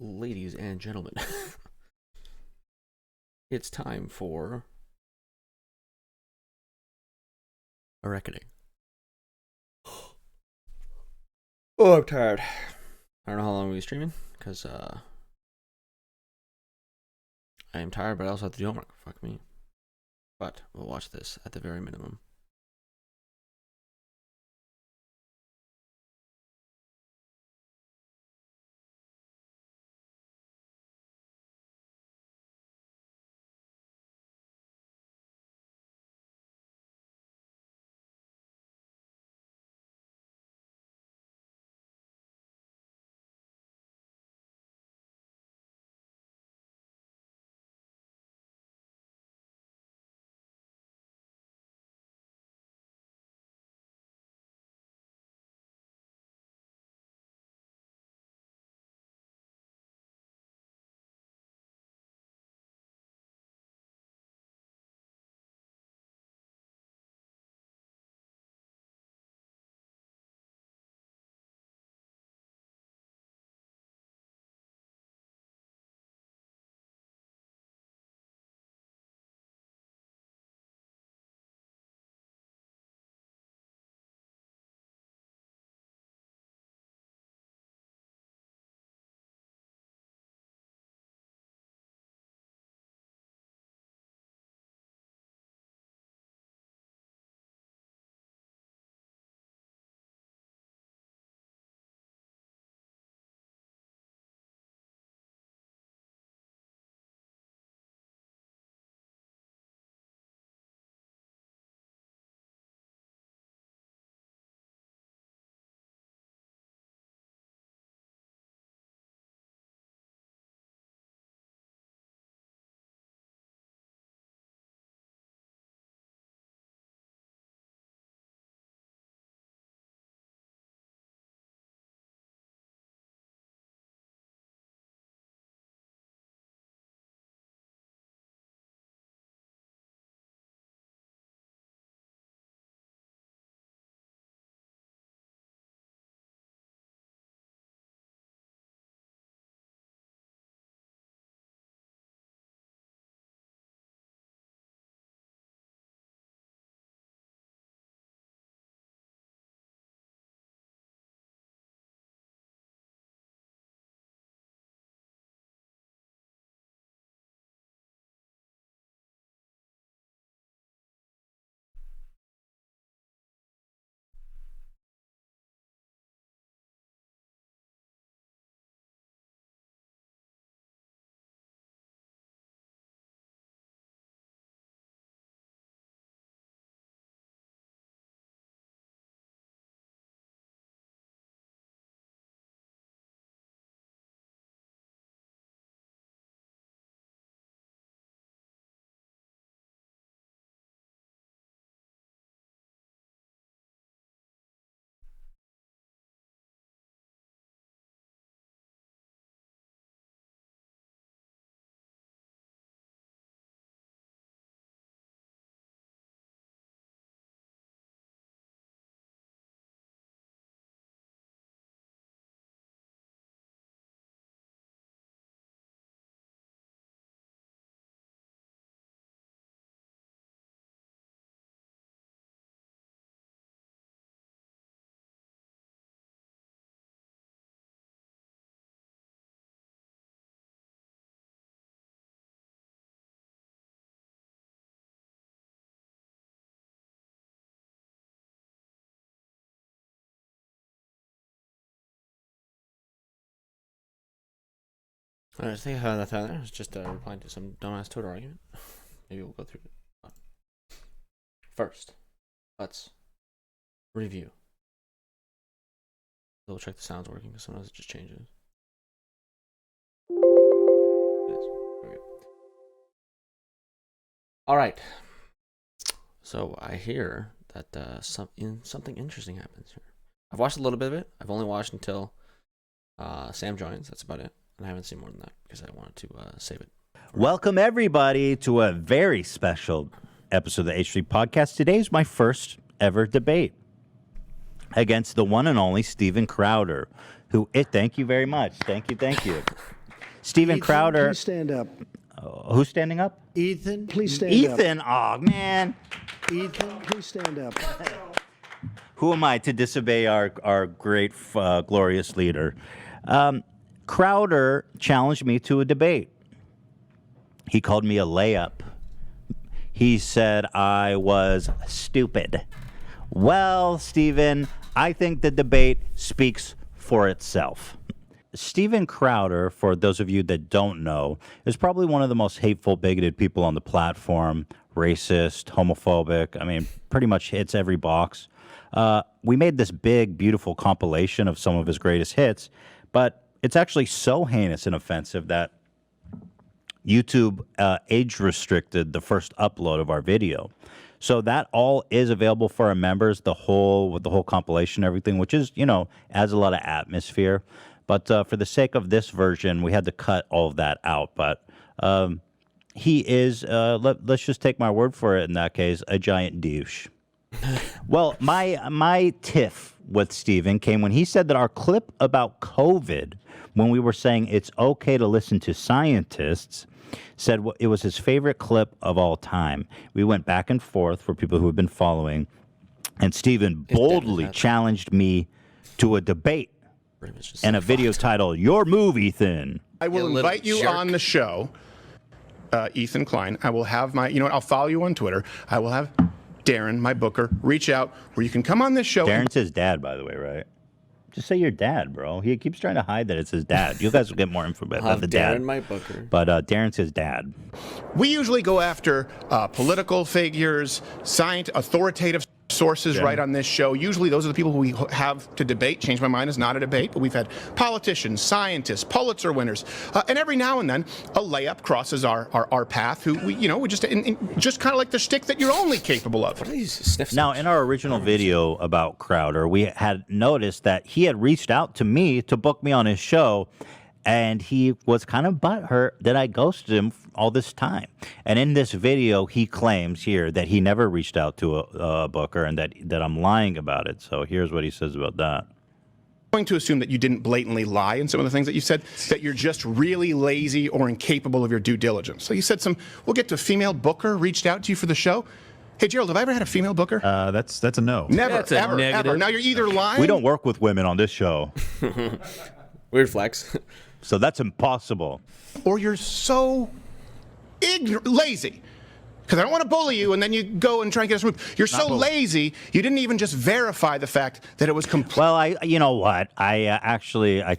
ladies and gentlemen, it's time for a reckoning. Oh, I'm tired. I don't know how long we'll be streaming, because I am tired, but I also have to do homework. Fuck me. But we'll watch this at the very minimum. I think that there was just replying to some dumbass Twitter argument. Maybe we'll go through it. First, let's review. We'll check the sound's working because sometimes it just changes. It is. Okay. All right. So I hear that something interesting happens here. I've watched a little bit of it. I've only watched until Sam joins. That's about it. And I haven't seen more than that because I wanted to save it. Welcome, everybody, to a very special episode of the H3 Podcast. Today is my first ever debate against the one and only Steven Crowder, who, thank you very much. Thank you. Stephen Ethan, Crowder. please stand up. Who's standing up? Ethan, please stand up. Ethan. Oh man. Ethan, please stand up. Who am I to disobey our great, glorious leader? Crowder challenged me to a debate. He called me a layup. He said I was stupid. Well, Stephen, I think the debate speaks for itself. Stephen Crowder, for those of you that don't know, is probably one of the most hateful, bigoted people on the platform. Racist, homophobic. I mean, pretty much hits every box. We made this big, beautiful compilation of some of his greatest hits, but it's actually so heinous and offensive that YouTube age restricted the first upload of our video. So that all is available for our members, with the whole compilation and everything, which is, adds a lot of atmosphere. But for the sake of this version, we had to cut all of that out. But he is, let's just take my word for it in that case, a giant douche. Well, my tiff with Steven came when he said that our clip about COVID, when we were saying it's okay to listen to scientists, said it was his favorite clip of all time. We went back and forth for people who have been following, and Steven boldly challenged me to a debate and a video titled, Your Move, Ethan. I will invite you on the show, Ethan Klein. I will have I'll follow you on Twitter. I will have Darren, my booker, reach out where you can come on this show. Darren's his dad, by the way, right? Just say your dad, bro. He keeps trying to hide that it's his dad. You guys will get more info about the dad. Darren, my booker. But Darren's his dad. We usually go after political figures, authoritative sources right on this show. Usually those are the people who we have to debate. Change My Mind is not a debate, but we've had politicians, scientists, Pulitzer winners, and every now and then a layup crosses our path who we just kind of like the shtick that you're only capable of. Now, in our original video about Crowder, we had noticed that he had reached out to me to book me on his show, and he was kind of butthurt that I ghosted him all this time. And in this video, he claims here that he never reached out to a booker and that I'm lying about it. So here's what he says about that. I'm going to assume that you didn't blatantly lie in some of the things that you said, that you're just really lazy or incapable of your due diligence. So you said we'll get to a female booker reached out to you for the show. Hey, Gerald, have I ever had a female booker? That's a no. Never, that's ever. Now you're either lying. We don't work with women on this show. Weird flex. So that's impossible. Or you're so lazy. Because I don't want to bully you, and then you go and try and get us moved. You're so lazy, you didn't even just verify the fact that it was complete. Well, you know what? I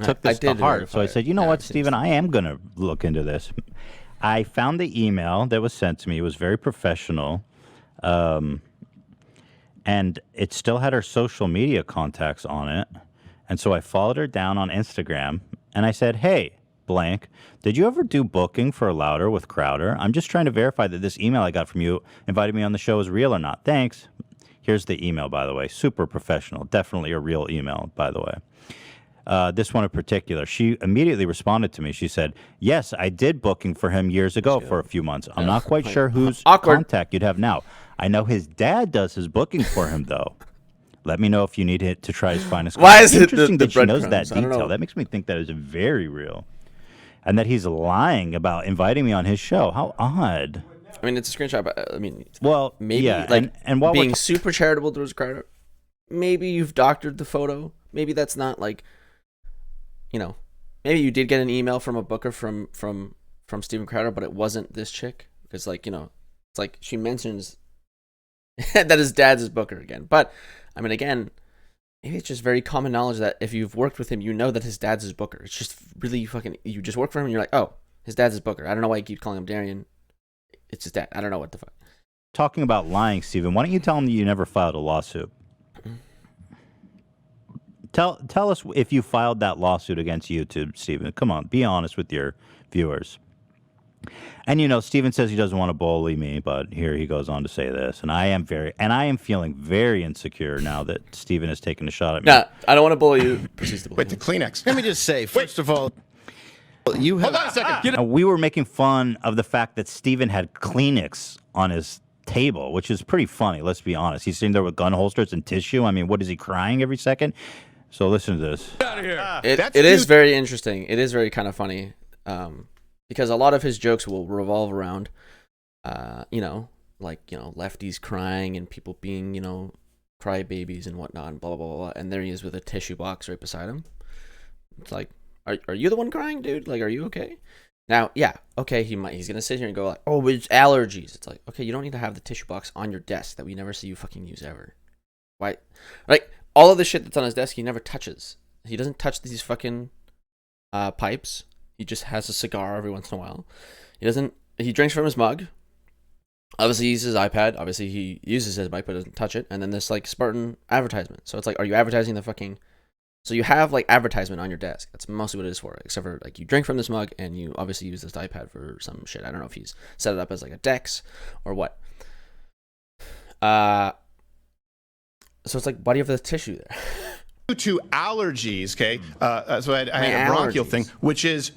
took this to heart. So I said, you know what, Stephen, I am going to look into this. I found the email that was sent to me. It was very professional. And it still had her social media contacts on it. And so I followed her down on Instagram, and I said, hey, blank, did you ever do booking for Louder with Crowder? I'm just trying to verify that this email I got from you inviting me on the show is real or not. Thanks. Here's the email, by the way. Super professional. Definitely a real email, by the way. This one in particular, she immediately responded to me. She said, yes, I did booking for him years ago for a few months. I'm not quite sure whose contact you'd have now. I know his dad does his booking for him, though. Let me know if you need it to try his finest. Why is it interesting the that she knows that breadcrumbs? I don't detail? know. That makes me think that is very real, and that he's lying about inviting me on his show. How odd! I mean, it's a screenshot. But, I mean, well, maybe yeah, and while being super charitable towards Crowder, maybe you've doctored the photo. Maybe that's not like, maybe you did get an email from a booker from Stephen Crowder, but it wasn't this chick. Because it's like she mentions that his dad's his booker again. But I mean, again, maybe it's just very common knowledge that if you've worked with him, you know that his dad's his booker. It's just really you just work for him and you're like, oh, his dad's his booker. I don't know why you keep calling him Darian. It's his dad. I don't know what the fuck. Talking about lying, Stephen, why don't you tell him that you never filed a lawsuit? Tell us if you filed that lawsuit against YouTube, Stephen. Come on, be honest with your viewers. And Stephen says he doesn't want to bully me, but here he goes on to say this, and I am feeling very insecure now that Stephen has taken a shot at me. Nah, I don't want to bully you. Proceeds to bully Wait, the Kleenex. Let me just say, first of all, you have. Hold on a second. We were making fun of the fact that Stephen had Kleenex on his table, which is pretty funny. Let's be honest. He's sitting there with gun holsters and tissue. I mean, what is he crying every second? So listen to this. Get out of here. It is very interesting. It is very kind of funny. because a lot of his jokes will revolve around, lefties crying and people being, crybabies and whatnot, and blah, blah, blah, blah. And there he is with a tissue box right beside him. It's like, are you the one crying, dude? Like, are you okay? Now, yeah, okay, he's going to sit here and go like, oh, it's allergies. It's like, okay, you don't need to have the tissue box on your desk that we never see you fucking use ever. Why? Like, all of the shit that's on his desk, he never touches. He doesn't touch these fucking pipes. He just has a cigar every once in a while. He drinks from his mug. Obviously, he uses his iPad. Obviously, he uses his mic, but doesn't touch it. And then this, like, Spartan advertisement. So it's like, are you advertising the fucking... So you have, like, advertisement on your desk. That's mostly what it is for. Except for, like, you drink from this mug, and you obviously use this iPad for some shit. I don't know if he's set it up as, like, a Dex or what. So it's like, why do you have the tissue there? Due to allergies, okay? So I had a bronchial thing, which is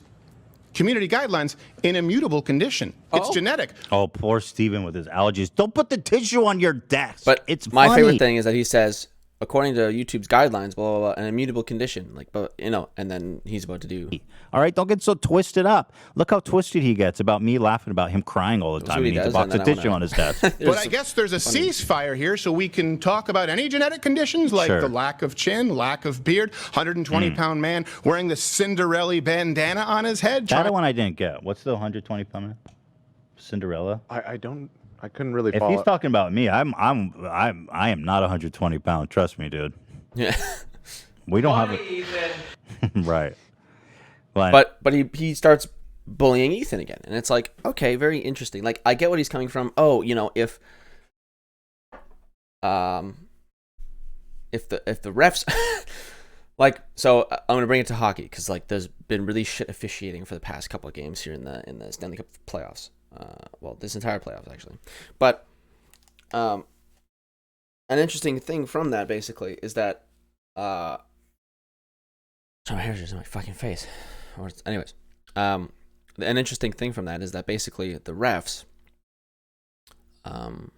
community guidelines, an immutable condition. It's genetic. Oh, poor Steven with his allergies. Don't put the tissue on your desk. But it's my funny. favorite thing is that he says, according to YouTube's guidelines, blah, blah, blah, an immutable condition. Like, but and then he's about to do. All right, don't get so twisted up. Look how twisted he gets about me laughing about him crying all the time. He needs a box of tissue on his desk. But I guess there's a ceasefire here, so we can talk about any genetic conditions like the lack of chin, lack of beard, 120-pound man wearing the Cinderella bandana on his head. That one I didn't get. What's the 120-pound man? Cinderella? I couldn't really follow. If he's talking about me, I am not 120 pounds. Trust me, dude. Yeah. We don't have it. Right. But he starts bullying Ethan again, and it's like, okay, very interesting. Like, I get what he's coming from. Oh, if the refs like, so I'm gonna bring it to hockey because like there's been really shit officiating for the past couple of games here in the Stanley Cup playoffs. This entire playoffs actually, but an interesting thing from that basically is that my hair's just in my fucking face. Anyways, an interesting thing from that is that basically the refs aren't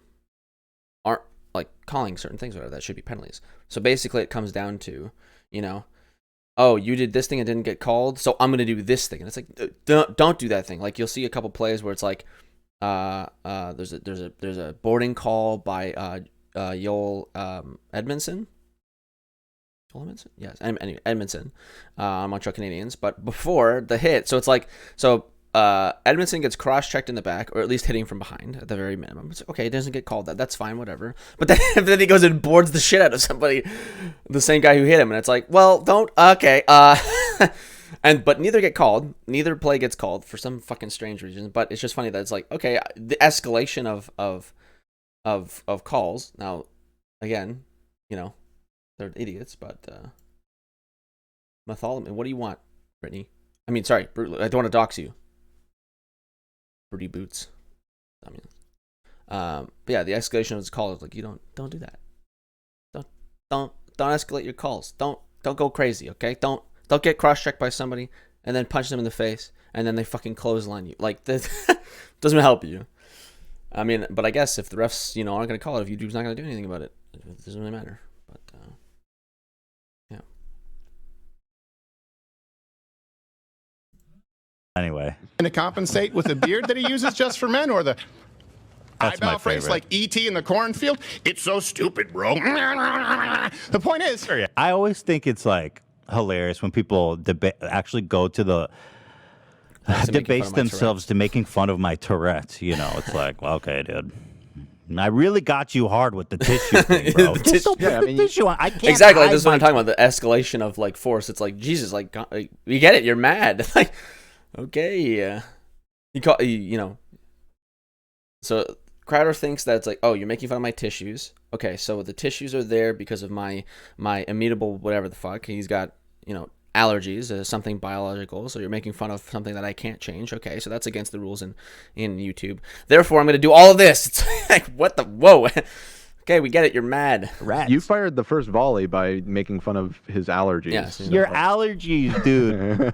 like calling certain things or that should be penalties. So basically, it comes down to, oh, you did this thing and didn't get called, so I'm gonna do this thing, and it's like, don't do that thing. Like, you'll see a couple plays where it's like, there's a boarding call by Joel Edmondson. Joel Edmondson? Yes, anyway, Edmondson on Montreal Canadiens. But before the hit, so it's like, Edmondson gets cross-checked in the back, or at least hitting from behind at the very minimum. It's okay, it doesn't get called. That's fine, whatever. But then he goes and boards the shit out of somebody, the same guy who hit him, and it's like, well, don't, okay, but neither get called. Neither play gets called for some fucking strange reason. But it's just funny that it's like, okay, the escalation of calls. Now, again, they're idiots, but Bartholomew, what do you want, Brittany? I mean, sorry, I don't want to dox you. Birdie boots. I mean, but yeah, the escalation of his call is like, you don't do that. Don't escalate your calls. Don't go crazy, okay? Don't get cross-checked by somebody and then punch them in the face and then they fucking clothesline you. Like, that doesn't help you. I mean, but I guess if the refs, aren't going to call it, if YouTube's not going to do anything about it, it doesn't really matter. But, yeah. Anyway. And to compensate with the beard that he uses just for men, or the eyebrow phrase like E.T. in the cornfield? It's so stupid, bro. The point is... I always think it's like hilarious when people actually go to the debase themselves to making fun of my Tourette's. It's like, well, okay, dude. I really got you hard with the tissue thing, bro. Just don't put the tissue on. I can't. Exactly. This is what I'm talking about. The escalation of like force. It's like, Jesus, like, we get it. You're mad. Like, okay, So Crowder thinks that it's like, oh, you're making fun of my tissues. Okay, so the tissues are there because of my immutable whatever the fuck. He's got, allergies, something biological. So you're making fun of something that I can't change. Okay, so that's against the rules in YouTube. Therefore, I'm going to do all of this. It's like, what the, whoa. Okay, we get it. You're mad. Rats. You fired the first volley by making fun of his allergies. Yes. Your allergies, dude.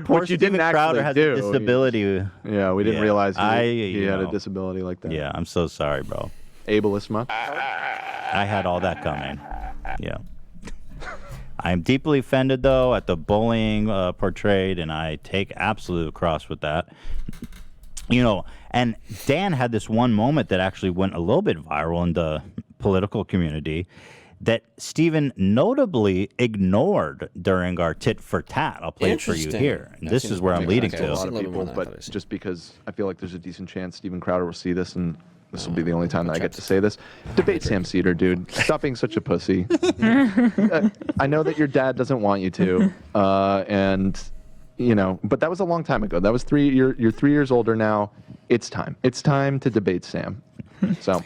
Poor Which you didn't Crowder actually has do. a disability. Yeah, we didn't realize he had know. a disability like that. Yeah, I'm so sorry, bro. Ableist much? I had all that coming. Yeah. I'm deeply offended, though, at the bullying portrayed, and I take absolute cross with that. And Dan had this one moment that actually went a little bit viral in the political community that Stephen notably ignored during our tit for tat. I'll play it for you Interesting. here. And this is where I'm leading okay, to. A lot of little bit more people, than I thought but I said. just because I feel like there's a decent chance Steven Crowder will see this, and this will be the only time that I get to say this. Debate Sam Seder, dude. Stop being such a pussy. I know that your dad doesn't want you to, and but that was a long time ago. That was You're 3 years older now. It's time. It's time to debate Sam. So.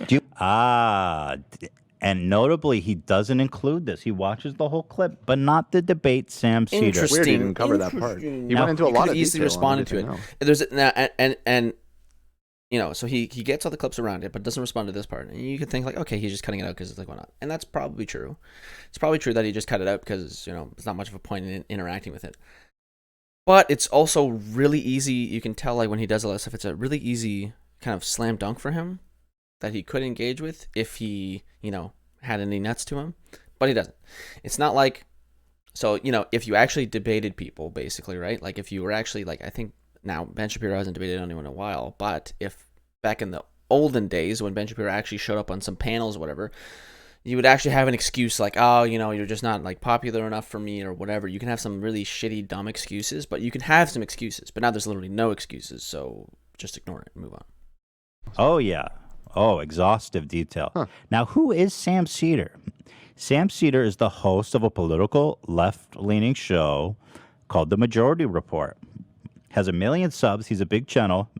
And notably, he doesn't include this. He watches the whole clip, but not the debate Sam Seder. Interesting. Weird, he didn't cover that part. He Now, went into a lot of easily detail responded to it. else. There's now and so he gets all the clips around it, but doesn't respond to this part. And you could think like, okay, he's just cutting it out because it's like, why not? And that's probably true. It's probably true that he just cut it out because there's not much of a point in interacting with it. But it's also really easy. You can tell like when he does all that stuff, it's a really easy kind of slam dunk for him that he could engage with if he had any nuts to him, but he doesn't. It's not like, so if you actually debated people, basically, right? Like if you were actually like, I think now Ben Shapiro hasn't debated anyone in a while, but if back in the olden days when Ben Shapiro actually showed up on some panels or whatever, you would actually have an excuse like, oh, you're just not like popular enough for me or whatever. You can have some really shitty, dumb excuses, but you can have some excuses. But now there's literally no excuses, so just ignore it and move on. Oh, yeah. Oh, exhaustive detail. Huh. Now, who is Sam Seder? Sam Seder is the host of a political left-leaning show called The Majority Report. Has 1 million subs. He's a big channel.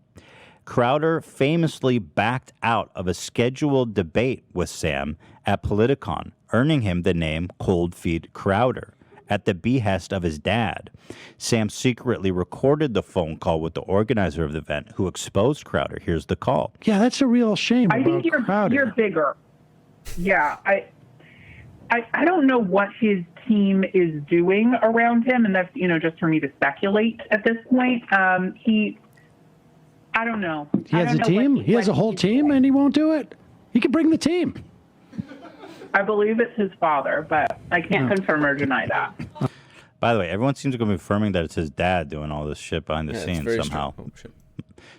Crowder famously backed out of a scheduled debate with Sam at Politicon, earning him the name ColdFeet Crowder at the behest of his dad. Sam secretly recorded the phone call with the organizer of the event, who exposed Crowder. Here's the call. Yeah, that's a real shame I about think Crowder. you're bigger. Yeah, I don't know what his team is doing around him, and that's just for me to speculate at this point. I don't know. He has a team. He has a whole team, and he won't do it. He can bring the team. I believe it's his father, but I can't confirm or deny that. By the way, everyone seems to be confirming that it's his dad doing all this shit behind the scenes somehow.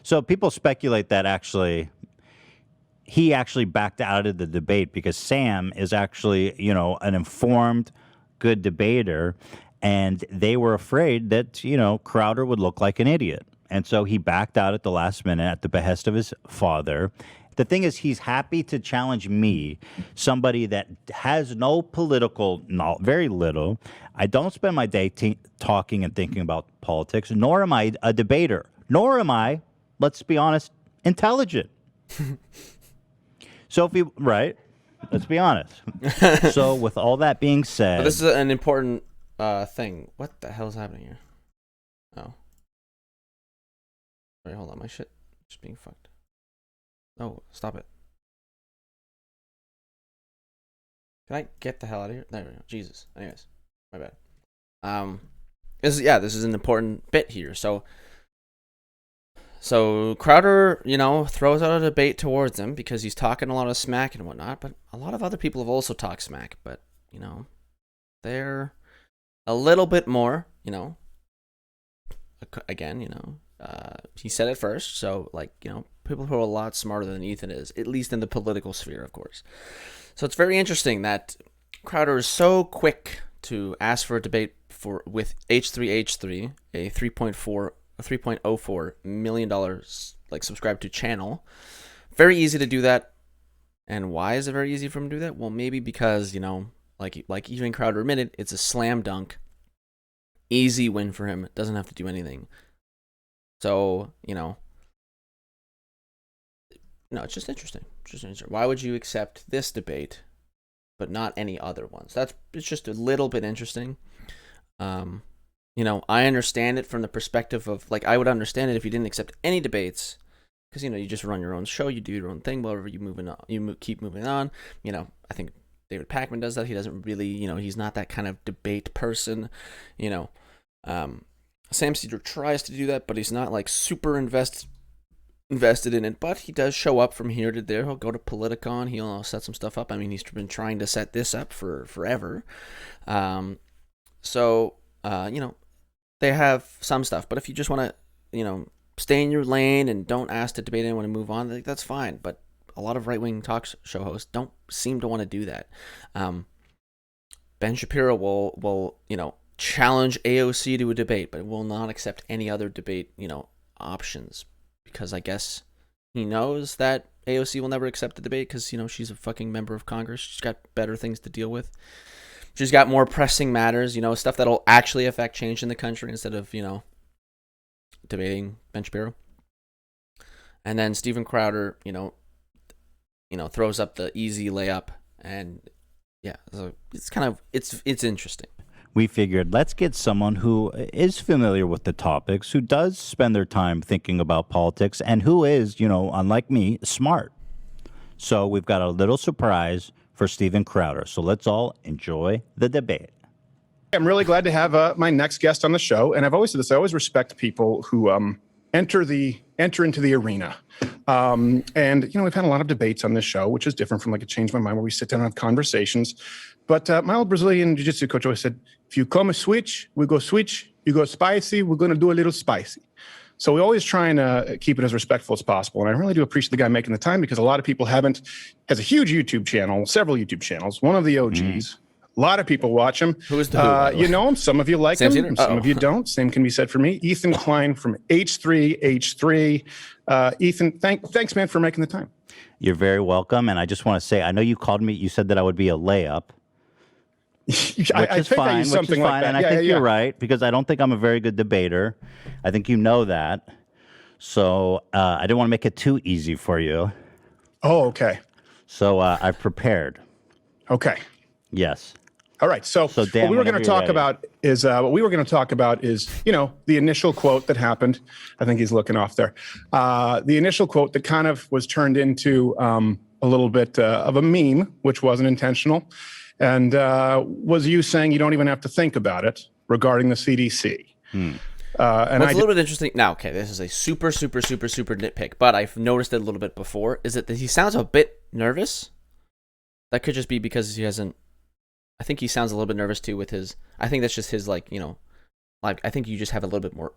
So people speculate that he actually backed out of the debate because Sam is actually, an informed, good debater, and they were afraid that, Crowder would look like an idiot. And so he backed out at the last minute at the behest of his father. The thing is, he's happy to challenge me, somebody that has no political knowledge, very little. I don't spend my day talking and thinking about politics, nor am I a debater, nor am I, let's be honest, intelligent. So let's be honest. So with all that being said. But this is an important thing. What the hell is happening here? Oh. Wait, hold on. My shit is being fucked. Oh, stop it. Can I get the hell out of here? There we go. Jesus. Anyways, my bad. This is an important bit here. So Crowder, throws out a debate towards him because he's talking a lot of smack and whatnot, but a lot of other people have also talked smack, but, they're a little bit more, again, he said it first, so, people who are a lot smarter than Ethan is, at least in the political sphere, of course. So it's very interesting that Crowder is so quick to ask for a debate with H3H3, a $3.04 million subscribed to channel. Very easy to do that. And why is it very easy for him to do that? Well, maybe because, like even Crowder admitted, it's a slam dunk. Easy win for him. Doesn't have to do anything. So, it's just interesting. Why would you accept this debate, but not any other ones? It's just a little bit interesting. I understand it from the perspective of, I would understand it if you didn't accept any debates, because, you just run your own show, you do your own thing, whatever, keep moving on. I think David Pakman does that. He doesn't really, he's not that kind of debate person, Sam Seder tries to do that, but he's not, super invested in it, but he does show up from here to there. He'll go to Politicon. He'll set some stuff up. I mean, he's been trying to set this up for forever. So, they have some stuff, but if you just want to, stay in your lane and don't ask to debate anyone and move on, like, that's fine. But a lot of right-wing talk show hosts don't seem to want to do that. Ben Shapiro will challenge AOC to a debate, but will not accept any other debate, options, because I guess he knows that AOC will never accept the debate because, she's a fucking member of Congress. She's got better things to deal with. She's got more pressing matters, stuff that'll actually affect change in the country instead of, debating Ben Shapiro. And then Steven Crowder, throws up the easy layup, and yeah, so it's interesting. We figured let's get someone who is familiar with the topics, who does spend their time thinking about politics, and who is, unlike me, smart. So we've got a little surprise for Steven Crowder. So let's all enjoy the debate. I'm really glad to have my next guest on the show, and I've always said this. I always respect people who enter into the arena. And we've had a lot of debates on this show, which is different from like a Change My Mind, where we sit down and have conversations. But my old Brazilian jiu-jitsu coach always said, if you come a switch, we go switch. You go spicy, we're going to do a little spicy. So we always try and keep it as respectful as possible. And I really do appreciate the guy making the time, because a lot of people has a huge YouTube channel, several YouTube channels, one of the OGs. A lot of people watch him. Who is the who? You know him. Some of you like Sam him. Seder? Some of you don't. Same can be said for me. Ethan Klein from H3H3. Ethan, thanks, man, for making the time. You're very welcome. And I just want to say, I know you called me, you said that I would be a layup. I think I used something like that. And I think you're right, because I don't think I'm a very good debater. I think you know that. So I didn't want to make it too easy for you. Oh, okay. So I've prepared. Okay. Yes. All right. So Dan, what we were going to talk about is the initial quote that happened. I think he's looking off there. The initial quote that kind of was turned into a little bit of a meme, which wasn't intentional, and was you saying you don't even have to think about it regarding the CDC. And what's a little bit interesting now, okay, this is a super nitpick, but I've noticed it a little bit before, is that he sounds a bit nervous. That could just be because he hasn't. I think he sounds a little bit nervous too with his. I think that's just his I think you just have a little bit more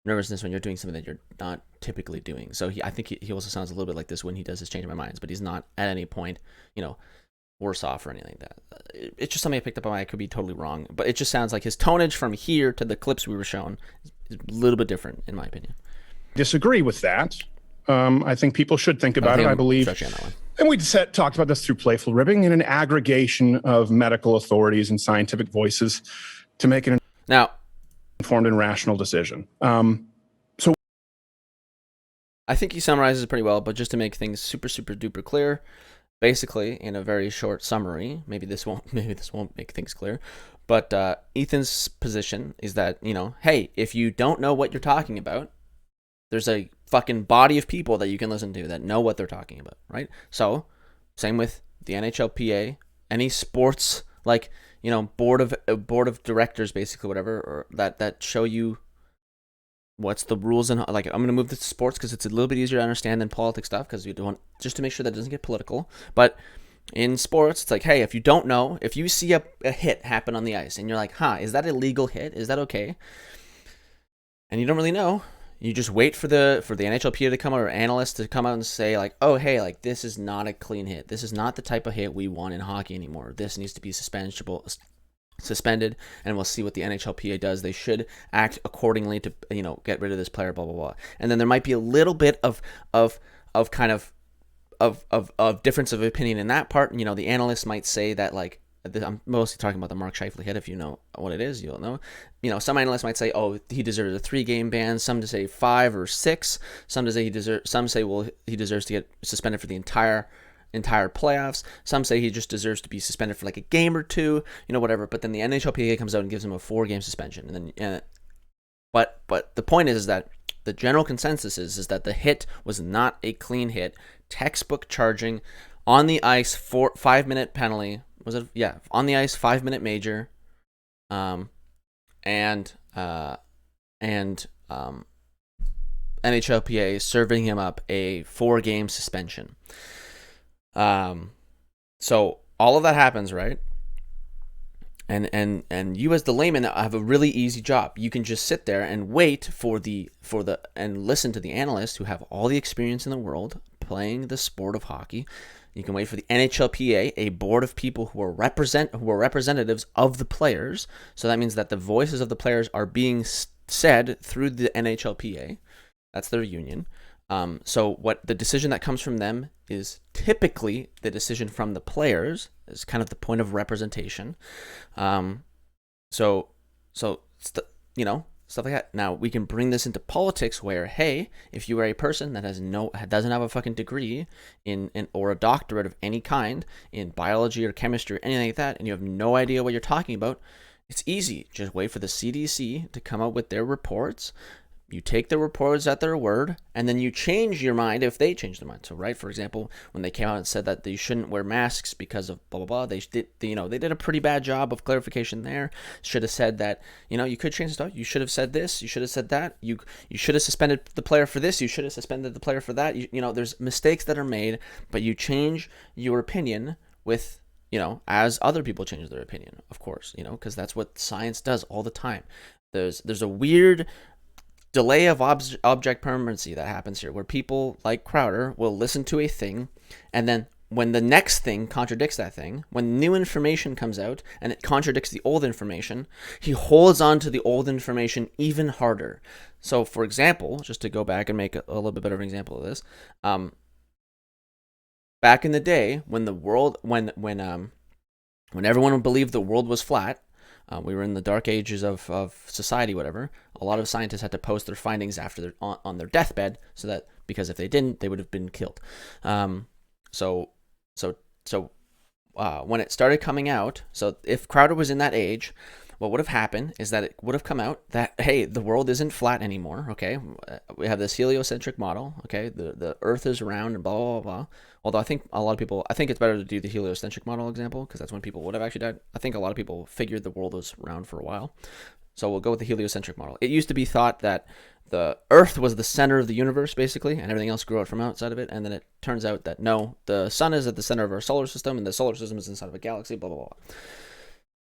nervousness when you're doing something that you're not typically doing. So I think he also sounds a little bit like this when he does his Change My Minds, but he's not at any point, worse off or anything like that. It's just something I picked up on. I could be totally wrong, but it just sounds like his tonage from here to the clips we were shown is a little bit different, in my opinion. Disagree with that. I think people should think about it. I believe. And we talked about this through playful ribbing and an aggregation of medical authorities and scientific voices to make an informed and rational decision. So I think he summarizes it pretty well, but just to make things super duper clear, basically in a very short summary, maybe this won't make things clear, but Ethan's position is that, hey, if you don't know what you're talking about, there's a fucking body of people that you can listen to that know what they're talking about, right? So, same with the NHLPA, any sports board of directors, basically, whatever, or that show you what's the rules, and I'm gonna move this to sports because it's a little bit easier to understand than politics stuff, because we don't, just to make sure that it doesn't get political. But in sports, it's like, hey, if you don't know, if you see a hit happen on the ice and you're like, is that a legal hit? Is that okay? And you don't really know. You just wait for the NHLPA to come out, or analysts to come out and say, like, oh, hey, this is not a clean hit. This is not the type of hit we want in hockey anymore. This needs to be suspended, and we'll see what the NHLPA does. They should act accordingly to, get rid of this player, blah, blah, blah. And then there might be a little bit of difference of opinion in that part. The analysts might say that, I'm mostly talking about the Mark Scheifele hit. If you know what it is, you'll know. Some analysts might say, "Oh, he deserves a 3-game ban." Some to say 5 or 6. Some to say he deserves to get suspended for the entire playoffs. Some say he just deserves to be suspended for a game or 2, whatever. But then the NHLPA comes out and gives him a 4-game suspension. But the point is that the general consensus is that the hit was not a clean hit. Textbook charging on the ice, 5-minute penalty. Was it? Yeah, on the ice, 5-minute major, and NHLPA serving him up a 4-game suspension. So all of that happens, right? And you as the layman have a really easy job. You can just sit there and wait for the and listen to the analysts who have all the experience in the world playing the sport of hockey. You can wait for the NHLPA, a board of people who are representatives of the players. So that means that the voices of the players are being said through the NHLPA. That's their union. So what the decision that comes from them is typically the decision from the players. Is kind of the point of representation. So stuff like that. Now we can bring this into politics where, hey, if you are a person that doesn't have a fucking degree in or a doctorate of any kind in biology or chemistry or anything like that, and you have no idea what you're talking about, it's easy. Just wait for the CDC to come out with their reports. You take the reports at their word, and then you change your mind if they change their mind. So, right, for example, when they came out and said that they shouldn't wear masks because of blah, blah, blah, they did a pretty bad job of clarification there. Should have said that, you could change the stuff. You should have said this. You should have said that. You should have suspended the player for this. You should have suspended the player for that. There's mistakes that are made, but you change your opinion with, as other people change their opinion, of course, because that's what science does all the time. There's a weird delay of object permanency that happens here, where people like Crowder will listen to a thing, and then when the next thing contradicts that thing, when new information comes out and it contradicts the old information, he holds on to the old information even harder. So, for example, just to go back and make a little bit better of an example of this, back in the day when the world, when everyone believed the world was flat, we were in the dark ages of society, whatever. A lot of scientists had to post their findings after on their deathbed, because if they didn't, they would have been killed. So when it started coming out, so if Crowder was in that age, what would have happened is that it would have come out that, hey, the world isn't flat anymore. Okay, we have this heliocentric model. Okay, the Earth is round and blah blah blah. Although I think it's better to do the heliocentric model example, because that's when people would have actually died. I think a lot of people figured the world was round for a while. So we'll go with the heliocentric model. It used to be thought that the Earth was the center of the universe, basically, and everything else grew out from outside of it. And then it turns out that no, the sun is at the center of our solar system, and the solar system is inside of a galaxy, blah, blah, blah.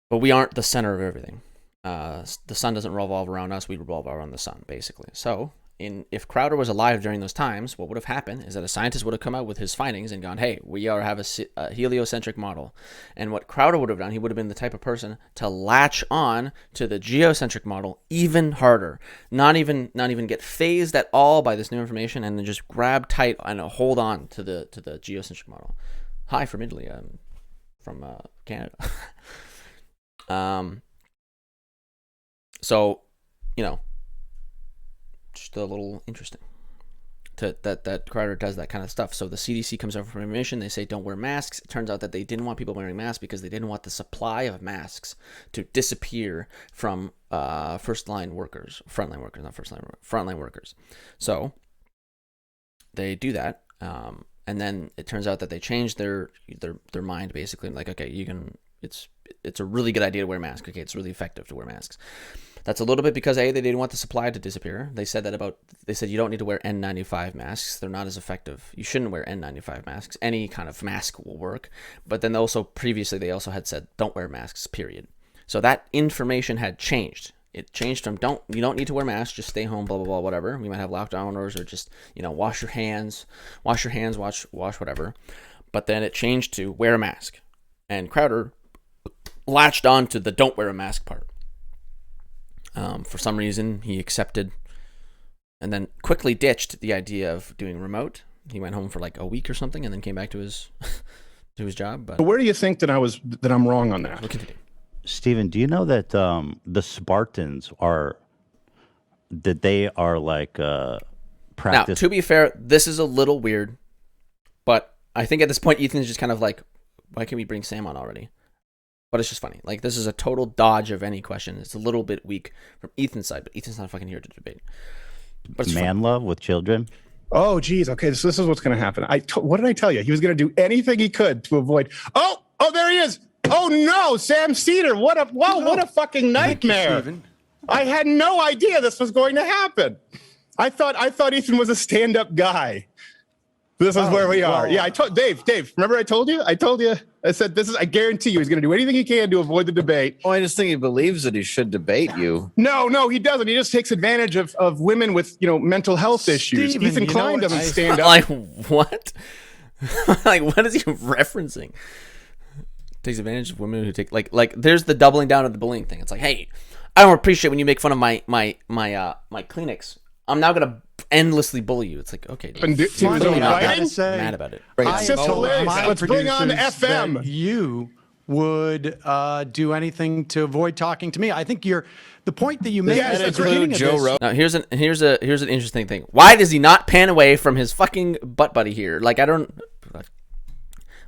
But we aren't the center of everything. The sun doesn't revolve around us. We revolve around the sun, basically. So if Crowder was alive during those times, what would have happened is that a scientist would have come out with his findings and gone, hey, we have a heliocentric model. And what Crowder would have done, he would have been the type of person to latch on to the geocentric model even harder, not even get phased at all by this new information, and then just grab tight and hold on to the geocentric model. Hi from Italy, from Canada. So, just a little interesting that Crowder does that kind of stuff. So the CDC comes out with information. They say don't wear masks. It turns out that they didn't want people wearing masks because they didn't want the supply of masks to disappear from frontline workers. So they do that, and then it turns out that they changed their mind, basically, like, okay, it's a really good idea to wear masks. Okay, it's really effective to wear masks. That's a little bit because they didn't want the supply to disappear. They said you don't need to wear N95 masks. They're not as effective. You shouldn't wear N95 masks. Any kind of mask will work. But then previously they also had said don't wear masks, period. So that information had changed. It changed from you don't need to wear masks, just stay home, blah blah blah, whatever. We might have lockdown orders, or just wash your hands, wash whatever. But then it changed to wear a mask, and Crowder latched on to the don't wear a mask part. For some reason, he accepted and then quickly ditched the idea of doing remote. He went home for like a week or something and then came back to his job. But where do you think that I'm wrong on that? We'll continue. Steven, do you know that the Spartans are like practice? Now, to be fair, this is a little weird, but I think at this point, Ethan's just kind of like, why can't we bring Sam on already? But it's just funny. Like, this is a total dodge of any question. It's a little bit weak from Ethan's side, but Ethan's not fucking here to debate. But man love with children. Oh, geez. Okay, so this is what's going to happen. What did I tell you? He was going to do anything he could to avoid. Oh, there he is. Oh no, Sam Seder. What a fucking nightmare. I had no idea this was going to happen. I thought Ethan was a stand-up guy. This is where we are. Yeah, I told Dave, remember I told you I said, I guarantee you he's going to do anything he can to avoid the debate. Oh, I just think he believes that he should debate you. No, he doesn't. He just takes advantage of women with, mental health issues. Steven, Ethan Klein doesn't stand up. Like, what? Like, what is he referencing? Takes advantage of women who take like there's the doubling down of the bullying thing. It's like, hey, I don't appreciate when you make fun of my Kleenex. I'm now gonna endlessly bully you. It's like, okay, dude, Funny, not I gotta that say, mad about it. It's just hilarious. Let's bring on FM. That you would do anything to avoid talking to me. I think the point that you made Yes, at the agreed. beginning of Joe this. Rogan. Now here's an interesting thing. Why does he not pan away from his fucking butt buddy here? Like, I don't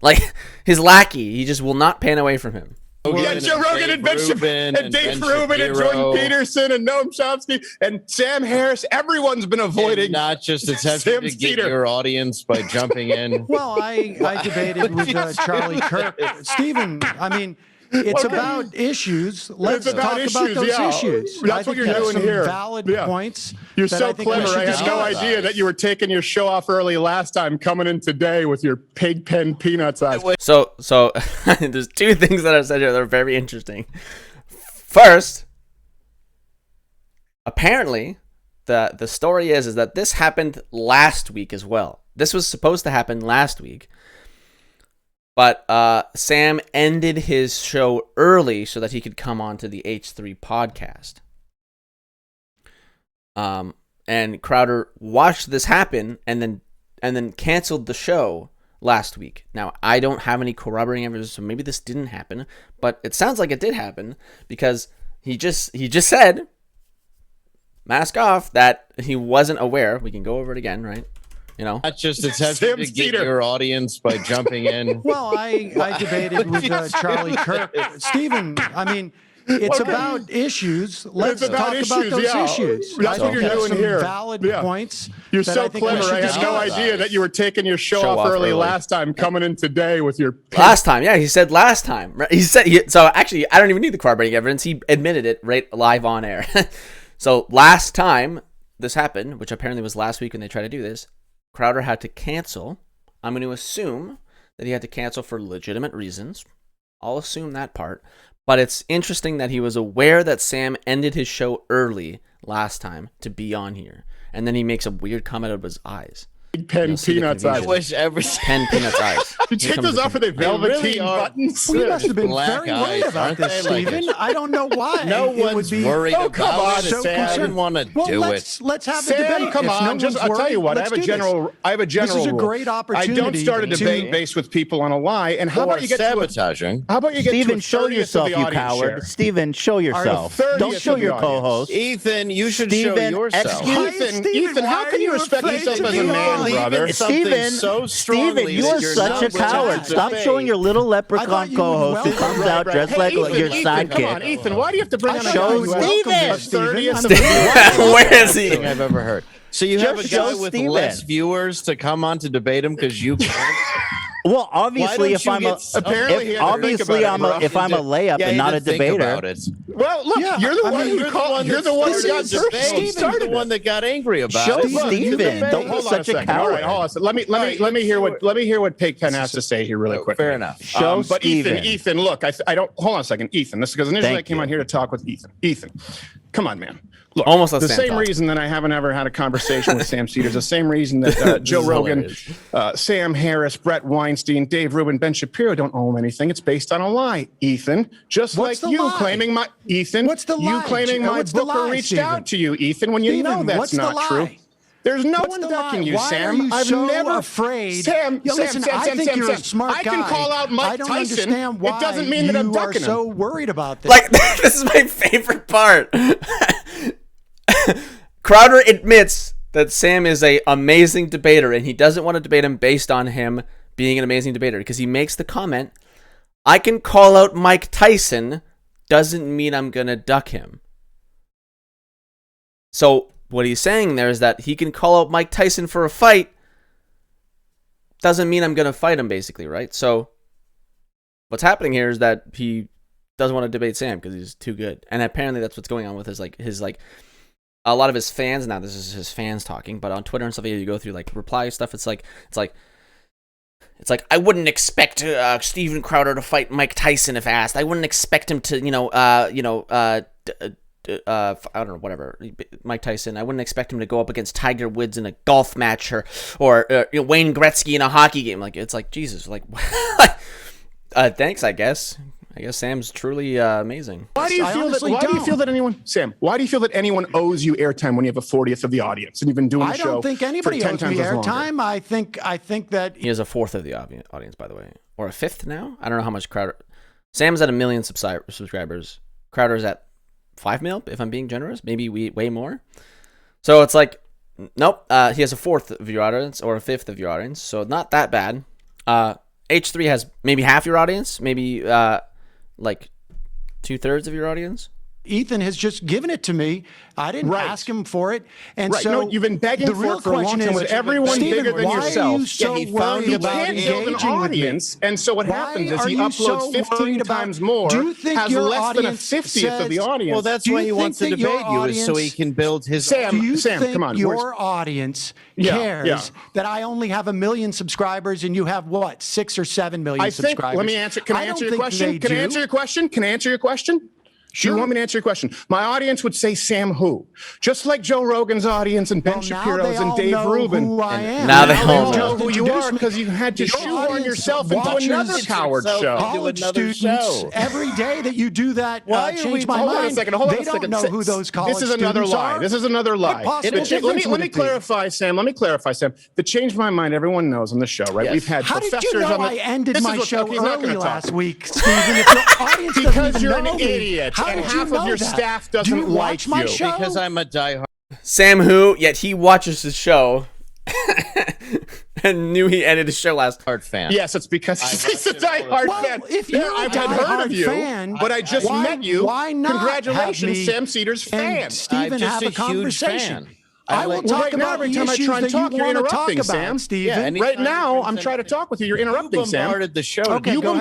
like his lackey. He just will not pan away from him. Yeah, Joe Rogan and Dave Rubin and Jordan Peterson and Noam Chomsky and Sam Harris. Everyone's been avoiding. And not just attempting to get your audience by jumping in. Well, I debated with Charlie Kirk. Stephen, I mean, it's about issues. Let's talk about those issues. That's what you're doing some here. Valid points. You're that so I think we clever. should I had no discuss. idea that you were taking your show off early last time, coming in today with your pig pen peanuts eyes. So there's two things that I said here that are very interesting. First, apparently, the story is that this happened last week as well. This was supposed to happen last week, but Sam ended his show early so that he could come on to the H3 podcast. And Crowder watched this happen and then canceled the show last week. Now, I don't have any corroborating evidence, so maybe this didn't happen, but it sounds like it did happen because he just said, mask off, that he wasn't aware. We can go over it again, right? Not just attempting to get your audience by jumping in. Well, I debated with Charlie Kirk. Stephen, I mean, it's about issues. Let's talk about those issues. That's what you're doing some here. Valid points. You're that so I think we clever. should I had no discuss. idea that you were taking your show off early last time, coming in today with your Last time, yeah, he said last time. Right? He said so. Actually, I don't even need the corroborating evidence. He admitted it right live on air. So last time this happened, which apparently was last week when they tried to do this, Crowder had to cancel. I'm going to assume that he had to cancel for legitimate reasons. I'll assume that part. But it's interesting that he was aware that Sam ended his show early last time to be on here. And then he makes a weird comment of his eyes. pen peanuts eyes. I wish every Pen peanuts eyes. You take those off with the velveteen buttons. We must have been Black very eyes, worried about aren't this, they? Like Stephen. I don't know why. No it would one's be worried Oh, come about on, it. so Sam. I concerned. didn't want to Well, do let's have the Sam, debate. come If on. no Just one's I'll tell worried, you what. I let's have a do general. this. I have a general. This is a rule. great opportunity. I don't start a to- debate based with people on a lie. And how Or about you get to a, sabotaging. how about you get to Steven, a show 30th yourself, of the you audience coward. share? Steven, show yourself. 30th Don't show of the your audience. co-host. Ethan, you should show Steven, yourself. excuse- Ethan, how can you respect yourself as a man, brother? Steven, so Steven, strongly you that are you're such not a coward. willing to Stop debate. showing your little I leprechaun thought you co-host who would comes welcome- out dressed like your Ethan, come on, sidekick. Ethan. Why do you have to bring on a Show guy who has Steven. a 30th of Where is he? Thing I've ever heard. So you have a Just guy show with Steven. less viewers to come on to debate him because you can't. Well, obviously, if I'm a Apparently he had to think obviously about I'm it, a bro. if I'm a layup Yeah, and you not a didn't think about debater. it. Well, look, Yeah, you're the I one mean, who called. You're the one who got Steven, started you're the one that got angry about Show it. Steven. Don't be Hold on such a second. All right, coward. hold on. a second. Let me hear what Pigpen has to say here really quick. Fair enough. Show But Steven. Ethan, look, I don't. Hold on a second, Ethan. This is because initially Thank I came you. on here to talk with Ethan. Ethan, come on, man. Look, Almost let the Sam same talk. reason that I haven't ever had a conversation with Sam Cedars, the same reason that Joe is Rogan, hilarious. Sam Harris, Brett Weinstein, Dave Rubin, Ben Shapiro don't own anything. It's based on a lie, Ethan. Just What's like the you lie? claiming my Ethan. What's the You lie? claiming my What's the booker lie, reached Steven? out to you, Ethan, when you know Steven, that's what's the not lie? true. There's no What's one the ducking lie? you, Why Sam. are you I've so never afraid? Sam, Yeah, listen, Sam, I Sam, think Sam, you're Sam. a smart I guy. can call out Mike I don't Tyson. understand why It doesn't mean that I'm you are ducking him. so worried about this. Like, this is my favorite part. Crowder admits that Sam is an amazing debater, and he doesn't want to debate him based on him being an amazing debater, because he makes the comment, I can call out Mike Tyson, doesn't mean I'm going to duck him. So what he's saying there is that he can call out Mike Tyson for a fight, doesn't mean I'm going to fight him, basically, right? So what's happening here is that he doesn't want to debate Sam because he's too good. And apparently that's what's going on with his a lot of his fans now. This is his fans talking, but on Twitter and stuff, you go through like reply stuff. It's like It's like, I wouldn't expect Steven Crowder to fight Mike Tyson if asked. I wouldn't expect him to, I don't know, whatever, Mike Tyson. I wouldn't expect him to go up against Tiger Woods in a golf match or Wayne Gretzky in a hockey game. Like, it's like, Jesus, like, thanks, I guess. I guess Sam's truly amazing. Why do you feel that anyone, Sam? Why do you feel that anyone owes you airtime when you have a 40th of the audience and you've been doing the show? I don't think anybody owes me airtime. I think that he has a fourth of the audience, by the way, or a fifth now. I don't know how much Crowder. Sam's at 1 million subscribers. Crowder's at 5 mil, if I'm being generous. Maybe way more. So it's like, nope. He has a fourth of your audience or a fifth of your audience, so not that bad. H3 has maybe half your audience, maybe like 2/3 of your audience. Ethan has just given it to me. I didn't ask him for it, and so no, you've been begging the for real it for a long question time is, with everyone Steven, bigger than why yourself. Are you so worried about can't build an audience, and so what happens is he uploads 15 times more. Do you think has your less than a audience 50th of the audience? Well, that's why he wants to debate you, is so he can build his. Do you Sam, think come on. Your audience cares that I only have 1 million subscribers and you have what, 6 or 7 million subscribers? Let me answer. Can I answer your question? Can I answer your question? Sure. Do you want me to answer your question? My audience would say Sam who? Just like Joe Rogan's audience and Ben Shapiro's and Dave Rubin. Who I am. Now they all know know who you are because you had to shoehorn yourself into another coward show. College students, every day that you do that, change my mind. Hold on a second. They don't know who those college students are. This is another lie. Let me clarify, Sam. The change my mind, everyone knows on the show, right? Yes. We've had How professors did you know on the. I ended my show early last week, Stephen? If your audience doesn't Because even you're an know me, idiot, how and did you half know of your that? staff Do doesn't you watch like my you. show? Because I'm a diehard. Sam who, yet he watches his show and knew he ended his show last. Hard fan. Yes, it's because he's a diehard fan. If you're I've a heard of diehard you, fan, but I just met you. Why not? Congratulations, have me Sam Cedar's fan. and Stephen I'm just have a a huge conversation. fan. I will Well, talk right now, about every the time I issues try and that talk, you you're want to talk interrupting, about, Sam. Stephen. Yeah, Right now, I'm trying to talk with you. You're interrupting, Sam. Bombarded the show. Okay, You go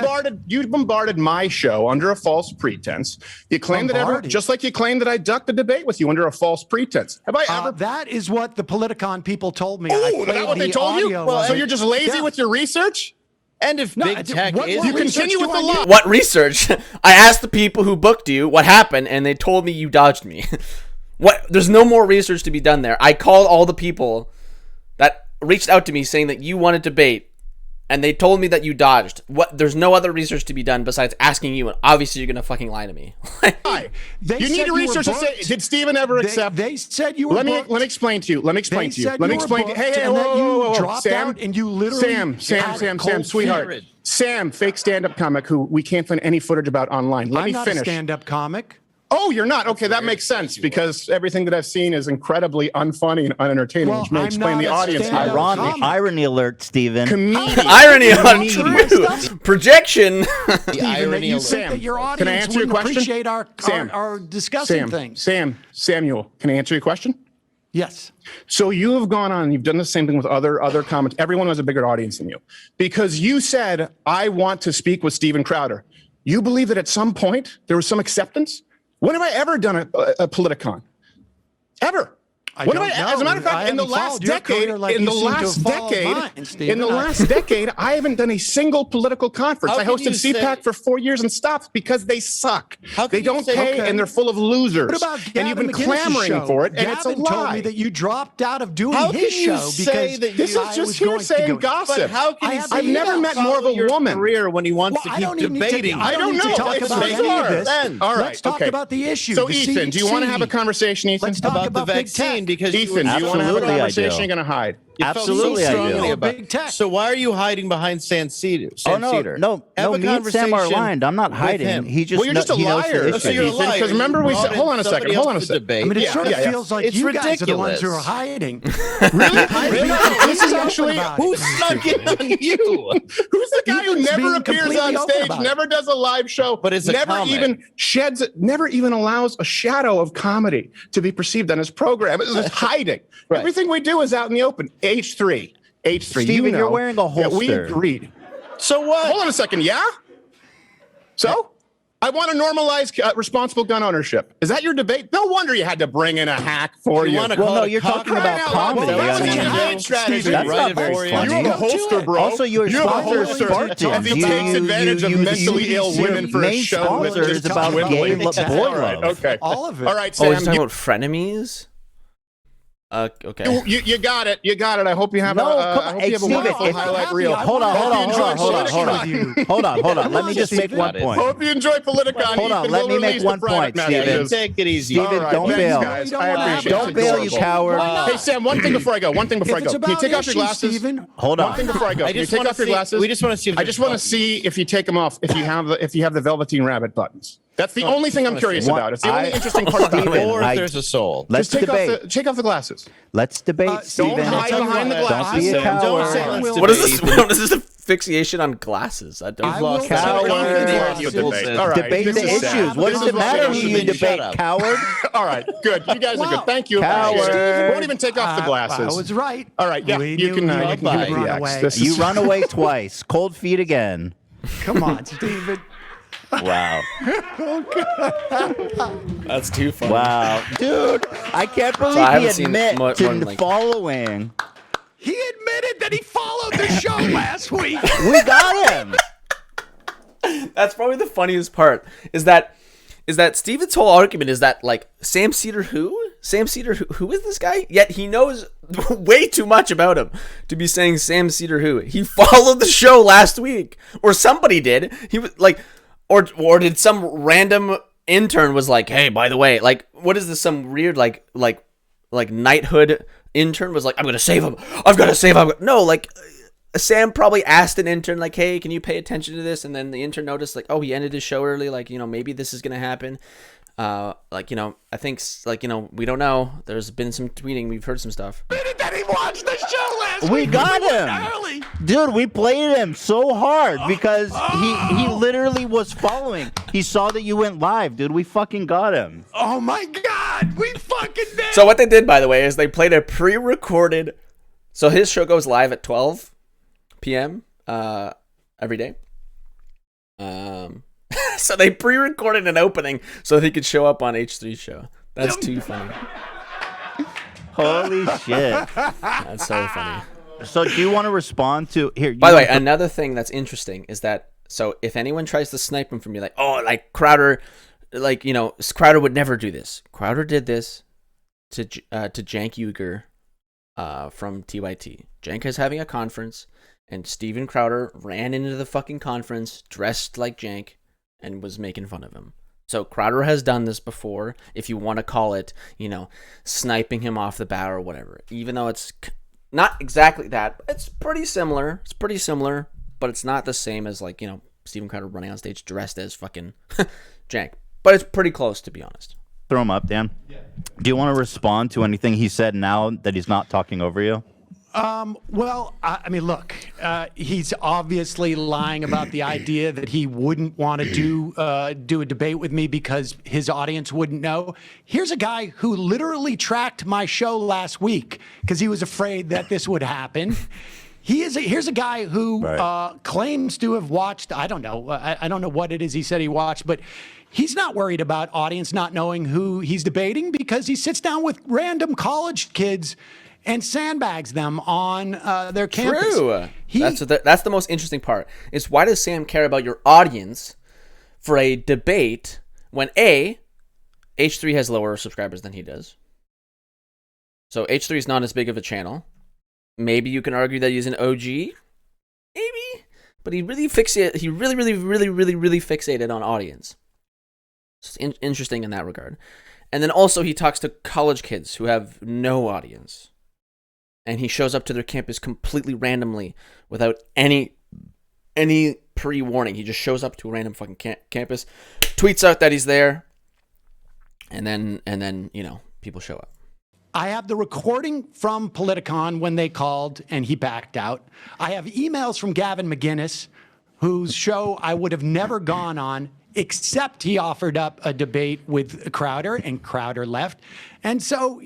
bombarded my show under a false pretense. You claim Bombarded? just like you claim that I ducked a debate with you under a false pretense. Have I ever? That is what the Politicon people told me. Oh, I is that played what they the told you? audio Well, of so it. you're just lazy Yeah. with your research? And if No, big tech what is, more You research continue do with I the need? lie. What research? I asked the people who booked you what happened, and they told me you dodged me. What? There's no more research to be done there. I called all the people that reached out to me saying that you wanted to debate, and they told me that you dodged. What? There's no other research to be done besides asking you, and obviously you're gonna fucking lie to me. Why? They You need said to you were research and say, booked. did Steven ever accept? They said you were Let me booked. explain to you. Let me explain They to you. said Let me you were explain to you. Hey, booked hey, and that you whoa, dropped Sam, out and you literally had cold sweetheart. feet. Sam, fake stand-up comic who we can't find any footage about online. Let I'm me not finish. a stand-up comic. Oh, you're not? Okay, that makes sense because everything that I've seen is incredibly unfunny and unentertaining, Well, which may I'm explain not the a audience. stand-up Ironic, comic. irony alert, Stephen. Comedian. Irony on Comedian. you. Projection. the Stephen, that irony you of think that your Can I audience answer your wouldn't question? appreciate Sam. our discussing things. Samuel, can I answer your question? Yes. So you have gone on, you've done the same thing with other comments. Everyone has a bigger audience than you because you said, I want to speak with Steven Crowder. You believe that at some point there was some acceptance? When have I ever done a Politicon? Ever? When have as a matter of fact, in the last decade, I haven't done a single political conference. How I can hosted you CPAC say- for 4 years and stopped because they suck. How can They you don't say- pay Okay. and they're full of losers. What about Gavin and you've been McInnes's clamoring show? for it, and it's a Gavin told lie. me that you dropped out of doing How his can you show say because that This you- is I just was going hearsay to and go. gossip. But how can I he have say the never email. met more of a your woman. career when he wants Well, to keep debating? I don't need to need to talk talk it's about any of bizarre. this. Then. All right, Let's talk okay. about the issue. So, the Ethan, do you want to have a CDC. conversation, Ethan? Let's talk about the about big vaccine tech. because you Ethan, do you want to have a Absolutely, I do. conversation? You're going to hide. You felt Absolutely, so I do. strongly Or about- big tech. So why are you hiding behind Sam Cedar? Oh no, Have a me and Sam are conversation aligned. I'm not with hiding. him. He just Well, you're just a he knows the liar. issue. So you're a Ethan, liar. because remember we You said, hold on a brought second, in hold on a somebody second. else to I mean, it debate. sort of yeah. feels like It's you guys are the ridiculous. ones who are hiding. Really? This is actually Who snuck in on you? who's the guy who Ethan's never being appears completely on open stage, about it. never does a live show, But it's a never comic. even never even allows a shadow of comedy to be perceived on his program. It's just hiding. Right. Everything we do is out in the open. H3. Steven, you know you're wearing a that we holster. agreed. So what? Hold on a second. Yeah? So? I want to normalize responsible gun ownership. Is that your debate? No wonder you had to bring in a hack for you. Well, no, you're talking about comedy. That's I a mean, debate strategy. that's Write not it very for you. funny. You have a holster, bro. Also, your you have a sponsor is holster. Spartans. If he takes advantage of mentally ill women for a main show with sponsor just is about gay dwindling. boy All right, love. okay. All of it. All right, Oh, Sam. he's talking about frenemies. Okay. You got it. You got it. I hope you have No, a, come on. I hope Hey, you have a Steven, wonderful if- highlight reel. Hold on. Let me just make one point. Hope you enjoy Politicon. Hold on, Ethan let will me make release the one private point, messages. Steven. Take it easy. Steven, All right, don't thanks, bail. guys. You I don't appreciate it. Don't It's bail, you adorable. coward. Hey, Sam, one thing before I go. One thing before I If go. it's Can you about take off your issues, glasses? Steven, Hold One on. thing before I go. I Can you just take want off to your see. glasses? We just want to see. If I just want to see if you take them off. If you have the Velveteen Rabbit buttons. That's the only thing I'm curious What? about. It's the only interesting part about Steven, it. or if I- there's a soul. Let's Just debate. take off the glasses. Let's debate, Don't Steven. hide behind the Don't glasses. be a Sam. coward. Don't say I'm willing. What is this? What is this asphyxiation on glasses? I don't. I will lost coward. You debate. All right. Debate This the is sad. issues. What This does is it matter who shut you up. debate, up. coward? All right, good. You guys are good. Thank you. Coward. Won't even take off the glasses. I was right. All right, yeah, We you knew can you give me would the run X. away. This You is run away twice. Cold feet again. Come on, Steven. Wow. That's too funny. Wow. Dude, I can't I believe haven't he seen admit more to than, like- following. He admitted that he followed the show last week. We got him. That's probably the funniest part. Is that Steven's whole argument is that like Sam Seder who is this guy? Yet he knows way too much about him to be saying Sam Seder who. He followed the show last week, or somebody did. He was like, or did some random intern was like, hey, by the way, like, what is this? Some weird like knighthood intern was like, I'm gonna save him. I've got to save him. No, like. Sam probably asked an intern, like, hey, can you pay attention to this? And then the intern noticed, like, oh, he ended his show early. Like, maybe this is going to happen. Like, I think, like, we don't know. There's been some tweeting. We've heard some stuff. That he watched the show last We week. got went him. early. Dude, we played him so hard because he literally was following. He saw that you went live, dude. We fucking got him. Oh my God, we fucking did. So what they did, by the way, is they played a pre-recorded. So his show goes live at 12 p.m. Every day. So they pre-recorded an opening so he could show up on H3's show. That's too funny. Holy shit. That's so funny. So do you want to respond to here? By the way, another thing that's interesting is that, so if anyone tries to snipe him from me, like, oh, like Crowder, like, Crowder would never do this. Crowder did this to Jank Uger from TYT. Jank is having a conference, and Steven Crowder ran into the fucking conference dressed like Jank and was making fun of him. So Crowder has done this before, if you want to call it, sniping him off the bat or whatever. Even though it's not exactly that, but it's pretty similar. It's pretty similar, but it's not the same as, like, Steven Crowder running on stage dressed as fucking Jank. But it's pretty close, to be honest. throw him up, Dan? Yeah. Do you want to respond to anything he said now that he's not talking over you? Well, I mean, look, he's obviously lying about the idea that he wouldn't want to do a debate with me because his audience wouldn't know. Here's a guy who literally tracked my show last week because he was afraid that this would happen. Here's a guy who claims to have watched, I don't know what it is he said he watched, but he's not worried about audience not knowing who he's debating because he sits down with random college kids and sandbags them on their campus. True. That's the most interesting part. Is why does Sam care about your audience for a debate when H3 has lower subscribers than he does? So H3 is not as big of a channel. Maybe you can argue that he's an OG. Maybe. But he really fixated on audience. It's interesting in that regard. And then also he talks to college kids who have no audience. And he shows up to their campus completely randomly without any pre-warning. He just shows up to a random fucking campus, tweets out that he's there, and then people show up. I have the recording from Politicon when they called and he backed out. I have emails from Gavin McGinnis, whose show I would have never gone on, except he offered up a debate with Crowder, and Crowder left. And so,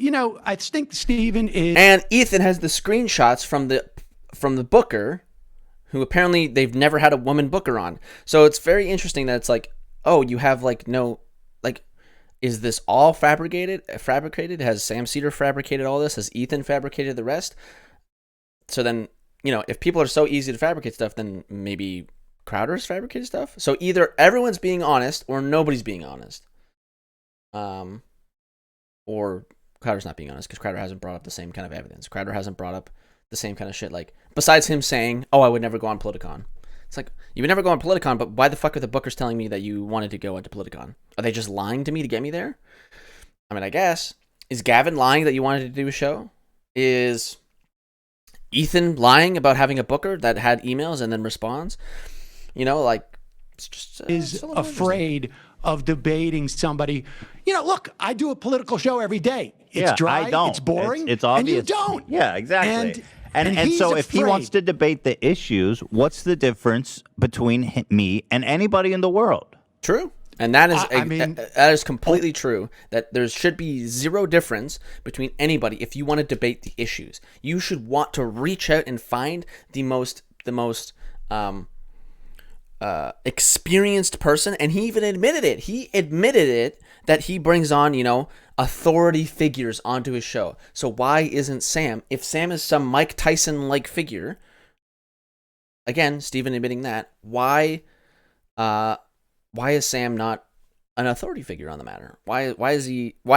I think Steven is... And Ethan has the screenshots from the booker, who apparently they've never had a woman booker on. So it's very interesting that it's like oh, you have like no, like, is this all fabricated? Has Sam Seder fabricated all this? Has Ethan fabricated the rest? So then, if people are so easy to fabricate stuff, then maybe Crowder's fabricated stuff. So either everyone's being honest or nobody's being honest. Or Crowder's not being honest because Crowder hasn't brought up the same kind of evidence. Crowder hasn't brought up the same kind of shit. Like, besides him saying, oh, I would never go on Politicon. It's like, you would never go on Politicon, but why the fuck are the bookers telling me that you wanted to go into Politicon? Are they just lying to me to get me there? I mean, I guess. Is Gavin lying that you wanted to do a show? Is Ethan lying about having a booker that had emails and then responds? It's just is afraid of debating somebody. Look, I do a political show every day. It's dry, I don't. It's boring, it's obvious. and you don't. Yeah, exactly. And so he's if he wants to debate the issues, what's the difference between me and anybody in the world? True. And that is that is completely true. That there should be zero difference between anybody if you want to debate the issues. You should want to reach out and find the most experienced person, and he even admitted it. He admitted it that he brings on, authority figures onto his show. So why isn't Sam? If Sam is some Mike Tyson-like figure, again, Stephen admitting that, why is Sam not an authority figure on the matter? Why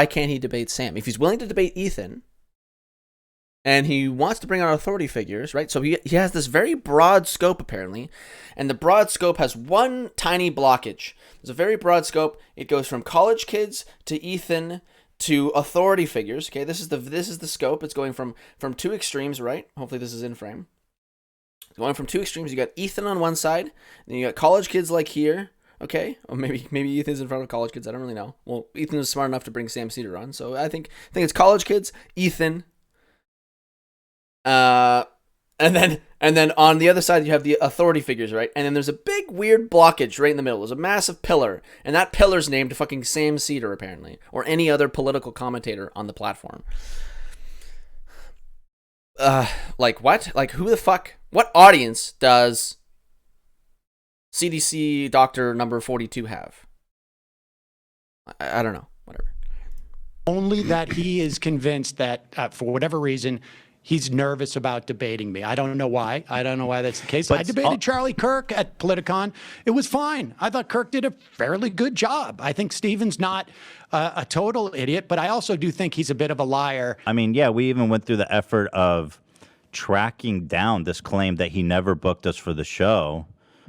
can't he debate Sam? If he's willing to debate Ethan, and he wants to bring on authority figures, right? So he has this very broad scope, apparently. And the broad scope has one tiny blockage. There's a very broad scope. It goes from college kids to Ethan to authority figures. Okay, this is the scope. It's going from two extremes, right? Hopefully this is in frame. Going from two extremes. You got Ethan on one side, then you got college kids like here. Okay, or maybe Ethan's in front of college kids. I don't really know. Well, Ethan was smart enough to bring Sam Seder on, so I think it's college kids, Ethan. And then on the other side you have the authority figures, right? And then there's a big weird blockage right in the middle. There's a massive pillar, and that pillar's named fucking Sam Seder, apparently, or any other political commentator on the platform. Like what? Like who the fuck? What audience does CDC Doctor Number 42 have? I don't know. Whatever. Only that he is convinced that for whatever reason, he's nervous about debating me. I don't know why. I don't know why that's the case. I debated Charlie Kirk at Politicon. It was fine. I thought Kirk did a fairly good job. I think Steven's not a total idiot, but I also do think he's a bit of a liar. I mean, yeah, we even went through the effort of tracking down this claim that he never booked us for the show.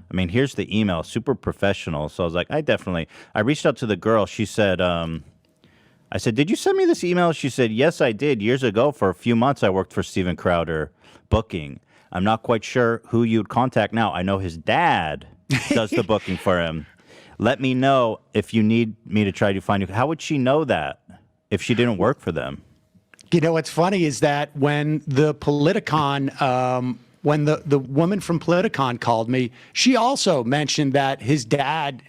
I mean, here's the email, super professional. So I was like, I reached out to the girl. She said, I said, did you send me this email? She said, yes, I did. Years ago, for a few months, I worked for Steven Crowder booking. I'm not quite sure who you'd contact now. I know his dad does the booking for him. Let me know if you need me to try to find you. How would she know that if she didn't work for them? What's funny is that when the Politicon, when the woman from Politicon called me, she also mentioned that his dad,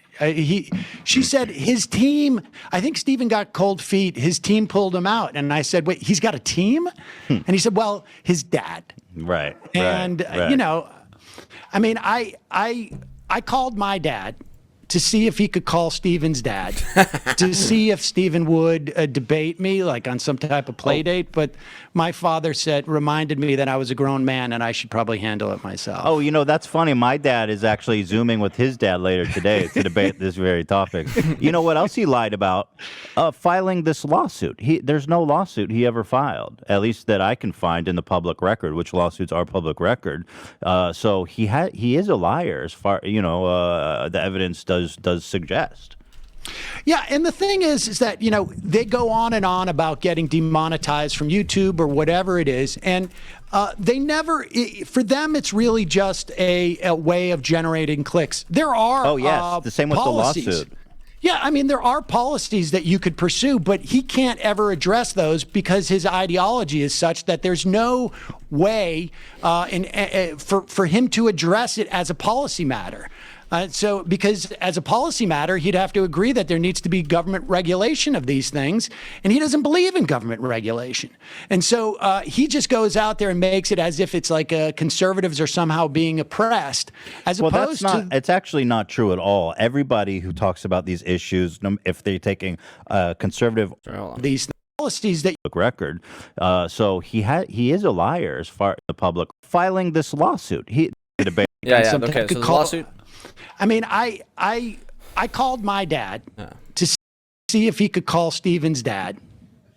she said his team, I think Steven got cold feet, his team pulled him out. And I said, wait, he's got a team? And he said, well, his dad. Right. And, I mean, I called my dad to see if he could call Steven's dad, to see if Steven would debate me, like on some type of play date. But my father reminded me that I was a grown man and I should probably handle it myself. Oh, that's funny. My dad is actually Zooming with his dad later today to debate this very topic. You know what else he lied about? Filing this lawsuit. There's no lawsuit he ever filed, at least that I can find in the public record, which lawsuits are public record. So he is a liar as far, the evidence does suggest. Yeah, and the thing is that, they go on and on about getting demonetized from YouTube or whatever it is, and they never, for them, it's really just a way of generating clicks. There are the same with policies. The lawsuit. Yeah, I mean, there are policies that you could pursue, but he can't ever address those because his ideology is such that there's no way for him to address it as a policy matter. So because as a policy matter, he'd have to agree that there needs to be government regulation of these things. And he doesn't believe in government regulation. And so he just goes out there and makes it as if it's like conservatives are somehow being oppressed, as opposed to. It's actually not true at all. Everybody who talks about these issues, if they're taking conservative These policies that record, so he is a liar as far as the public filing this lawsuit. He debate. Yeah. Okay. So the lawsuit. I mean, I called my dad to see if he could call Steven's dad,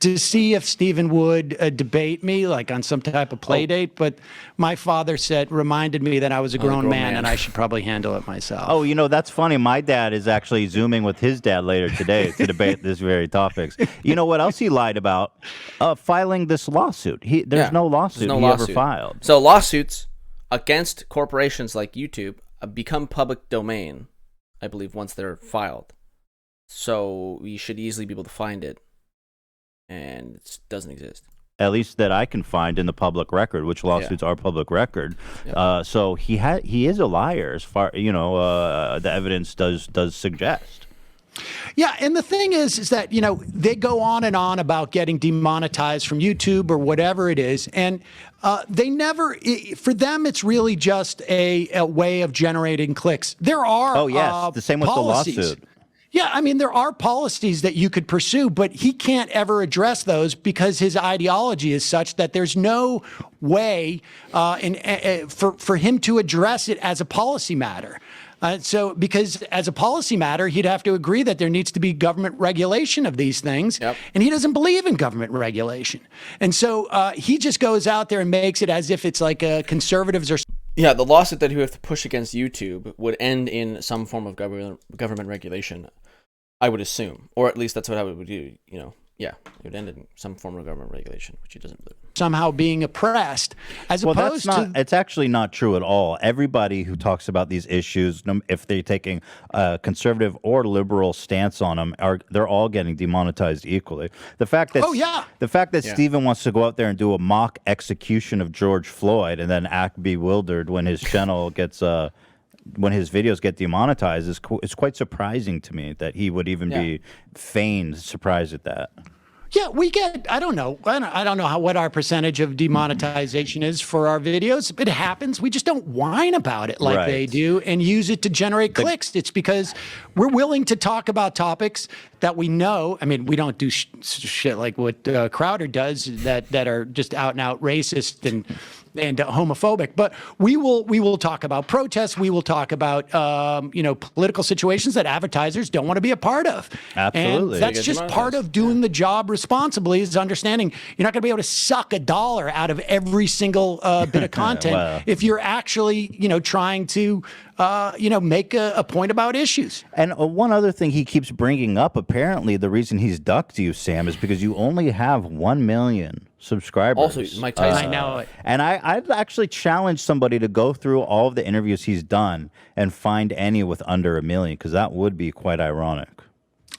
to see if Steven would debate me like on some type of play date. But my father reminded me that I was a grown man and I should probably handle it myself. Oh, that's funny. My dad is actually Zooming with his dad later today to debate this very topics. You know what else he lied about? Filing this lawsuit. There's no lawsuit he ever filed. So lawsuits against corporations like YouTube become public domain, I believe, once they're filed. So you should easily be able to find it, and it doesn't exist. At least that I can find in the public record, which lawsuits are public record. Yep. So he is a liar, as far the evidence does suggest. Yeah, and the thing is that, they go on and on about getting demonetized from YouTube or whatever it is, and they never, for them, it's really just a way of generating clicks. There are the same with policies. The lawsuit. Yeah, I mean, there are policies that you could pursue, but he can't ever address those because his ideology is such that there's no way for him to address it as a policy matter. So because as a policy matter, he'd have to agree that there needs to be government regulation of these things. Yep. And he doesn't believe in government regulation. And so he just goes out there and makes it as if it's like conservatives are. Yeah, the lawsuit that he would have to push against YouTube would end in some form of government regulation, I would assume. Or at least that's what I would do, Yeah, it would end in some form of government regulation, which he doesn't believe in. Somehow being oppressed, as opposed to. It's actually not true at all. Everybody who talks about these issues, if they're taking a conservative or liberal stance on them, they're all getting demonetized equally. The fact that Steven wants to go out there and do a mock execution of George Floyd and then act bewildered when his channel gets when his videos get demonetized is quite surprising to me that he would even be feigned surprised at that. Yeah, we get, I don't know what our percentage of demonetization is for our videos. It happens. We just don't whine about it like they do and use it to generate clicks. It's because we're willing to talk about topics that we know. I mean, we don't do shit like what Crowder does that are just out and out racist and homophobic, but we will talk about protests. We will talk about political situations that advertisers don't want to be a part of. Absolutely, and that's just part of doing the job responsibly. Is understanding you're not going to be able to suck $1 out of every single bit of content if you're actually trying to make a point about issues. And one other thing he keeps bringing up, apparently the reason he's ducked you, Sam, is because you only have 1 million subscribers. Also, Mike Tyson. I know it. And I'd actually challenge somebody to go through all of the interviews he's done and find any with under 1 million, because that would be quite ironic.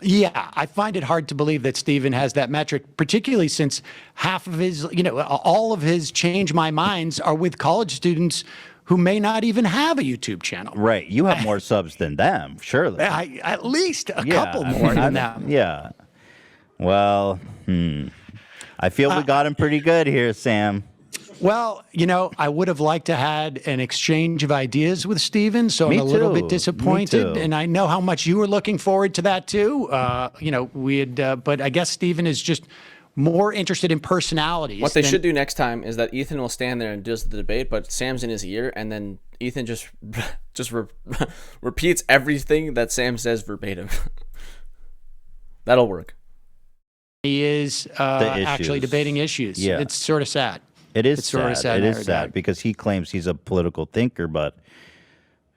Yeah, I find it hard to believe that Steven has that metric, particularly since half of his, all of his Change My Minds are with college students who may not even have a YouTube channel. Right. You have more subs than them, surely. At least a couple more than them. Yeah. Well, I feel we got him pretty good here, Sam. Well, I would have liked to had an exchange of ideas with Steven, so I'm a little bit disappointed. And I know how much you were looking forward to that too. But I guess Steven is just more interested in personalities. What they should do next time is that Ethan will stand there and does the debate, but Sam's in his ear, and then Ethan just repeats everything that Sam says verbatim. That'll work. He is actually debating issues. Yeah. It's sort of sad. It is sad. It is sad because he claims he's a political thinker, but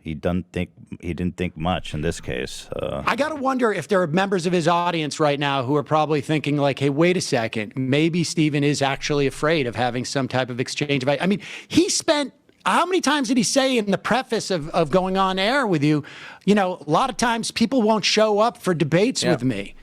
he didn't think much in this case. I got to wonder if there are members of his audience right now who are probably thinking like, hey, wait a second. Maybe Steven is actually afraid of having some type of exchange of ideas. I mean, he spent, how many times did he say in the preface of going on air with you, a lot of times people won't show up for debates with me.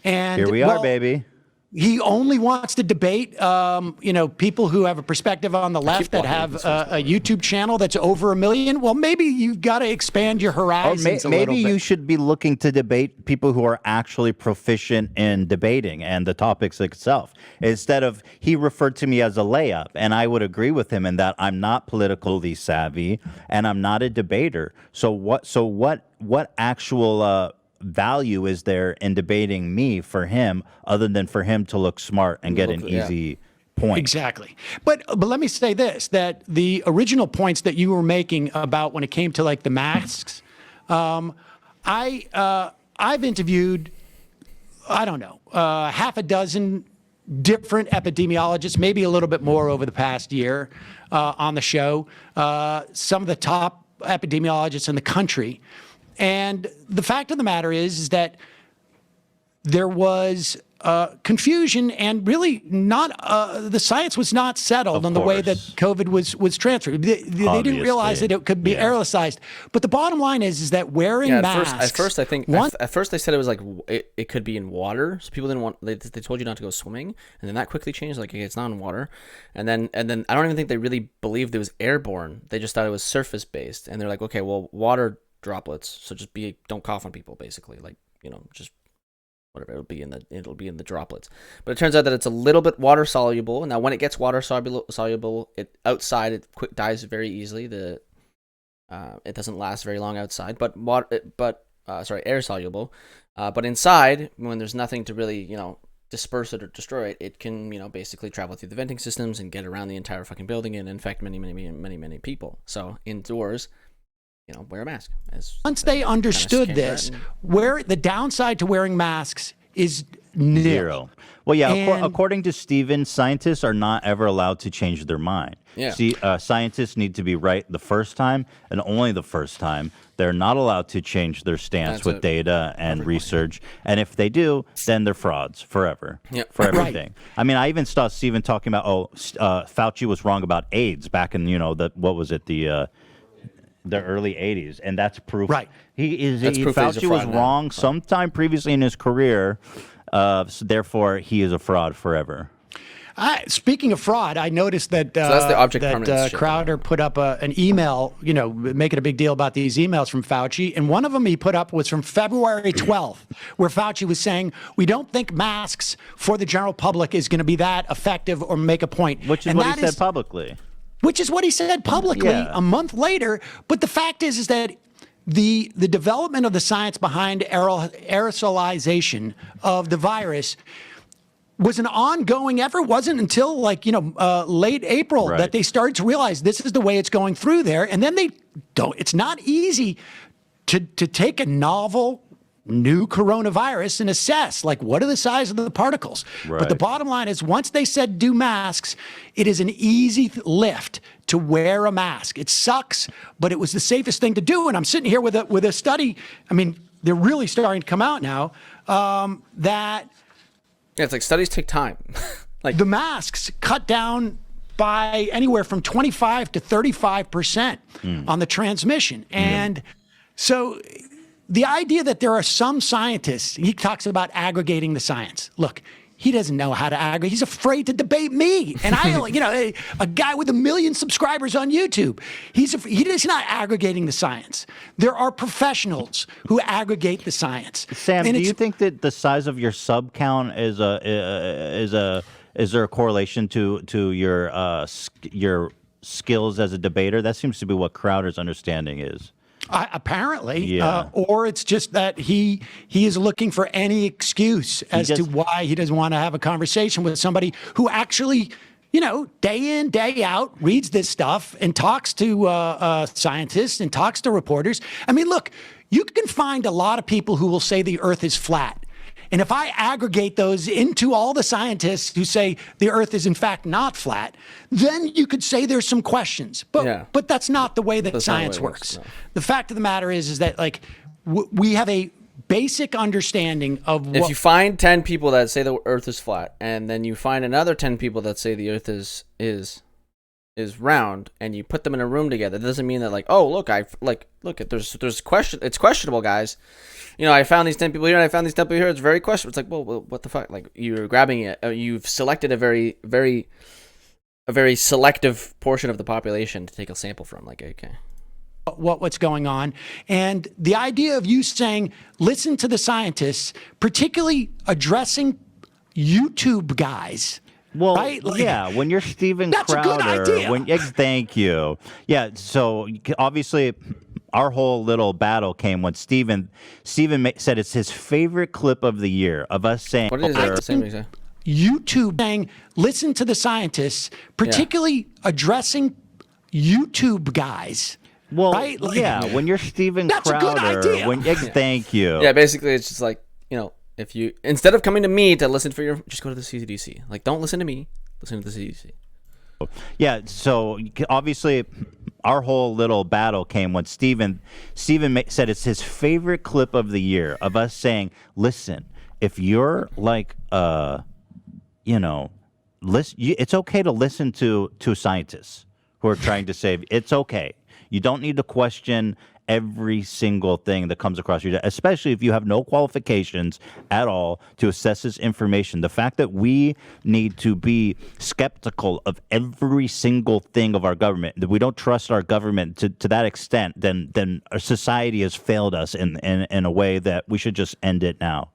And here we are, baby. He only wants to debate, people who have a perspective on the left that have a YouTube channel that's over 1 million. Well, maybe you've got to expand your horizons a little bit. Maybe you should be looking to debate people who are actually proficient in debating and the topics itself. Instead of, he referred to me as a layup, and I would agree with him in that I'm not politically savvy and I'm not a debater. So what actual value is there in debating me for him other than for him to look smart and get an easy point? Exactly. But let me say this, that the original points that you were making about when it came to like the masks, I've interviewed, I don't know, half a dozen different epidemiologists, maybe a little bit more over the past year on the show, some of the top epidemiologists in the country. And the fact of the matter is that there was confusion and really not the science was not settled on the way that COVID was transferred. They didn't realize that it could be aerosolized. But the bottom line is that wearing masks. At first they said it was like it could be in water, so people didn't want. They told you not to go swimming, and then that quickly changed. Like, okay, it's not in water, and then I don't even think they really believed it was airborne. They just thought it was surface based, and they're like, okay, well, water droplets, so just don't cough on people, basically, like, just whatever, it'll be in the droplets. But it turns out that it's a little bit water soluble. Now when it gets water soluble, it outside it dies very easily. It doesn't last very long outside, but air soluble. But inside, when there's nothing to really disperse it or destroy it, it can basically travel through the venting systems and get around the entire fucking building and infect many people. So indoors, wear a mask. Once they understood this, where the downside to wearing masks is zero. Well, yeah, according to Steven, scientists are not ever allowed to change their mind. Yeah. See, scientists need to be right the first time and only the first time. They're not allowed to change their stance with data and research. And if they do, then they're frauds forever for everything. Right. I mean, I even saw Steven talking about, Fauci was wrong about AIDS back in, the early 80s, and that's proof. Right. Fauci was wrong sometime previously in his career, so therefore he is a fraud forever. Speaking of fraud, I noticed that so that's the object permanence Crowder put up an email, making a big deal about these emails from Fauci, and one of them he put up was from February 12th, where Fauci was saying, we don't think masks for the general public is going to be that effective or make a point. Which is what he said publicly. Which is what he said publicly a month later. But the fact is that the development of the science behind aerosolization of the virus was an ongoing effort. It wasn't until late April that they started to realize this is the way it's going through there. And then it's not easy to take a novel new coronavirus and assess what are the size of the particles. But the bottom line is, once they said do masks, it is an easy lift to wear a mask. It sucks, but it was the safest thing to do. And I'm sitting here with a study. I mean, they're really starting to come out now that it's like studies take time. The masks cut down by anywhere from 25 to 35% on the transmission. And so the idea that there are some scientists, he talks about aggregating the science. Look, he doesn't know how to aggregate. He's afraid to debate me. And a guy with 1 million subscribers on YouTube, he's not aggregating the science. There are professionals who aggregate the science. Sam, do you think that the size of your sub count is there a correlation to your skills as a debater? That seems to be what Crowder's understanding is. Apparently, or it's just that he is looking for any excuse as to why he doesn't want to have a conversation with somebody who actually, day in, day out, reads this stuff and talks to scientists and talks to reporters. I mean, look, you can find a lot of people who will say the Earth is flat. And if I aggregate those into all the scientists who say the Earth is in fact not flat, then you could say there's some questions. But that's not the way that science works. No. The fact of the matter is that we have a basic understanding of if you find 10 people that say the Earth is flat, and then you find another 10 people that say the Earth is is round and you put them in a room together, that doesn't mean that like, oh look, there's question, it's questionable, guys. I found these 10 people here and I found these 10 people here. It's very questionable. It's like, well, what the fuck? Like you're grabbing it. You've selected a very selective portion of the population to take a sample from. Like, okay. What's going on, and the idea of you saying, listen to the scientists, particularly addressing YouTube guys. Well, right? yeah, when you're Steven that's Crowder, a good idea. Thank you. Yeah, so obviously our whole little battle came when Steven said it's his favorite clip of the year of us saying, what is that? Same thing. YouTube saying, listen to the scientists, particularly addressing YouTube guys. Well, right? Yeah, when you're Steven that's Crowder, a good idea. Thank you. Yeah, basically it's just like, if you, instead of coming to me to listen for just go to the CDC. Like, don't listen to me, listen to the CDC. Yeah, so obviously our whole little battle came when Steven said it's his favorite clip of the year of us saying, listen, if you're like, it's okay to listen to scientists who are trying to save. It's okay. You don't need to question every single thing that comes across your desk, especially if you have no qualifications at all to assess this information. The fact that we need to be skeptical of every single thing of our government, that we don't trust our government to that extent, then our society has failed us in a way that we should just end it now.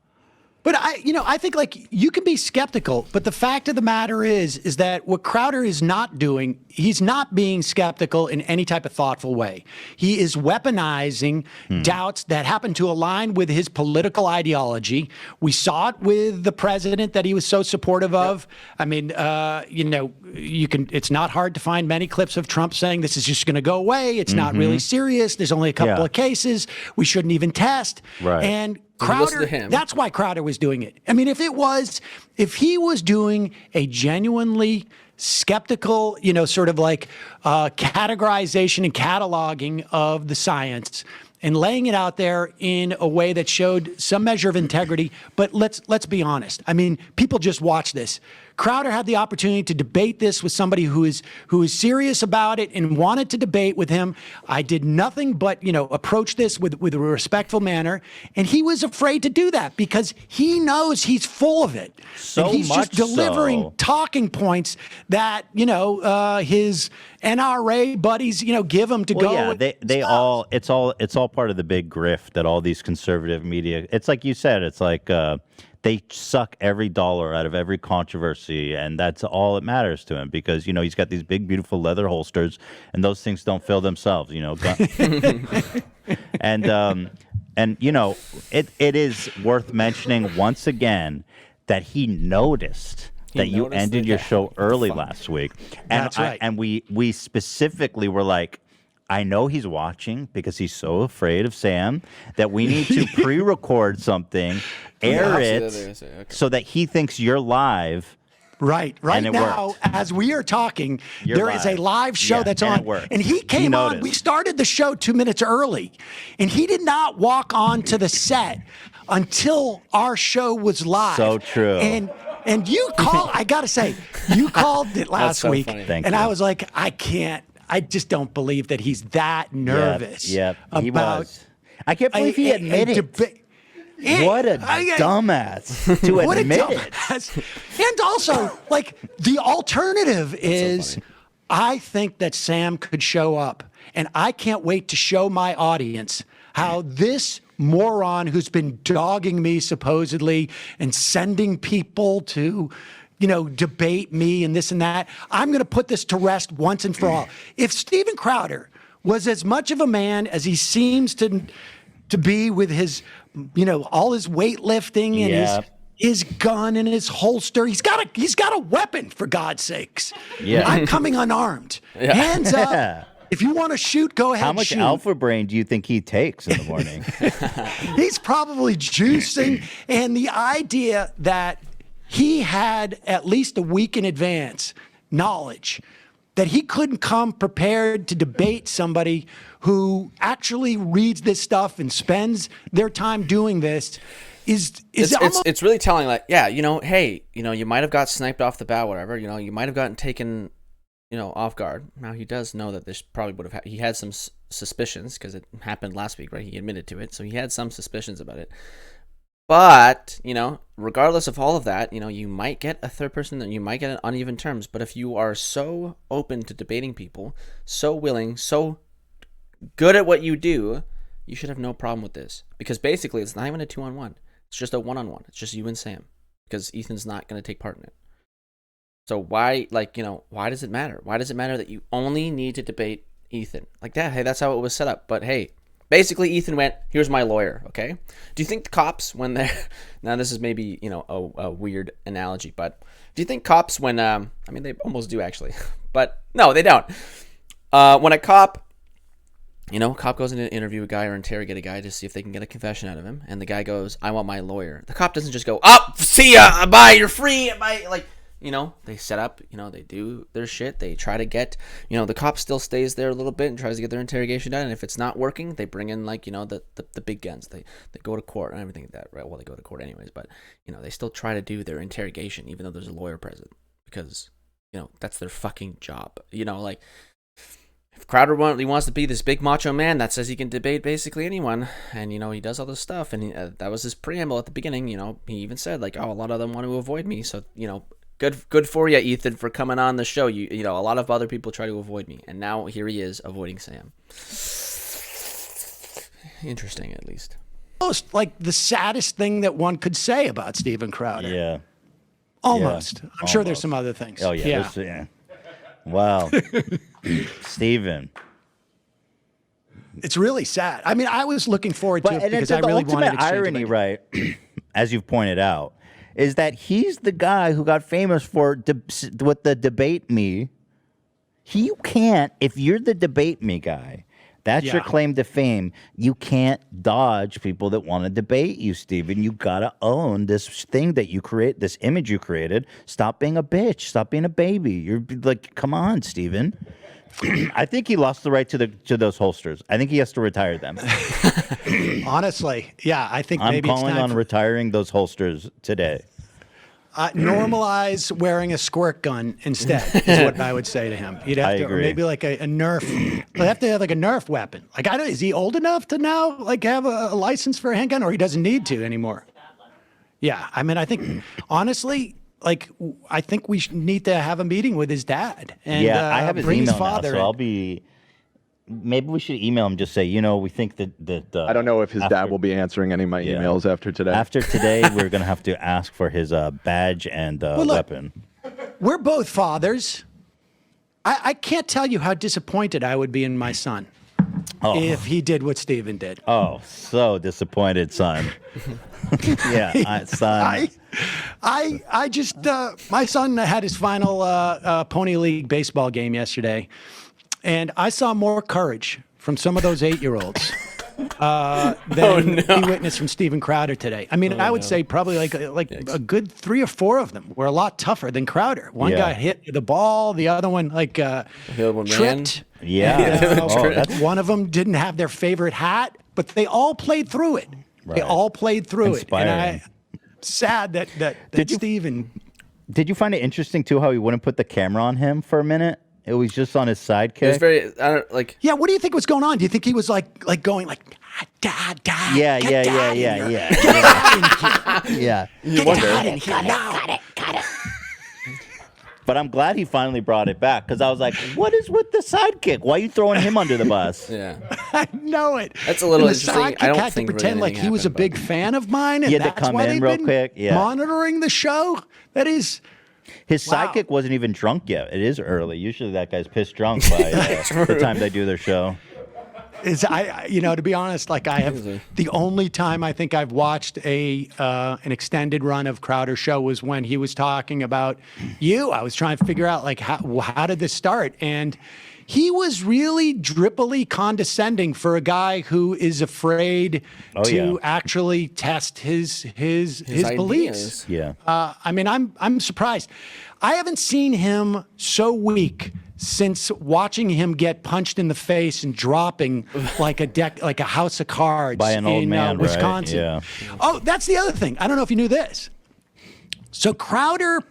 But I think like you can be skeptical, but the fact of the matter is that what Crowder is not doing, he's not being skeptical in any type of thoughtful way. He is weaponizing doubts that happen to align with his political ideology. We saw it with the president that he was so supportive of. I mean, it's not hard to find many clips of Trump saying this is just going to go away. It's not really serious. There's only a couple of cases. We shouldn't even test. Right. And Crowder, that's why Crowder was doing it. I mean, if he was doing a genuinely skeptical, sort of like categorization and cataloging of the science and laying it out there in a way that showed some measure of integrity. But let's be honest. I mean, people just watch this. Crowder had the opportunity to debate this with somebody who is serious about it and wanted to debate with him. I did nothing but, approach this with a respectful manner. And he was afraid to do that because he knows he's full of it. So and he's much just delivering so. talking points that, his NRA buddies, give him to go. Yeah, it's all part of the big grift that all these conservative media, it's like you said, it's like, they suck every dollar out of every controversy, and that's all that matters to him because, he's got these big, beautiful leather holsters, and those things don't fill themselves, And, it is worth mentioning once again that he noticed that you ended your show early last week. And That's right. And we specifically were like, I know he's watching because he's so afraid of Sam that we need to pre-record something, air it, so that he thinks you're live. Right now, as we are talking, there is a live show that's on. And he came on. We started the show 2 minutes early, and he did not walk on to the set until our show was live. So true. And you called, I got to say, you called it last week. Thank and you. I was like, I just don't believe that he's that nervous. Yep, he about was. I can't believe he admitted it. What a dumbass to admit it. And also, like, the alternative is I think that Sam could show up, and I can't wait to show my audience how this moron who's been dogging me supposedly and sending people to debate me and this and that. I'm going to put this to rest once and for all. If Steven Crowder was as much of a man as he seems to be with his, all his weightlifting and his gun and his holster, he's got a weapon, for God's sakes. Yeah. I'm coming unarmed. Hands up. If you want to shoot, go ahead. How much shoot. Alpha Brain do you think he takes in the morning? He's probably juicing. And the idea that he had at least a week in advance knowledge that he couldn't come prepared to debate somebody who actually reads this stuff and spends their time doing this it's really telling. Like, hey, you might have got sniped off the bat, whatever. You might have gotten taken off guard. Now he does know that this probably would have. He had some suspicions because it happened last week, right? He admitted to it, so he had some suspicions about it. But regardless of all of that, you might get a third person, and you might get an uneven terms. But if you are so open to debating people, so willing, so good at what you do, you should have no problem with this. Because basically, it's not even a 2-on-1. It's just a 1-on-1. It's just you and Sam, because Ethan's not going to take part in it. So why, why does it matter? Why does it matter that you only need to debate Ethan? Like that, hey, that's how it was set up. But hey, basically Ethan went, here's my lawyer, okay? Do you think the cops, when they're, now this is maybe, a weird analogy, but do you think cops when, they almost do actually, but no, they don't. When a cop goes in to interview a guy or interrogate a guy to see if they can get a confession out of him, and the guy goes, I want my lawyer. The cop doesn't just go, see ya, bye, you're free, bye, they set up, they do their shit. They try to get, the cop still stays there a little bit and tries to get their interrogation done. And if it's not working, they bring in the big guns. They go to court and everything like that, right? Well, they go to court anyways, but they still try to do their interrogation even though there's a lawyer present because that's their fucking job. If Crowder wants to be this big macho man that says he can debate basically anyone, and he does all this stuff, and that was his preamble at the beginning. He even said a lot of them want to avoid me, so Good for you, Ethan, for coming on the show. A lot of other people try to avoid me, and now here he is avoiding Sam. Interesting, at least. Almost like the saddest thing that one could say about Steven Crowder. Yeah. Almost. Yeah, I'm sure there's some other things. Oh, yeah. Yeah. Wow. Steven. It's really sad. I was looking forward to it because I really wanted to irony, right, as you've pointed out, is that he's the guy who got famous for with the debate me. You can't, if you're the debate me guy, that's your claim to fame. You can't dodge people that want to debate you, Steven. You got to own this thing that you create, this image you created. Stop being a bitch. Stop being a baby. You're like, come on, Steven. I think he lost the right to those holsters. I think he has to retire them. Honestly, yeah, I think I'm maybe it's calling time on retiring those holsters today. Normalize wearing a squirt gun instead is what I would say to him. You'd have to, or maybe like a Nerf. They have to have like a Nerf weapon. Like, is he old enough to now have a license for a handgun, or he doesn't need to anymore? Yeah, I think honestly, I think we need to have a meeting with his dad and I have his bring email his father. Now, so maybe we should email him. Just say, we think that I don't know if his dad will be answering any of my emails after today. After today, we're gonna have to ask for his badge and weapon. We're both fathers. I can't tell you how disappointed I would be in my son if he did what Steven did. Oh, so disappointed, son. Son. I just my son had his final Pony League baseball game yesterday, and I saw more courage from some of those 8-year-olds than we witnessed from Steven Crowder today. I would say probably like a good 3 or 4 of them were a lot tougher than Crowder. One guy hit the ball, the other one tripped. One of them didn't have their favorite hat, but they all played through it. Right. They all played through it, and sad that Steven. Did you find it interesting too how he wouldn't put the camera on him for a minit? It was just on his sidekick. It was very, Yeah, what do you think was going on? Do you think he was going Dad? Yeah. You wonder. Got it. But I'm glad he finally brought it back because I was like, what is with the sidekick? Why are you throwing him under the bus? Yeah. I know it. That's a little and the interesting. Sidekick I don't had think to pretend really like he was a big fan of mine, and He had to that's come why in they've real been quick. Yeah. monitoring the show. That is. His sidekick wasn't even drunk yet. It is early. Usually that guy's pissed drunk by the time they do their show. To be honest, I have the only time I think I've watched an extended run of Crowder show was when he was talking about you. I was trying to figure out how did this start, and he was really drippily condescending for a guy who is afraid to actually test his beliefs. Yeah. I'm surprised. I haven't seen him so weak since watching him get punched in the face and dropping like a house of cards by an old man, Wisconsin. Right? Yeah. Oh, that's the other thing. I don't know if you knew this. So Crowder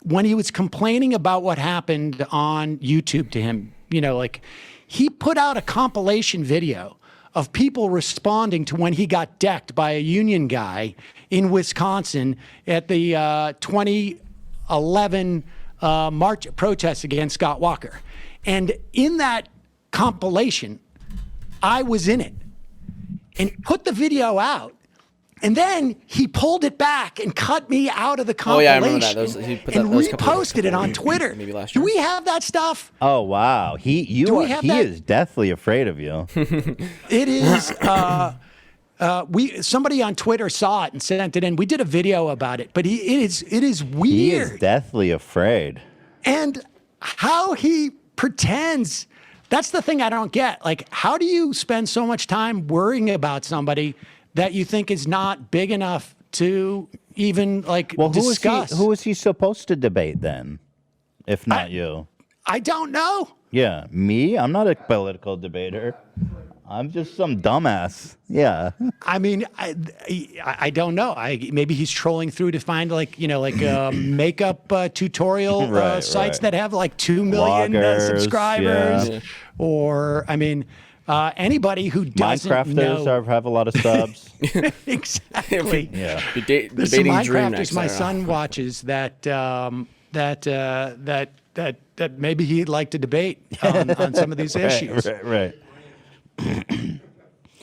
when he was complaining about what happened on YouTube to him, like he put out a compilation video of people responding to when he got decked by a union guy in Wisconsin at the 2011 march protest against Scott Walker. And in that compilation, I was in it. And he put the video out. And then he pulled it back and cut me out of the compilation. I remember that. He put that and reposted it on Twitter. Maybe last year. Do we have that stuff? Oh wow, he is deathly afraid of you. It is. Somebody on Twitter saw it and sent it in. We did a video about it, but it is weird. He is deathly afraid. And how he pretends. That's the thing I don't get. Like, how do you spend so much time worrying about somebody that you think is not big enough to even discuss? Who is he supposed to debate then, if not you? I don't know. Yeah, me? I'm not a political debater. I'm just some dumbass. Yeah. I mean, I don't know. Maybe he's trolling through to find makeup tutorial sites that have like 2 million subscribers, or I mean. Anybody who doesn't know. Have a lot of subs. Exactly. Yeah. Some Minecrafters my son watches that maybe he'd like to debate on some of these issues. Right.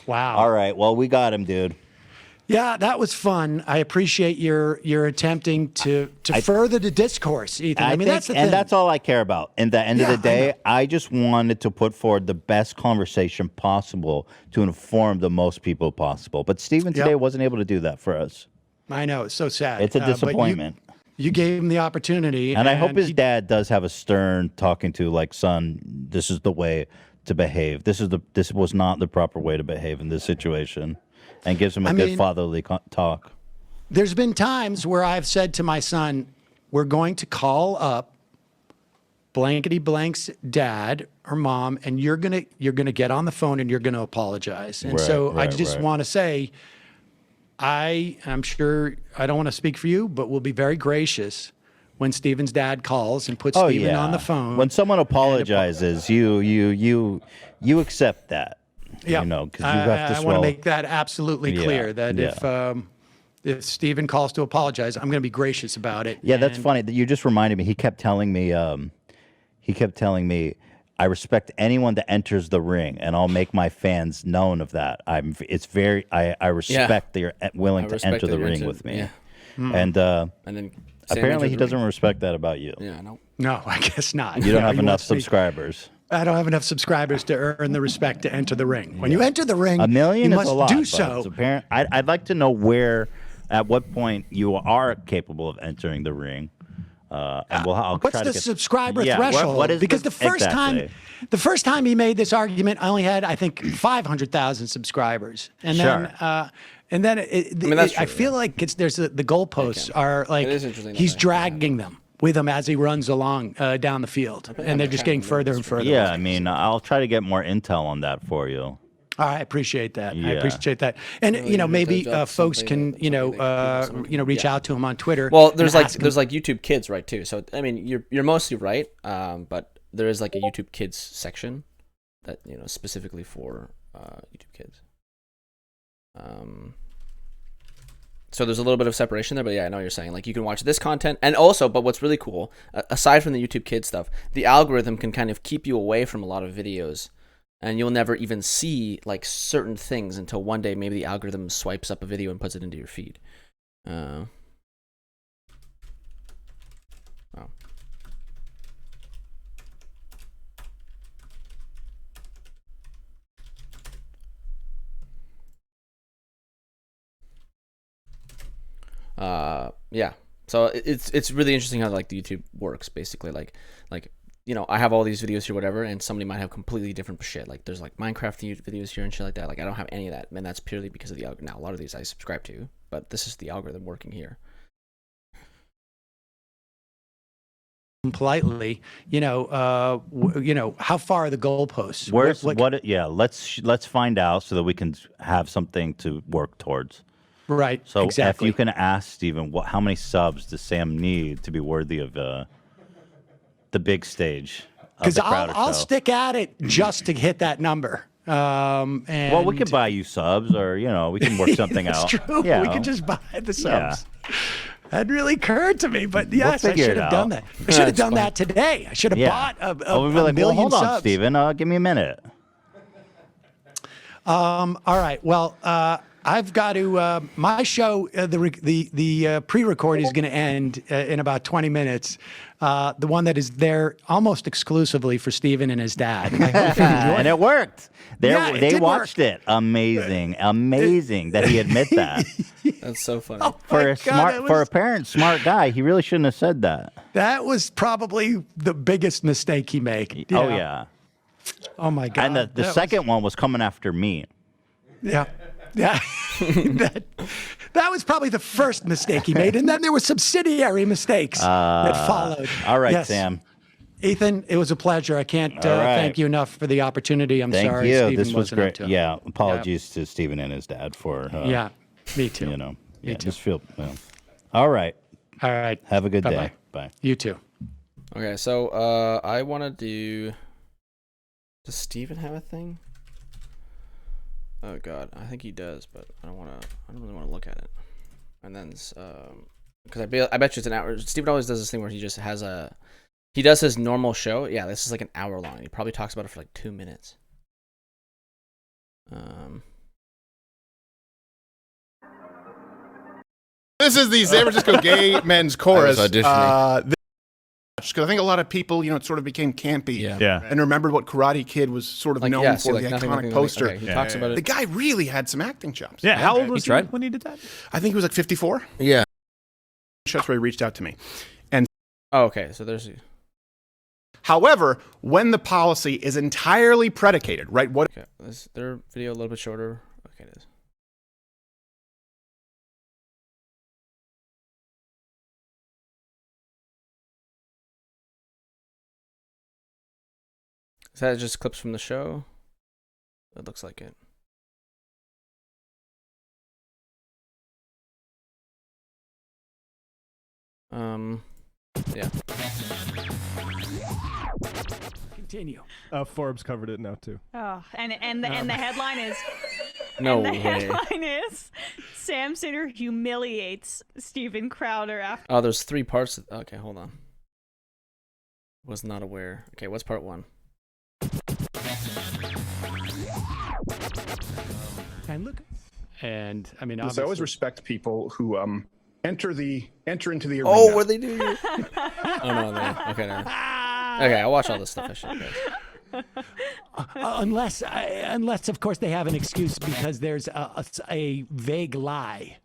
Wow. All right. Well, we got him, dude. Yeah, that was fun. I appreciate your attempting to further the discourse, Ethan. I mean, that's the thing. And that's all I care about. In the end of the day, I just wanted to put forward the best conversation possible to inform the most people possible. But Steven today wasn't able to do that for us. I know. It's so sad. It's a disappointment. You gave him the opportunity. And I hope his dad does have a stern talking to, like, son, this is the way to behave. This was not the proper way to behave in this situation. And gives him a good fatherly talk. There's been times where I've said to my son, we're going to call up blankety blank's dad or mom, and you're gonna get on the phone and you're gonna apologize. And I just want to say, I'm sure I don't want to speak for you, but we'll be very gracious when Steven's dad calls and puts Steven on the phone. When someone apologizes, you accept that. Yeah, because you have to I want to make that absolutely clear that if Steven calls to apologize, I'm going to be gracious about it. Yeah, that's funny. You just reminded me. He kept telling me, I respect anyone that enters the ring, and I'll make my fans known of that. I respect that you're willing to enter the ring with me. Yeah. And then apparently he doesn't respect that about you. Yeah, no. No, I guess not. You don't have enough subscribers. I don't have enough subscribers to earn the respect to enter the ring. When you enter the ring, 1 million you is must a lot, do so. I'd like to know at what point you are capable of entering the ring. And I'll what's try the to subscriber threshold? What is because the first time he made this argument, I only had, I think, 500,000 subscribers, and then I feel like there's the goalposts are like he's dragging them with him as he runs along down the field, and they're just getting further and further. Yeah, I mean, I'll try to get more intel on that for you. I appreciate that. Yeah. I appreciate that. And maybe folks can reach out to him on Twitter. Well, there's YouTube Kids, right, too. So I mean, you're mostly right, but there is like a YouTube Kids section that specifically for YouTube Kids. So there's a little bit of separation there, but yeah, I know what you're saying. Like, you can watch this content, and also, but what's really cool, aside from the YouTube Kids stuff, the algorithm can kind of keep you away from a lot of videos, and you'll never even see like certain things until one day maybe the algorithm swipes up a video and puts it into your feed. Yeah, so it's really interesting how like the YouTube works, basically. Like I have all these videos here, whatever, and somebody might have completely different shit. Like, there's like Minecraft videos here and shit like that. Like, I don't have any of that, and that's purely because of the algorithm. Now, a lot of these I subscribe to, but this is the algorithm working here. Politely, how far are the goalposts? Yeah, let's find out so that we can have something to work towards. Right. So exactly. if you can ask Steven, how many subs does Sam need to be worthy of the big stage? Because I'll show? stick at it just to hit that number. And Well, we could buy you subs, or we can work something out. That's true. Yeah. We could just buy the subs. That really occurred to me, but yes, I figure should it have done out. that. I should have done that today. I should have bought a we'll be like, million hold on, subs. Steven. Give me a minute. All right. Well, I've got to. My show, the pre-record is going to end in about 20 minutes. The one that is there almost exclusively for Steven and his dad. I hope you enjoy And it worked. Yeah, it They did watched work. it. Amazing that he admit that. That's so funny. Oh For my a God, for a parent, smart guy, he really shouldn't have said that. that was probably the biggest mistake he made. Oh yeah. Oh my God. And the That second one was coming after me. Yeah. Yeah. that was probably the first mistake he made. And then there were subsidiary mistakes that followed. All right, Yes. Sam. Ethan, it was a pleasure. I can't All right. thank you enough for the opportunity. I'm Thank sorry you. Stephen This was wasn't up great. to it. Yeah. Apologies to Steven and his dad for. Yeah. Me too. Me too. Just feel. All right. All right. Have a good Bye-bye. day. Bye. You too. Okay, so I want to do. Does Steven have a thing? Oh God, I think he does, but I don't really want to look at it. And then, because I bet you it's an hour. Steven always does this thing where he just has he does his normal show. Yeah, this is like an hour long. He probably talks about it for like 2 minutes. This is the San Francisco Gay Men's Chorus. auditioning. Because I think a lot of people, it sort of became campy. Yeah. And remembered what Karate Kid was sort of Like, known yeah, for, see, like the nothing, iconic nothing, poster. Okay, he talks about The it. guy really had some acting chops. Yeah. How old was he tried. when he did that? I think he was like 54. Yeah. That's where he reached out to me. Oh, okay. So there's. However, when the policy is entirely predicated, right? What Okay, is their video a little bit shorter? Okay, it is. Is that just clips from the show? It looks like it. Yeah. Continue. Forbes covered it now too. Oh, and the headline is No and the way. headline is Sam Seder humiliates Steven Crowder after. Oh, there's 3 parts. Okay, hold on. Was not aware. Okay, what's part 1? And look. And I mean, I always obviously- respect people who enter into the arena. Oh, were they doing it? Oh no, no. Okay, no. Okay, I'll watch all this stuff. I should. unless of course they have an excuse because there's a vague lie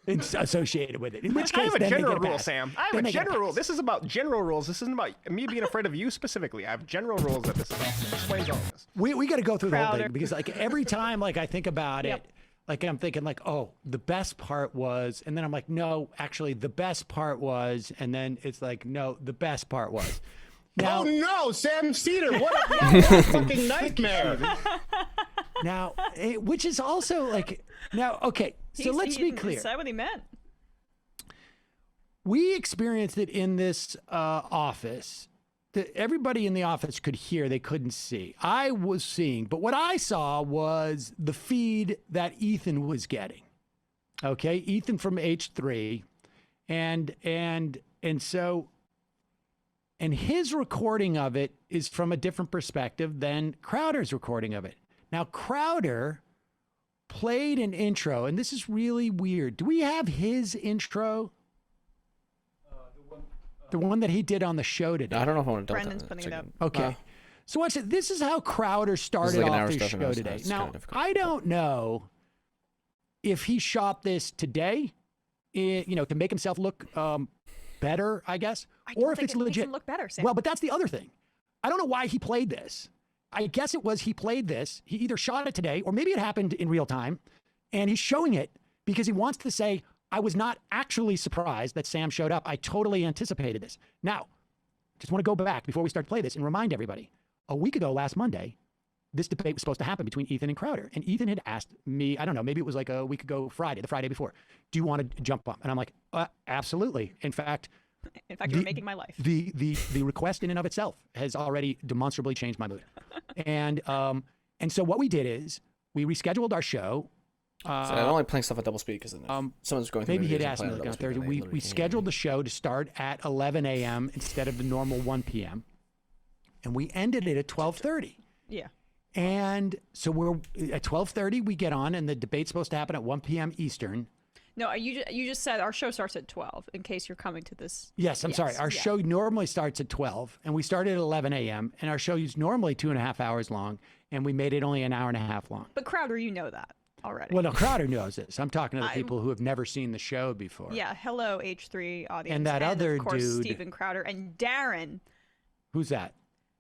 associated with it. In which I case, have a then they general get a rule, pass. Sam. I have Then a they get a general rule. pass. This is about general rules. This isn't about me being afraid of you specifically. I have general rules that this is about. It explains all of this. We got to go through the whole Crowder. thing because like every time like I think about Yep. it, like I'm thinking like, oh, the best part was, and then I'm like, no, actually the best part was, and then it's like, no, the best part was. Now, Oh no, Sam Cedar! What a fucking nightmare! now, which is also like, now, okay, so let's be clear. Is that what he meant? We experienced it in this office. Everybody in the office could hear, they couldn't see. I was seeing, but what I saw was the feed that Ethan was getting. Okay, Ethan from H3, and so, and his recording of it is from a different perspective than Crowder's recording of it. Now, Crowder played an intro, and this is really weird. Do we have his intro? The one that he did on the show today. I don't know if I want to. Brendan's putting it up. Okay. So watch it. This is how Crowder started like an off hour his stuff and show it's today. kinda Now, difficult. I don't know if he shot this today, to make himself look better, I guess, I don't or if think it's it makes legit. him look better, Sam. Well, but that's the other thing. I don't know why he played this. I guess it was he played this. He either shot it today, or maybe it happened in real time, and he's showing it because he wants to say, I was not actually surprised that Sam showed up. I totally anticipated this. Now, just want to go back before we start to play this and remind everybody. A week ago, last Monday, this debate was supposed to happen between Ethan and Crowder. And Ethan had asked me, I don't know, maybe it was like a week ago Friday, the Friday before, do you want to jump up? And I'm like, absolutely. In fact, you're making my life. The request in and of itself has already demonstrably changed my mood. And so what we did is we rescheduled our show. So I don't like playing stuff at double speed because someone's going through maybe movies he'd and asked me playing like at on double speed, Thursday. We scheduled the show to start at 11 a.m. instead of the normal 1 p.m. And we ended it at 12:30. Yeah. And so we're at 12:30 we get on, and the debate's supposed to happen at 1 p.m. Eastern. No, you just said our show starts at 12. In case you're coming to this. Yes, I'm sorry. Our show normally starts at 12, and we started at 11 a.m. And our show is normally 2.5 hours long, and we made it only an hour and a half long. But Crowder, you know that already. Well, no, Crowder knows this. I'm talking to the people who have never seen the show before. Yeah, hello H3 audience. And that other of course, dude, Steven Crowder and Darren. Who's that?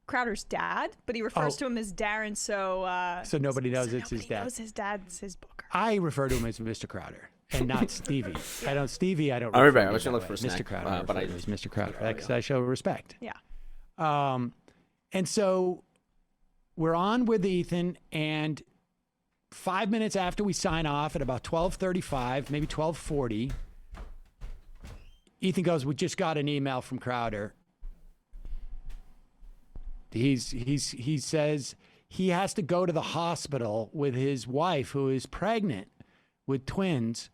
Crowder's dad, but he refers to him as Darren, so nobody knows it's his dad. Knows his dad's his booker. I refer to him as Mr. Crowder and not Stevie. I don't. Stevie, I don't. I'll be back. I was gonna look for a Mr. snack, Crowder, but I was Mr. Crowder. Because I show respect. Yeah. And so we're on with Ethan, and 5 minutes after we sign off at about 12:35, maybe 12:40, Ethan goes, "We just got an email from Crowder." He says he has to go to the hospital with his wife, who is pregnant with twins,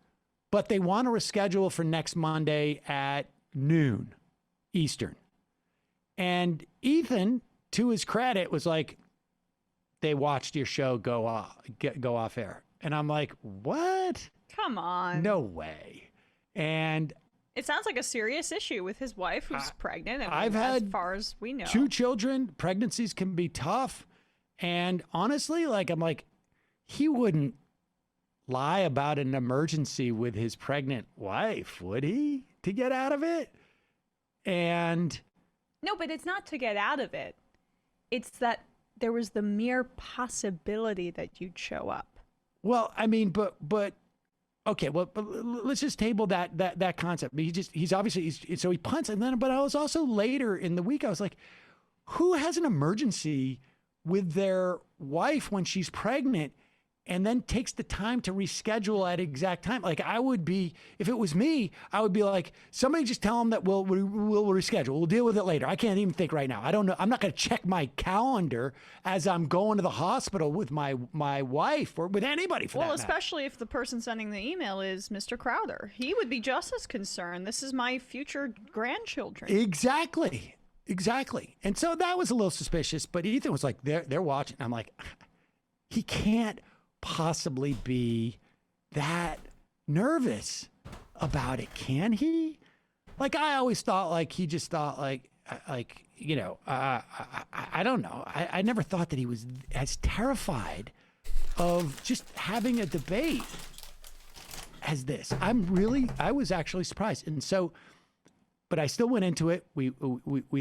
but they want to reschedule for next Monday at noon Eastern. And Ethan, to his credit, was like, they watched your show go off air. And I'm like, what? Come on. No way. And it sounds like a serious issue with his wife who's pregnant. I mean, I've had, as far as we know, 2 children. Pregnancies can be tough. And honestly, I'm like, he wouldn't lie about an emergency with his pregnant wife, would he? To get out of it? And no, but it's not to get out of it. It's that there was the mere possibility that you'd show up. Well, I mean, but okay, well, but let's just table that concept. He's obviously so he punts, and then, but I was also later in the week, I was like, who has an emergency with their wife when she's pregnant, and then takes the time to reschedule at exact time? Like, I would be, if it was me, I would be like, somebody just tell them that we'll reschedule. We'll deal with it later. I can't even think right now. I don't know. I'm not going to check my calendar as I'm going to the hospital with my wife or with anybody for that matter. Especially if the person sending the email is Mr. Crowder. He would be just as concerned. This is my future grandchildren. Exactly. And so that was a little suspicious, but Ethan was like, they're watching. I'm like, he can't possibly be that nervous about it, can he? Like, I always thought, like, he just thought, I don't know. I never thought that he was as terrified of just having a debate as this. I was actually surprised. And so, but I still went into it. We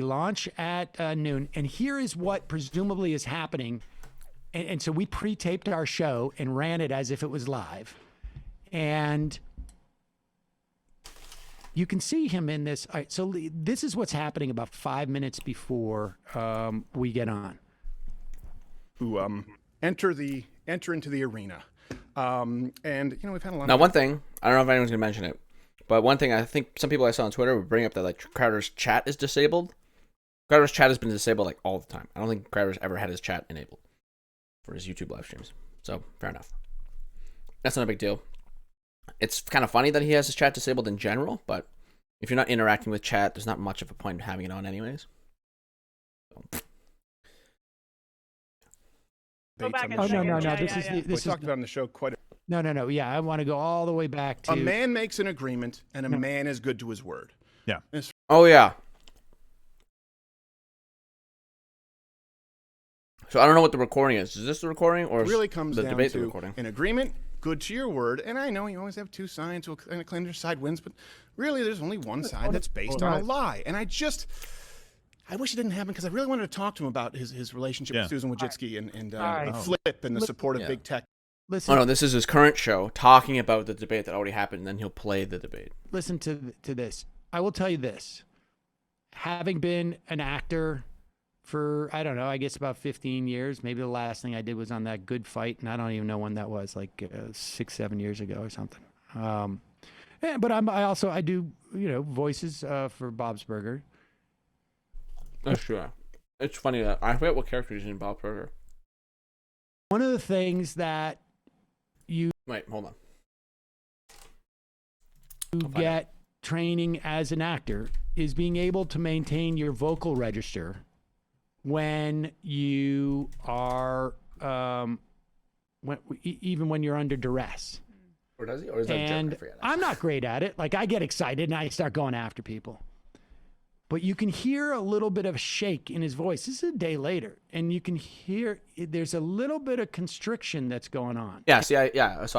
launch at noon, and here is what presumably is happening. And so we pre-taped our show and ran it as if it was live. And you can see him in this. All right, so this is what's happening about 5 minutes before we get on. Who enter into the arena. And, we've had a lot Now, of... one thing, I don't know if anyone's going to mention it, but one thing I think some people I saw on Twitter would bring up that, like, Crowder's chat is disabled. Crowder's chat has been disabled, like, all the time. I don't think Crowder's ever had his chat enabled for his YouTube live streams. So, fair enough. That's not a big deal. It's kind of funny that he has his chat disabled in general, but if you're not interacting with chat, there's not much of a point in having it on anyways. So. Go back and no. We talked about on the show quite a... No. Yeah, I want to go all the way back to... A man makes an agreement, and a man is good to his word. Yeah. Oh, yeah. So I don't know what the recording is. Is this the recording or it really comes the down debate to the recording? An agreement, good to your word. And I know you always have 2 sides, and a claim their side wins, but really there's only one side that's based on a lie. And I wish it didn't happen because I really wanted to talk to him about his relationship with Susan Wojcicki and Flip and the support of big tech. Listen, no, this is his current show talking about the debate that already happened, and then he'll play the debate. Listen to this. I will tell you this. Having been an actor for, I don't know, I guess about 15 years. Maybe the last thing I did was on that Good Fight, and I don't even know when that was, like 6-7 years ago or something. But I do, voices for Bob's Burger. That's true. It's funny that I forget what character he's in Bob's Burger. One of the things that you hold on. Get training as an actor is being able to maintain your vocal register when you are even when you're under duress. Or does he? Or is that and a joke? I forget. I'm not great at it. Like, I get excited and I start going after people. But you can hear a little bit of shake in his voice. This is a day later, and you can hear there's a little bit of constriction that's going on. Yeah, so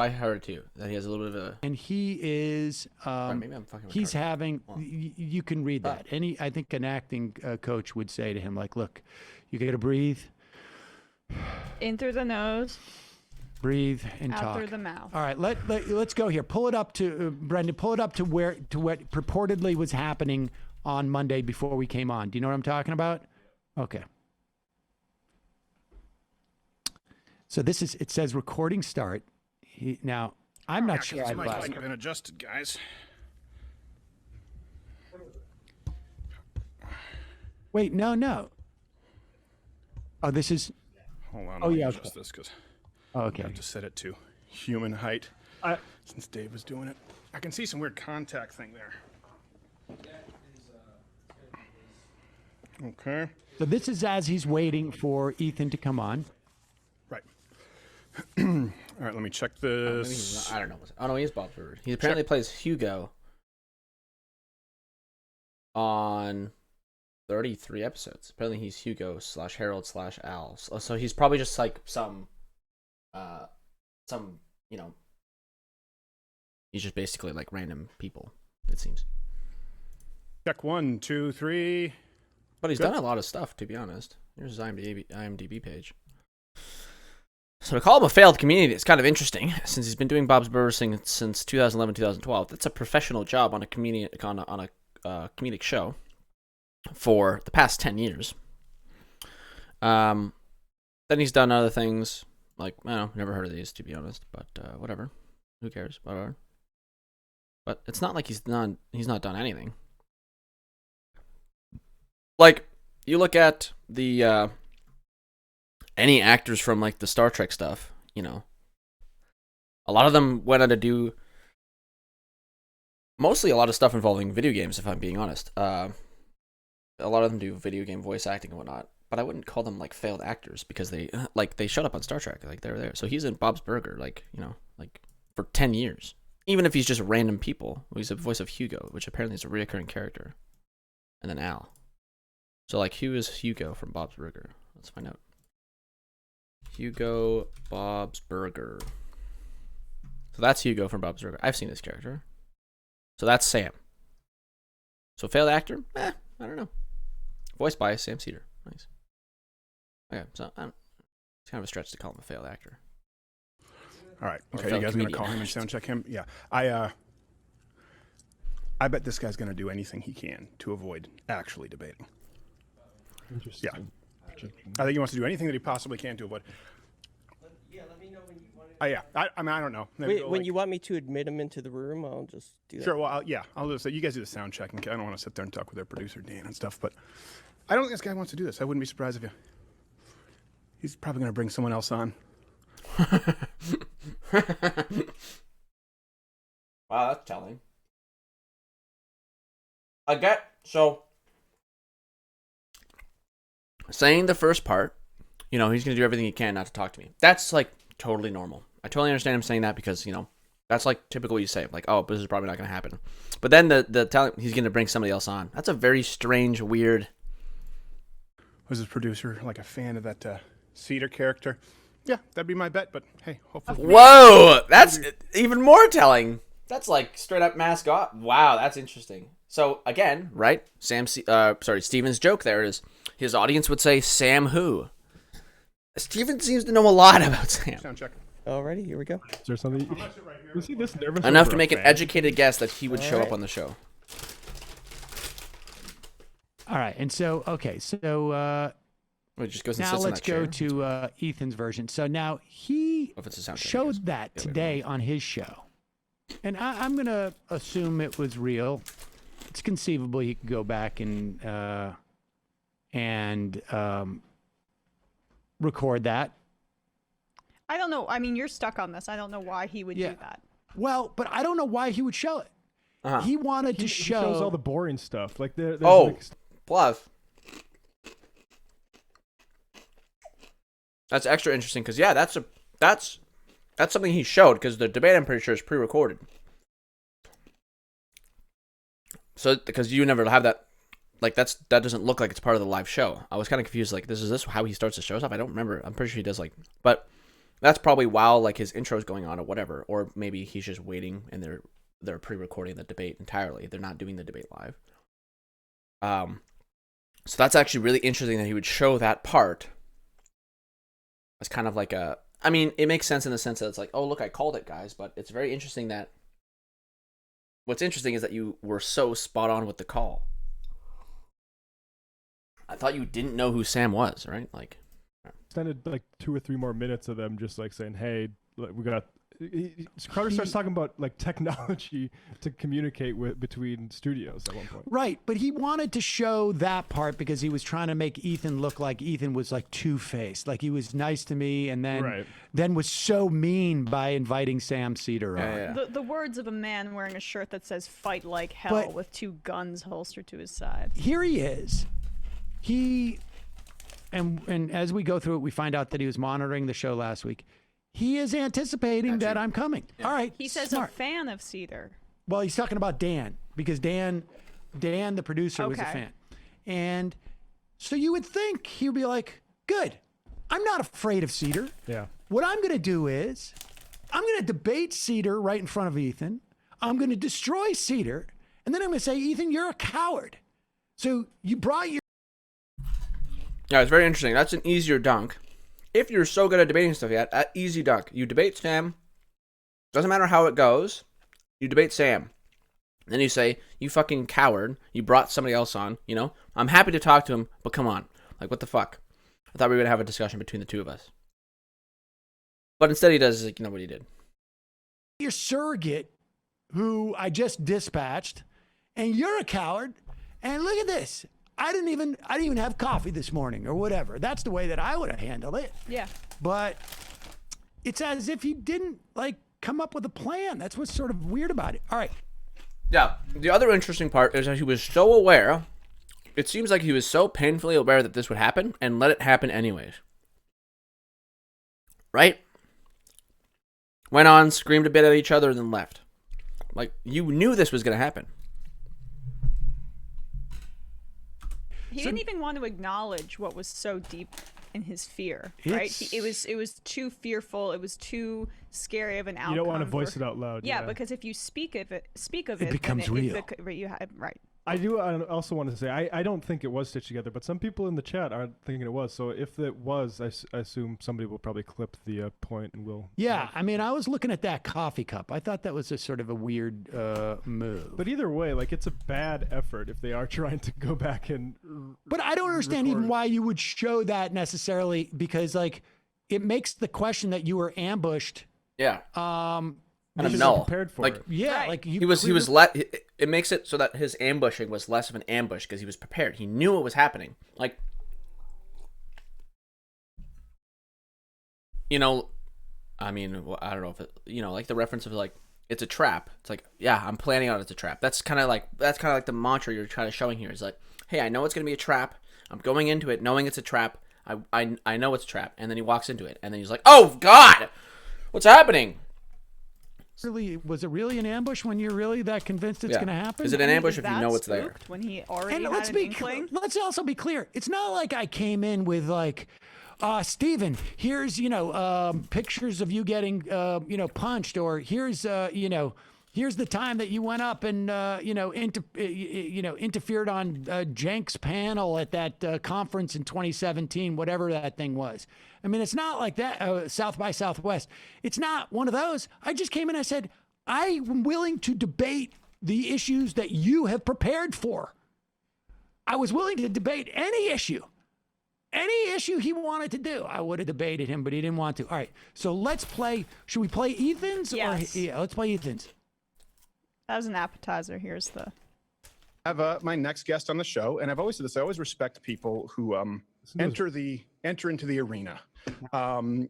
I heard it too, that he has a little bit of a... And he is, maybe I'm fucking he's retarded. having, you can read that. I think an acting coach would say to him, like, look, you got to breathe. In through the nose. Breathe and out talk. through the mouth. All right, let's go here. Pull it up to, Brendan, pull it up to what purportedly was happening on Monday before we came on. Do you know what I'm talking about? Okay. So it says recording start. Now, I'm not sure I've been adjusted, guys. Wait, no. Oh, this is... Hold on, oh, yeah, adjust this because okay. I have to set it to human height since Dave was doing it. I can see some weird contact thing there. Okay. So this is as he's waiting for Ethan to come on. Right. All right, let me check maybe this. I don't know. Oh, no, he is Bob's Burger. He apparently plays Hugo on 33 episodes. Apparently he's Hugo / Harold / Al. So he's probably just like some, he's just basically like random people, it seems. Check 1, 2, 3. But he's done a lot of stuff, to be honest. Here's his IMDb page. So to call him a failed comedian is kind of interesting, since he's been doing Bob's Burger since 2011, 2012. That's a professional job on a comedic show for the past 10 years. Then he's done other things, like, I don't know, never heard of these, to be honest, but whatever. Who cares? Whatever. But it's not like he's not done anything. Like, you look at the any actors from like the Star Trek stuff, a lot of them went on to do mostly a lot of stuff involving video games, if I'm being honest. A lot of them do video game voice acting and whatnot, but I wouldn't call them like failed actors because they showed up on Star Trek, like they were there. So he's in Bob's Burger, like for 10 years. Even if he's just random people, he's the voice of Hugo, which apparently is a recurring character, and then Al. So, like, who is Hugo from Bob's Burger? Let's find out. Hugo Bob's Burger. So that's Hugo from Bob's Burger. I've seen this character. So that's Sam. So failed actor? I don't know. Voiced by Sam Seder. Nice. Okay, so it's kind of a stretch to call him a failed actor. All right. Okay, you guys are going to call him and sound check him? Yeah. I bet this guy's going to do anything he can to avoid actually debating. Interesting. Yeah. I think he wants to do anything that he possibly can to avoid. Yeah, let me know when you want to. Yeah. I mean, I don't know. Wait, when you want me to admit him into the room, I'll just do that. Sure. Well, I'll just say you guys do the sound check. I don't want to sit there and talk with our producer Dan and stuff, but I don't think this guy wants to do this. I wouldn't be surprised if he's probably going to bring someone else on. Wow, that's telling. So saying the first part, he's going to do everything he can not to talk to me. That's like totally normal. I totally understand him saying that because, that's like typical what you say. Like, oh, this is probably not going to happen. But then the telling he's going to bring somebody else on. That's a very strange, weird. Was his producer like a fan of that Seder character? Yeah, that'd be my bet, but hey, hopefully. Whoa! That's even more telling. That's like straight up mascot. Wow, that's interesting. So again, right? Steven's joke there is his audience would say Sam who? Steven seems to know a lot about Sam. Sound check. Alrighty, here we go. Is there something? Was he this nervous? Enough to make an educated guess that he would show up on the show. All right, and so It just goes and Now sits in let's that go chair. to Ethan's version. So now he If it's a sound check, I guess. showed that Yeah, today on his show. And I'm going to assume it was real. It's conceivable he could go back and record that. I don't know. I mean, you're stuck on this. I don't know why he would do that. Well, but I don't know why he would show it. He wanted to He show. shows all the boring stuff. Like there's plus. That's extra interesting because that's something he showed because the debate I'm pretty sure is pre-recorded. So because you never have that, like that doesn't look like it's part of the live show. I was kind of confused. Like is this how he starts the shows off? I don't remember. I'm pretty sure he does but that's probably while like his intro's going on or whatever, or maybe he's just waiting and they're pre-recording the debate entirely. They're not doing the debate live. So that's actually really interesting that he would show that part. It's kind of like I mean, it makes sense in the sense that it's like, oh, look, I called it, guys. But it's very interesting that what's interesting is that you were so spot on with the call. I thought you didn't know who Sam was, right? Like, extended like 2 or 3 more minutes of them just like saying, hey, we got. Crowder starts talking about like technology to communicate between studios at one point. Right, but he wanted to show that part because he was trying to make Ethan look like Ethan was like two-faced, like he was nice to me and then was so mean by inviting Sam Seder on. The words of a man wearing a shirt that says "Fight like hell" with 2 guns holstered to his side. Here he is. And as we go through it, we find out that he was monitoring the show last week. He is anticipating that I'm coming. All right. He says smart. a fan of Seder. Well, he's talking about Dan because Dan, the producer, was a fan. And so you would think he would be like, good, I'm not afraid of Seder. Yeah. What I'm going to do is I'm going to debate Seder right in front of Ethan. I'm going to destroy Seder. And then I'm going to say, Ethan, you're a coward. So you brought your... Yeah, it's very interesting. That's an easier dunk. If you're so good at debating stuff yet, at easy dunk. You debate Sam. Doesn't matter how it goes. You debate Sam. Then you say, you fucking coward. You brought somebody else on, you know? I'm happy to talk to him, but come on. Like, what the fuck? I thought we would have a discussion between the two of us. But instead he does, like, you know what he did. Your surrogate, who I just dispatched, and you're a coward. And look at this. I didn't even have coffee this morning or whatever. That's the way that I would have handled it. Yeah. But it's as if he didn't like come up with a plan. That's what's sort of weird about it. All right. Yeah. The other interesting part is that he was so aware. It seems like he was so painfully aware that this would happen and let it happen anyways. Right? Went on, screamed a bit at each other, and then left. Like, you knew this was going to happen. He didn't even want to acknowledge what was so deep in his fear, right? It was too fearful. It was too scary of an outcome. You don't want to voice it out loud. Yeah, because if you speak of it, it becomes real. Right. I also want to say, I don't think it was stitched together, but some people in the chat aren't thinking it was. So if it was, I assume somebody will probably clip the point and we'll... Yeah, I mean, I was looking at that coffee cup. I thought that was a sort of a weird move. But either way, like, it's a bad effort if they are trying to go back and... But I don't understand even why you would show that necessarily, because, like, it makes the question that you were ambushed... Yeah. Kind of null. Prepared for like, it. Yeah, like he was it makes it so that his ambushing was less of an ambush because he was prepared. He knew what was happening. Like, you know, I mean, I don't know if it, you know, like the reference of like it's a trap. It's like, yeah, I'm planning on it's a trap. That's kind of like the mantra you're kind of showing here. Is like, hey, I know it's gonna be a trap. I'm going into it knowing it's a trap. I know it's a trap, and then he walks into it, and then he's like, oh God, what's happening? Really, was it really an ambush when you're really that convinced it's going to happen? Is it an ambush if you know it's there? When he already had let's an inkling? Let's also be clear. It's not like I came in with like, Steven, here's, pictures of you getting, punched, or here's, here's the time that you went up and, interfered on Jenk's panel at that conference in 2017, whatever that thing was. I mean, it's not like that, South by Southwest. It's not one of those. I just came in and I said, I am willing to debate the issues that you have prepared for. I was willing to debate any issue. any issue he wanted to do, I would have debated him, but he didn't want to. All right, so let's play. Should we play Ethan's? Yes. Or, yeah, let's play Ethan's. That was an appetizer. Here's the. I have my next guest on the show, and I've always said this. I always respect people who enter into the arena. And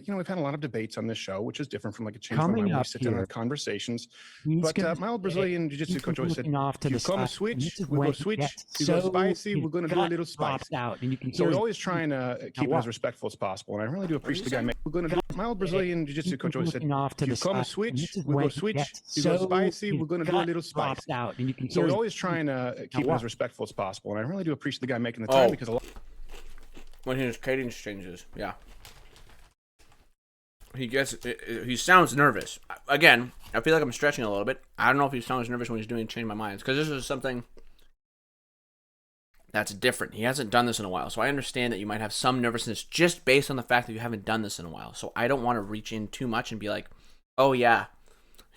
we've had a lot of debates on this show, which is different from like a change my mind where we sit down and have conversations. But my old Brazilian jiu-jitsu coach always said, "You come switch, we go switch. You go spicy, we're going to do a little spicy." So we're always trying to keep it as respectful as possible, and I really do appreciate the guy. We're going to do. My old Brazilian jiu-jitsu coach always said, "You come switch, we go switch. You go spicy, we're going to do a little spicy." So we're always trying to keep it as respectful as possible, and I really do appreciate the guy making the time because a lot. When his cadence changes, yeah. He sounds nervous. Again, I feel like I'm stretching a little bit. I don't know if he sounds nervous when he's doing Change My Minds, because this is something that's different. He hasn't done this in a while, so I understand that you might have some nervousness just based on the fact that you haven't done this in a while. So I don't want to reach in too much and be like, oh yeah,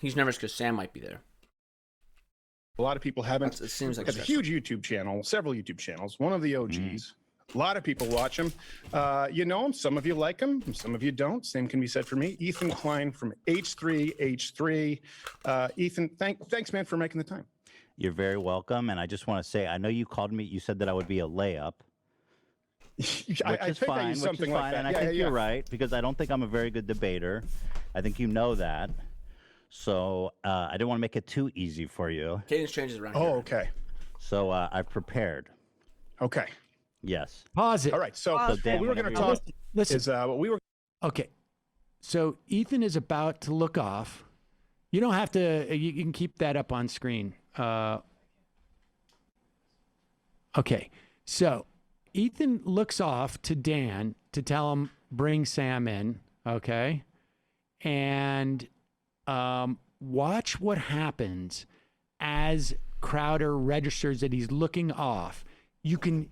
he's nervous because Sam might be there. A lot of people haven't. It seems like has a huge YouTube channel, several YouTube channels. One of the OGs. A lot of people watch him. You know him. Some of you like him. Some of you don't. Same can be said for me. Ethan Klein from H3H3. Ethan, thanks, man, for making the time. You're very welcome. And I just want to say, I know you called me. You said that I would be a layup. I think I used something like that. And I think you're right, because I don't think I'm a very good debater. I think you know that. So I didn't want to make it too easy for you. Cadence changes around here. Oh, okay. So I've prepared. Okay. Yes. Pause it. All right. So Dan, what we were going to talk is what we were. Okay. So Ethan is about to look off. You don't have to. You can keep that up on screen. Okay. So Ethan looks off to Dan to tell him bring Sam in. Okay. And watch what happens as Crowder registers that he's looking off. You can.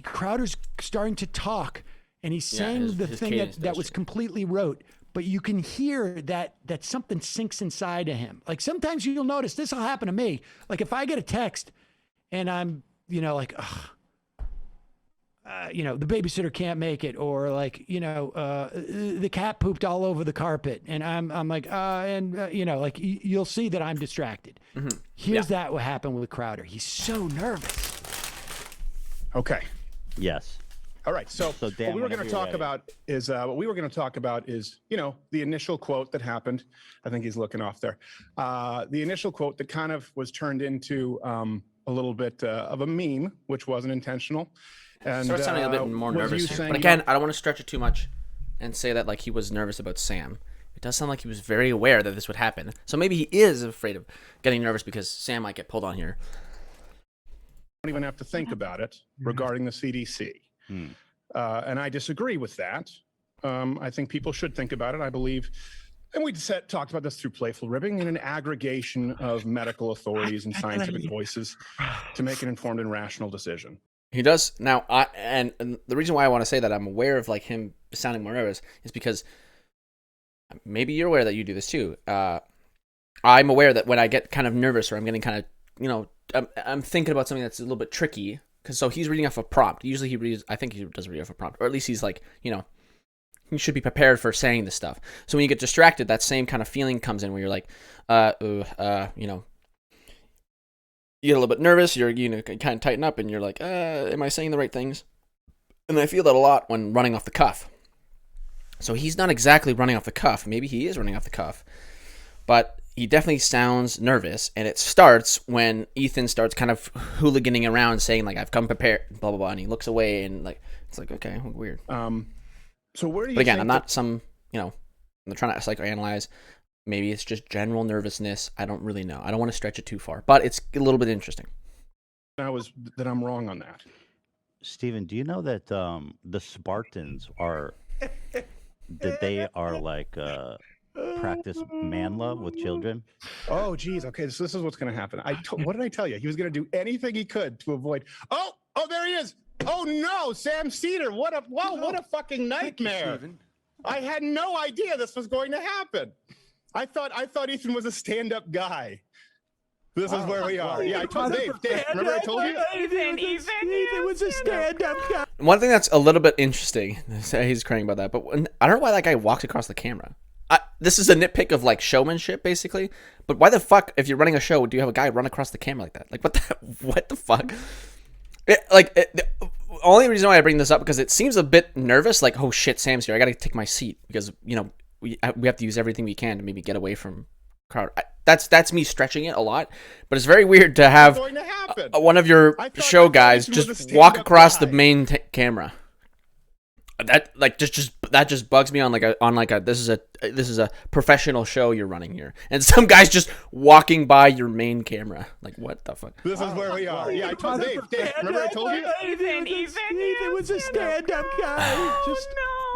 Crowder's starting to talk, and he's saying the thing that was completely rote, but you can hear that something sinks inside of him. Like sometimes you'll notice, this will happen to me. Like if I get a text and I'm, like, the babysitter can't make it, or like, the cat pooped all over the carpet, and I'm like, like you'll see that I'm distracted. Mm-hmm. Here's that what happened with Crowder. He's so nervous. Okay. Yes. All right. So Dan, what we were going to talk about is the initial quote that happened. I think he's looking off there. The initial quote that kind of was turned into a little bit of a meme, which wasn't intentional. And starts sounding a bit more nervous. But again, I don't want to stretch it too much and say that like he was nervous about Sam. It does sound like he was very aware that this would happen. So maybe he is afraid of getting nervous because Sam might get pulled on here. Don't even have to think about it regarding the CDC. And I disagree with that. I think people should think about it. I believe, and we talked about this through Playful Ribbing, in an aggregation of medical authorities and scientific voices to make an informed and rational decision. He does now, and the reason why I want to say that I'm aware of like him sounding more nervous is because maybe you're aware that you do this too. I'm aware that when I get kind of nervous or I'm getting kind of, I'm thinking about something that's a little bit tricky, because so he's reading off a prompt. Usually I think he does read off a prompt, or at least he's like, he should be prepared for saying this stuff. So when you get distracted, that same kind of feeling comes in where you're like, you get a little bit nervous, you're kind of tighten up, and you're like, am I saying the right things? And I feel that a lot when running off the cuff. So he's not exactly running off the cuff. Maybe he is running off the cuff, but he definitely sounds nervous, and it starts when Ethan starts kind of hooliganing around, saying like, "I've come prepared," blah blah blah, and he looks away, and like it's like, okay, weird. So where do you? But again, I'm not I'm trying to psychoanalyze. Maybe it's just general nervousness. I don't really know. I don't want to stretch it too far, but it's a little bit interesting. That I'm wrong on that. Steven, do you know that the Spartans are like practice man love with children? Oh, geez. Okay, so this is what's going to happen. What did I tell you? He was going to do anything he could to avoid. Oh, there he is. Oh no, Sam Seder. What a fucking nightmare. I had no idea this was going to happen. I thought Ethan was a stand-up guy. This is where we are. Yeah, I told Dave. Remember I told you? Ethan was a stand-up guy. one thing that's a little bit interesting, he's crying about that, but I don't know why that guy walks across the camera. This is a nitpick of like showmanship, basically. But why the fuck, if you're running a show, do you have a guy run across the camera like that? Like, what the fuck? The only reason why I bring this up because it seems a bit nervous. Like, oh shit, Sam's here. I gotta take my seat because we have to use everything we can to maybe get away from crowd. That's me stretching it a lot, but it's very weird to have one of your show guys just walk across the main camera. That just bugs me on like a this is a professional show you're running here, and some guy's just walking by your main camera. Like, what the fuck? This is where we are. Yeah, I told Dave. Remember I told you? Ethan was a stand-up guy. Just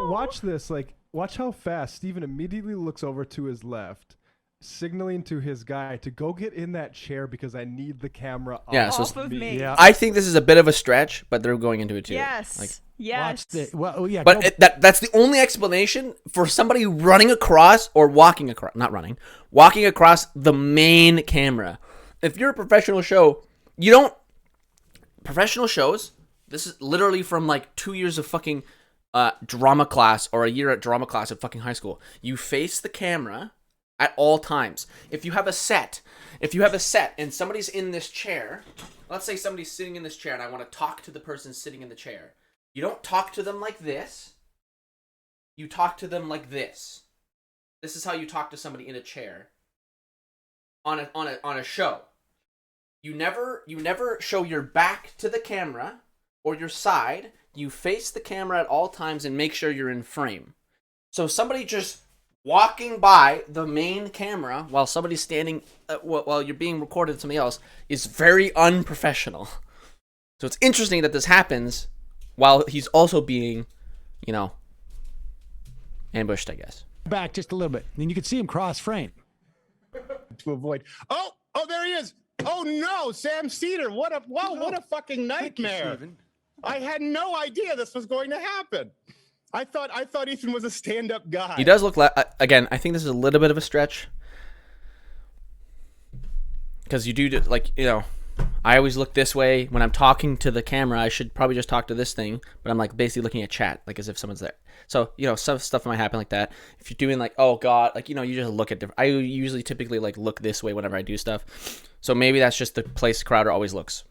watch this. Like, watch how fast Steven immediately looks over to his left, signaling to his guy to go get in that chair because I need the camera off of me. Yeah. I think this is a bit of a stretch, but they're going into it too. Yes. Like, yes. But that's the only explanation for somebody running across or walking across, walking across the main camera. If you're a professional show, professional shows, this is literally from like 2 years of fucking drama class or a year at drama class at fucking high school. You face the camera at all times. If you have a set and somebody's in this chair, let's say somebody's sitting in this chair and I want to talk to the person sitting in the chair. You don't talk to them like this. You talk to them like this. This is how you talk to somebody in a chair on a show. You never show your back to the camera or your side. You face the camera at all times and make sure you're in frame. So somebody just walking by the main camera while somebody's standing, while you're being recorded with somebody else, is very unprofessional. So it's interesting that this happens while he's also being, ambushed, I guess. Back just a little bit, and you can see him cross frame. To avoid. Oh, there he is. Oh no, Sam Seder. What a fucking nightmare. I had no idea this was going to happen. I thought Ethan was a stand-up guy. He does look like, again, I think this is a little bit of a stretch. Because you do, I always look this way. When I'm talking to the camera, I should probably just talk to this thing. But I'm like basically looking at chat, like as if someone's there. So, some stuff might happen like that. If you're doing like, oh God, you just look at different. I usually typically look this way whenever I do stuff. So maybe that's just the place Crowder always looks.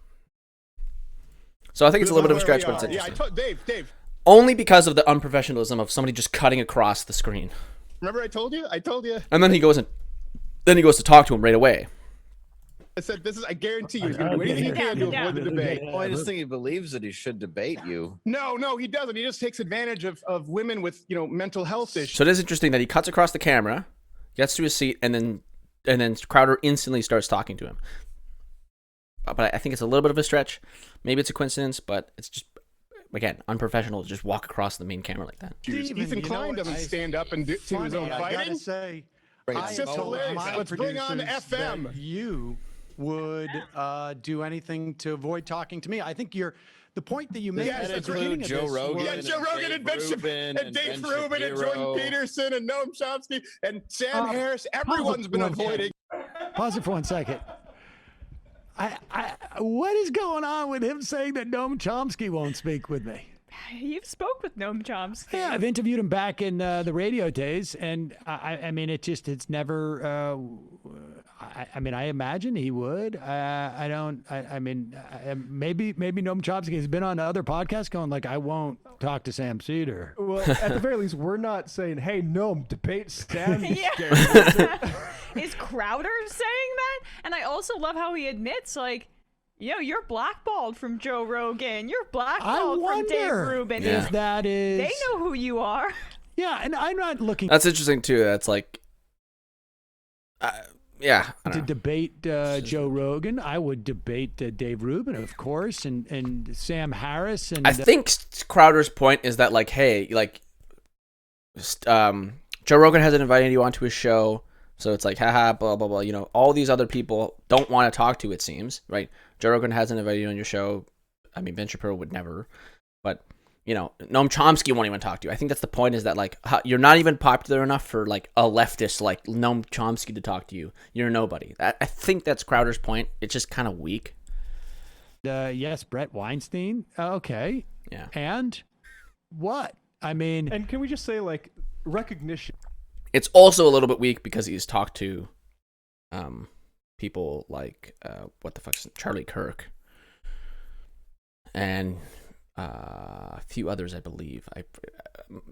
So I think it's a little bit of a stretch, but it's interesting. Yeah, I told Dave. Only because of the unprofessionalism of somebody just cutting across the screen. Remember I told you? And then he goes to talk to him right away. I said, I guarantee you he's going to do anything he can to avoid the debate. Well, I just think he believes that he should debate you. No, he doesn't. He just takes advantage of women with, mental health issues. So it is interesting that he cuts across the camera, gets to his seat, and then Crowder instantly starts talking to him. But I think it's a little bit of a stretch. Maybe it's a coincidence, but it's just, again, unprofessional to just walk across the main camera like that. Ethan Klein doesn't stand up and do his own fighting. I gotta say, it's just hilarious. Let's bring on FM. You would do anything to avoid talking to me. I think the point that you made at the beginning of Joe this Rogan. was, Joe Rogan and Ben Shapiro and Dave Rubin and Jordan Peterson and Noam Chomsky and Sam Harris. Everyone's been avoiding. Pause it for 1 second. What is going on with him saying that Noam Chomsky won't speak with me? You've spoke with Noam Chomsky. Yeah, I've interviewed him back in the radio days, and I mean, it's never. I imagine he would. Maybe Noam Chomsky has been on other podcasts going like, I won't talk to Sam Seder. Well, at the very least, we're not saying, hey, Noam, debate Sam. Is Crowder saying that? And I also love how he admits, you're blackballed from Joe Rogan. You're blackballed from Dave Rubin. Yeah. They know who you are. Yeah, and I'm not looking. That's interesting too. That's to debate Joe Rogan. I would debate Dave Rubin, of course, and Sam Harris. And I think Crowder's point is that Joe Rogan hasn't invited you onto his show, so it's like, haha, blah blah blah. All these other people don't want to talk to. It seems right. Joe Rogan hasn't invited you on your show. I mean, Ben Shapiro would never, but Noam Chomsky won't even talk to you. I think that's the point, is that you're not even popular enough for a leftist like Noam Chomsky to talk to you. You're nobody. I think that's Crowder's point. It's just kind of weak. Yes, Brett Weinstein. Okay. Yeah. And what? I mean, And can we just say, like, recognition? It's also a little bit weak because he's talked to people like what the fuck's Charlie Kirk and a few others, I believe.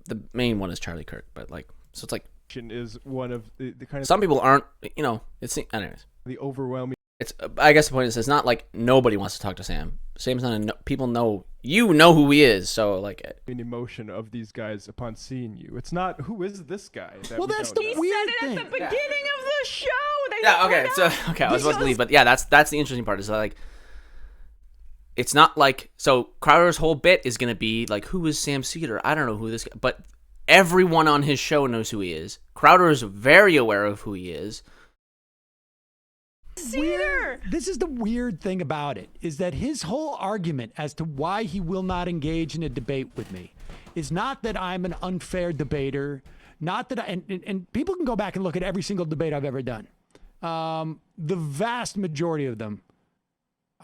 The main one is Charlie Kirk, but like, so it's like is one of the kind of some people aren't, it's anyways. the overwhelming. It's I guess the point is it's not like nobody wants to talk to Sam. Sam's not people know who he is, so like an emotion of these guys upon seeing you. It's not who is this guy. Well, that's the weird He said it at the beginning of the show. I was about to leave, but yeah, that's the interesting part is that, like, it's not like, so Crowder's whole bit is gonna be like, who is Sam Seder? I don't know who this guy, but everyone on his show knows who he is. Crowder is very aware of who he is. This is the weird thing about it, is that his whole argument as to why he will not engage in a debate with me is not that I'm an unfair debater, not that and people can go back and look at every single debate I've ever done. The vast majority of them,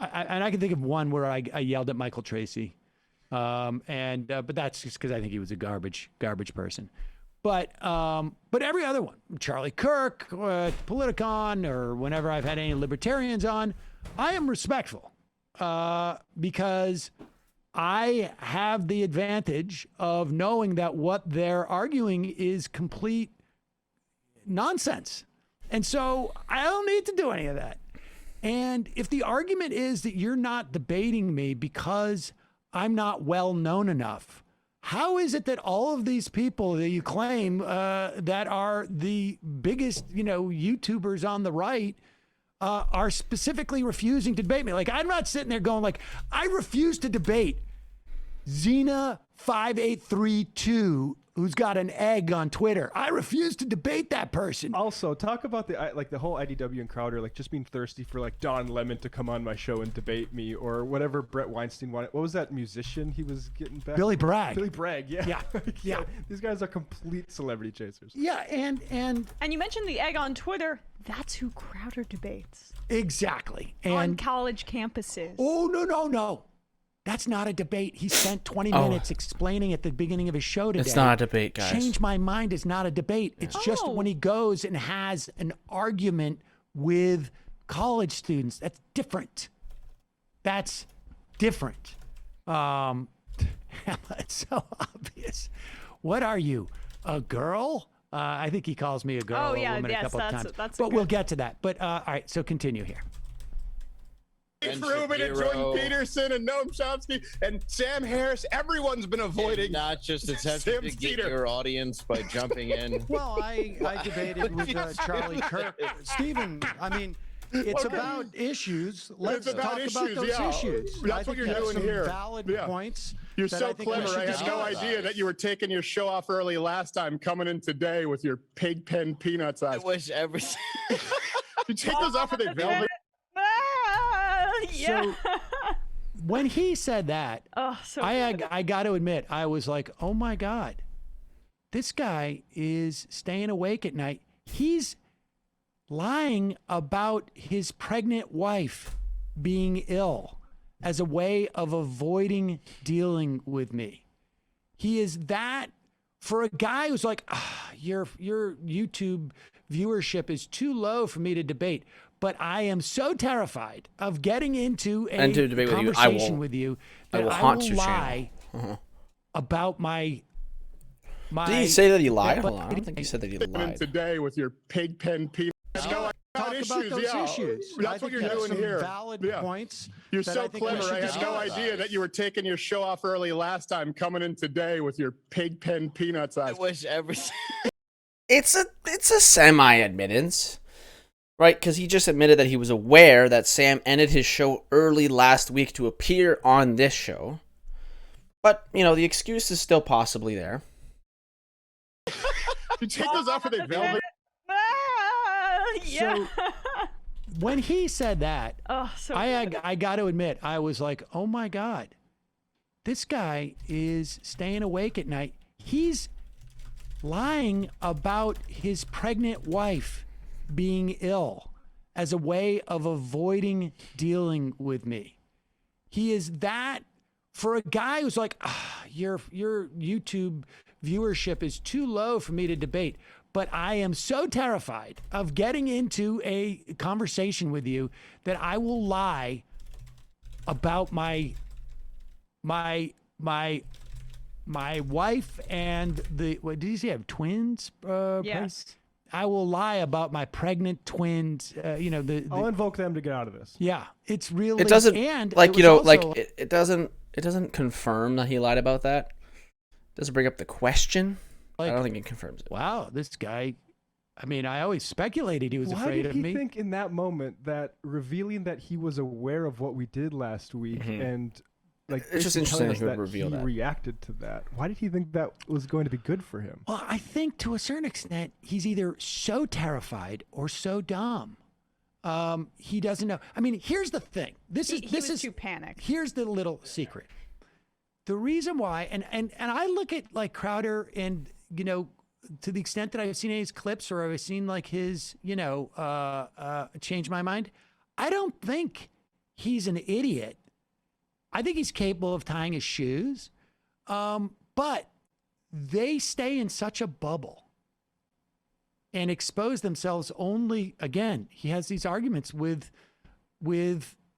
and I can think of one where I yelled at Michael Tracy, but that's just because I think he was a garbage person. But every other one, Charlie Kirk, Politicon, or whenever I've had any libertarians on, I am respectful because I have the advantage of knowing that what they're arguing is complete nonsense. And so I don't need to do any of that. And if the argument is that you're not debating me because I'm not well known enough, how is it that all of these people that you claim that are the biggest, YouTubers on the right are specifically refusing to debate me? Like, I'm not sitting there going like, I refuse to debate Xena5832, who's got an egg on Twitter. I refuse to debate that person. Also, talk about the whole IDW and Crowder, like, just being thirsty for like Don Lemon to come on my show and debate me, or whatever Brett Weinstein wanted. What was that musician he was getting back? Billy Bragg. Billy Bragg, yeah. Yeah. These guys are complete celebrity chasers. Yeah, and you mentioned the egg on Twitter. That's who Crowder debates. Exactly. And on college campuses. Oh, no. That's not a debate. He spent 20 minutes explaining at the beginning of his show today. It's not a debate, guys. Change my mind is not a debate. It's just when he goes and has an argument with college students. That's different. It's so obvious. What are you, a girl? I think he calls me a girl or a woman a couple of times. But we'll get to that. But all right, so continue here. Rubin and Jordan Peterson and Noam Chomsky and Sam Harris. Everyone's been avoiding. And not just attempting to get your audience by jumping in. Well, I debated with Charlie Kirk. Stephen, I mean, it's about issues. Let's talk about those issues. That's what you're doing here. Valid points. You're so clever. I had no idea that you were taking your show off early last time, coming in today with your pig pen peanuts eyes. I wish everything. You take those off with a velvet. Yeah. So when he said that, I got to admit, I was like, oh my God, this guy is staying awake at night. He's lying about his pregnant wife being ill as a way of avoiding dealing with me. He is that for a guy who's like, your YouTube viewership is too low for me to debate. But I am so terrified of getting into a conversation with you that I will lie about my. Did he say that he lied? Hold on, I don't think he said that he lied. Today with your pig pen peanuts. Talk about those issues. That's what you're doing here. Valid points. You're so clever. I had no idea that you were taking your show off early last time, coming in today with your pig pen peanuts eyes. I wish everything. It's a semi-admittance. Right, because he just admitted that he was aware that Sam ended his show early last week to appear on this show. But, the excuse is still possibly there. You take those off with a velvet. So when he said that, I got to admit, I was like, oh my God, this guy is staying awake at night. He's lying about his pregnant wife being ill as a way of avoiding dealing with me. He is that for a guy who's like, your YouTube viewership is too low for me to debate. But I am so terrified of getting into a conversation with you that I will lie about my wife and what did you say? I have twins? Yes. I will lie about my pregnant twins. I'll invoke them to get out of this. Yeah, it's really. It doesn't and like it was also, it doesn't confirm that he lied about that. It doesn't bring up the question. I don't think it confirms it. Wow, this guy. I mean, I always speculated he was afraid of me. Why did he think in that moment that revealing that he was aware of what we did last week and like it's just interesting that he would that reveal that. reacted to that? Why did he think that was going to be good for him? Well, I think to a certain extent he's either so terrified or so dumb. He doesn't know. I mean, here's the thing. He was too panicked. Here's the little secret. The reason why, and I look at like Crowder and to the extent that I've seen his clips or I've seen like his, change my mind, I don't think he's an idiot. I think he's capable of tying his shoes, but they stay in such a bubble and expose themselves only. Again, he has these arguments with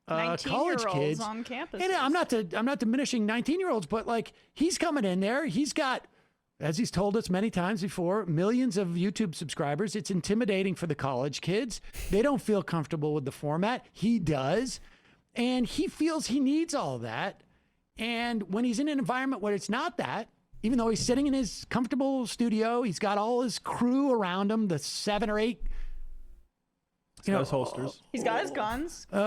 college kids on campus. And I'm not diminishing 19-year-olds, but like he's coming in there. He's got, as he's told us many times before, millions of YouTube subscribers. It's intimidating for the college kids. They don't feel comfortable with the format. He does. And he feels he needs all that. And when he's in an environment where it's not that, even though he's sitting in his comfortable studio, he's got all his crew around him, the 7 or 8 his holsters. He's got his guns. Guys,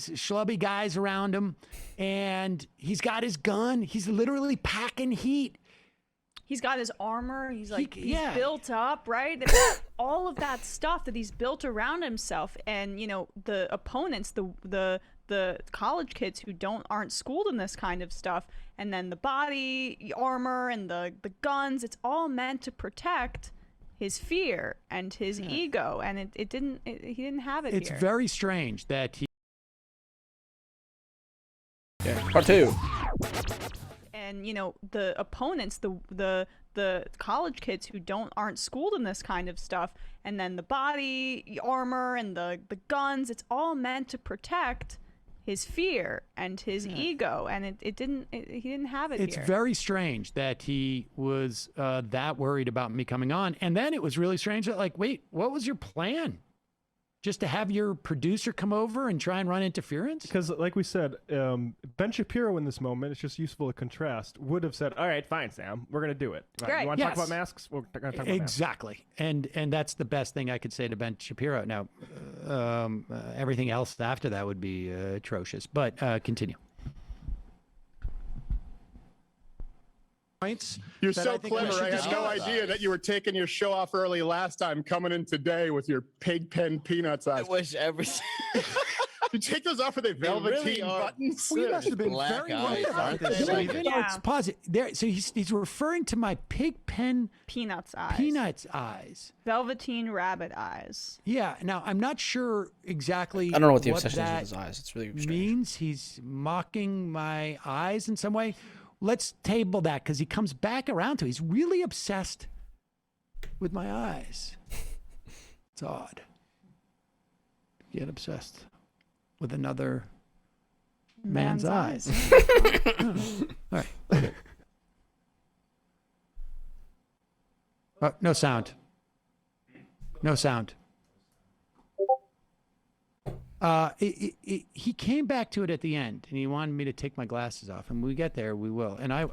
schlubby guys around him, and he's got his gun. He's literally packing heat. He's got his armor. He's yeah. built up, right? All of that stuff that he's built around himself, and the opponents, the college kids who aren't schooled in this kind of stuff, and then the body armor and the guns. It's all meant to protect his fear and his ego, and he didn't have it. It's here. very strange that he. Part 2. And the opponents, the college kids who aren't schooled in this kind of stuff, and then the body armor and the guns. It's all meant to protect his fear and his ego, and he didn't have it It's here. very strange that he was that worried about me coming on, and then it was really strange that wait, what was your plan? Just to have your producer come over and try and run interference? Because, like we said, Ben Shapiro in this moment, it's just useful to contrast, would have said, all right, fine, Sam, we're going to do it. Right. You want to talk about masks? We're going to talk about masks. Exactly. And that's the best thing I could say to Ben Shapiro. Now, everything else after that would be atrocious, but continue. You're so clever. I had no idea that you were taking your show off early last time, coming in today with your pig pen peanuts eyes. I wish everything. You take those off with a velveteen buttons. We must have been Black very eyes, right aren't about this. they? No, it's positive. There, so he's referring to my pig pen Peanuts eyes. peanuts eyes. Velveteen rabbit eyes. Yeah. Now I'm not sure exactly. I don't know what the obsession is that with his eyes. It's really strange. means. He's mocking my eyes in some way. Let's table that because he comes back around to it. He's really obsessed with my eyes. It's odd. Get obsessed with another man's eyes. All right. Okay. No sound. No sound. He came back to it at the end, and he wanted me to take my glasses off. And when we get there, we will. And I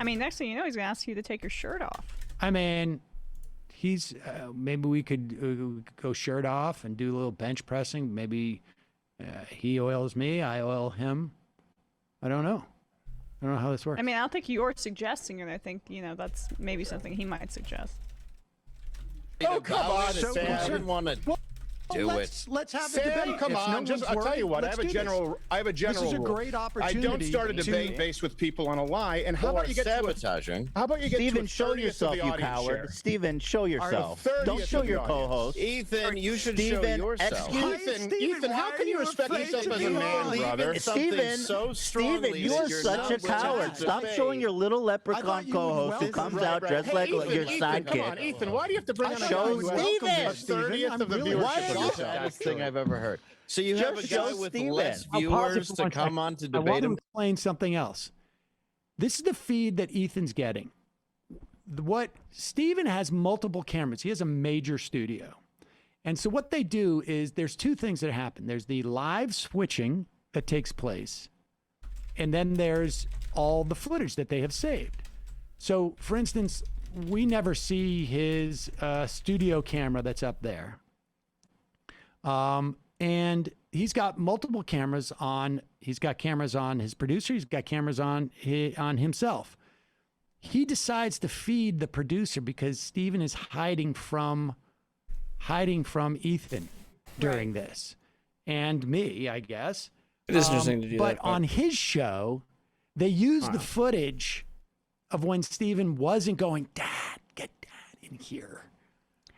mean, next thing you know, he's gonna ask you to take your shirt off. I mean, he's maybe we could go shirt off and do a little bench pressing. Maybe he oils me, I oil him. I don't know. I don't know how this works. I mean, I don't think you're suggesting it. I think that's maybe something he might suggest. Oh, come on, Sam. I didn't want to. do let's have the Sam, debate. come If no on. Just one's I'll tell you worried, what. I let's have a do general. I have a general. This is a rule. great I opportunity. don't start a debate based with people on a lie. And how about you get sabotaging? How about you get Steven, to a show 30th yourself, of the you audience coward. share? Steven, show yourself. Don't 30th show of the your audience. co-host. Ethan, you should show Steven, yourself. Ethan, how can you respect yourself as a man, brother? Steven, Steven, you are such a coward. Stop showing your little leprechaun co-host who comes out dressed like your Ethan, come on, sidekick. Ethan, why do you have to bring on a Show guy who has Steven. a 30th of the really viewership? Why of is your this show? The saddest thing I've ever heard. So you have a Just guy show with Steven. less I'll pause it viewers for to one come second. on to I want debate to him. explain something else. This is the feed that Ethan's getting. What Steven has multiple cameras. He has a major studio. And so what they do is there's two things that happen. There's the live switching that takes place, and then there's all the footage that they have saved. So, for instance, we never see his studio camera that's up there. And he's got multiple cameras on. He's got cameras on his producer. He's got cameras on himself. He decides to feed the producer because Steven is hiding from Ethan during this, and me, I guess. It is interesting to do but that. on his show, they use the footage of when Steven wasn't going, Dad, get Dad in here.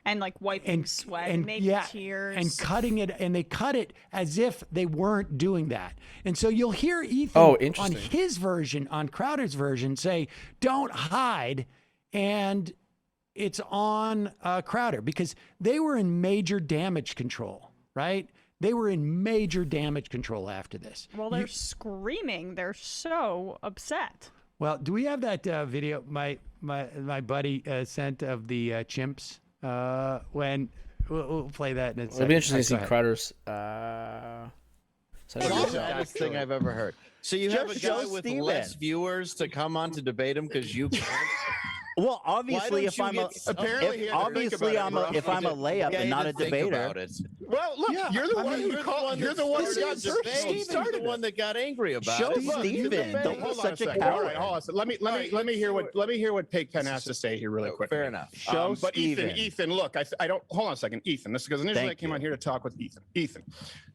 And like wiping sweat and making tears. And cutting it, and they cut it as if they weren't doing that. And so you'll hear Ethan on interesting. his version, on Crowder's version, say, don't hide. And it's on Crowder because they were in major damage control, right? They were in major damage control after this. Well, they're screaming. They're so upset. Well, do we have that video my buddy sent of the chimps? When we'll play that in a second. It'll be interesting to see Go ahead. Crowder's. That's the saddest thing I've ever heard. So you have a Just guy show with Steven. less viewers to come on to debate him because you can't. Well, obviously, if I'm a Apparently he had to think obviously about I'm it, a bro. if I'm a layup Yeah, and you not a didn't think debater. about it. Well, look, you're the one who called. You're the one who got He started the one that got angry about Show it. Steven. Don't be Hold on such a second. All coward. right, hold on. So let me hear what Pigpen has to say here really quick. Fair enough. Show But Steven. Ethan, look, I don't. Hold on a second, Ethan. This is because initially Thank I came you. on here to talk with Ethan. Ethan,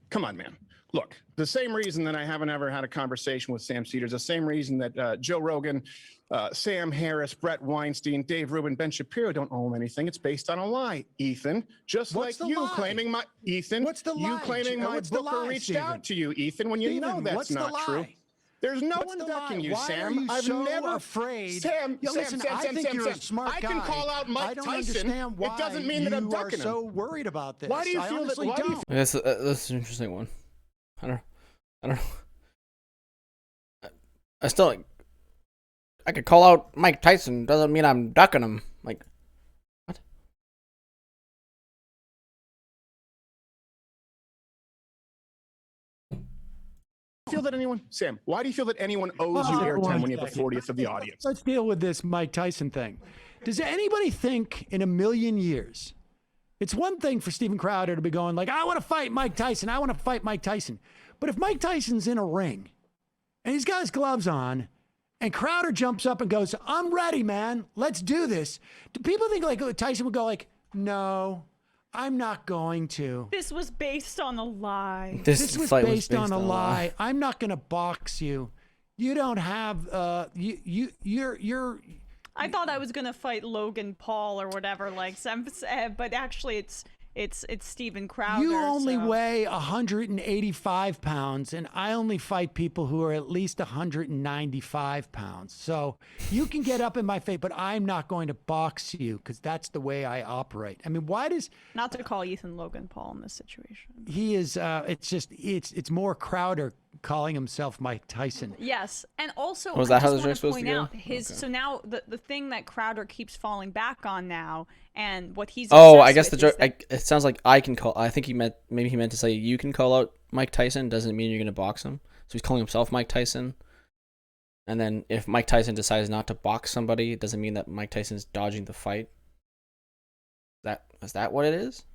come on, man. Look, the same reason that I haven't ever had a conversation with Sam Seder is the same reason that Joe Rogan, Sam Harris, Brett Weinstein, Dave Rubin, Ben Shapiro don't own anything. It's based on a lie, Ethan. Just What's like the you lie? claiming my Ethan. What's the You lie? claiming my What's the booker lie, reached Steven? out to you, Ethan, when you know Steven, that's what's the not lie? true. There's no What's one the ducking lie? you, Why Sam. are you I've so never afraid? Sam, Yeah, Sam, listen, Sam, I Sam, think Sam, you're Sam. a smart I guy. can call out Mike I don't Tyson. understand why It doesn't mean that I'm you are ducking him. so worried about this. Why do you I feel that? honestly Why do you don't. That's an interesting one. I don't know. I still like. I could call out Mike Tyson. Doesn't mean I'm ducking him. Like, what? feel that anyone, Sam, why do you feel that anyone owes you airtime when you have the 40th of the audience? Let's deal with this Mike Tyson thing. Does anybody think in a million years, it's one thing for Steven Crowder to be going like, I want to fight Mike Tyson. I want to fight Mike Tyson. But if Mike Tyson's in a ring and he's got his gloves on and Crowder jumps up and goes, I'm ready, man. Let's do this. Do people think like Tyson would go like, no, I'm not going to. This was based on a lie. This was based on a lie. I'm not going to box you. You don't have you're I thought I was gonna fight Logan Paul or whatever, like some, but actually it's Steven Crowder. You only so. weigh 185 pounds, and I only fight people who are at least 195 pounds. So you can get up in my face, but I'm not going to box you because that's the way I operate. I mean, why does Not to call Ethan Logan Paul in this situation. he is? It's more Crowder calling himself Mike Tyson. Yes, and also Was that I how just the joke's want supposed to to point go? out his. Okay. So now the thing that Crowder keeps falling back on now, and what he's Oh, I obsessed guess the with joke. is that- It sounds like I can call. I think he meant to say you can call out Mike Tyson. Doesn't mean you're gonna box him. So he's calling himself Mike Tyson. And then if Mike Tyson decides not to box somebody, it doesn't mean that Mike Tyson's dodging the fight. Is that what it is?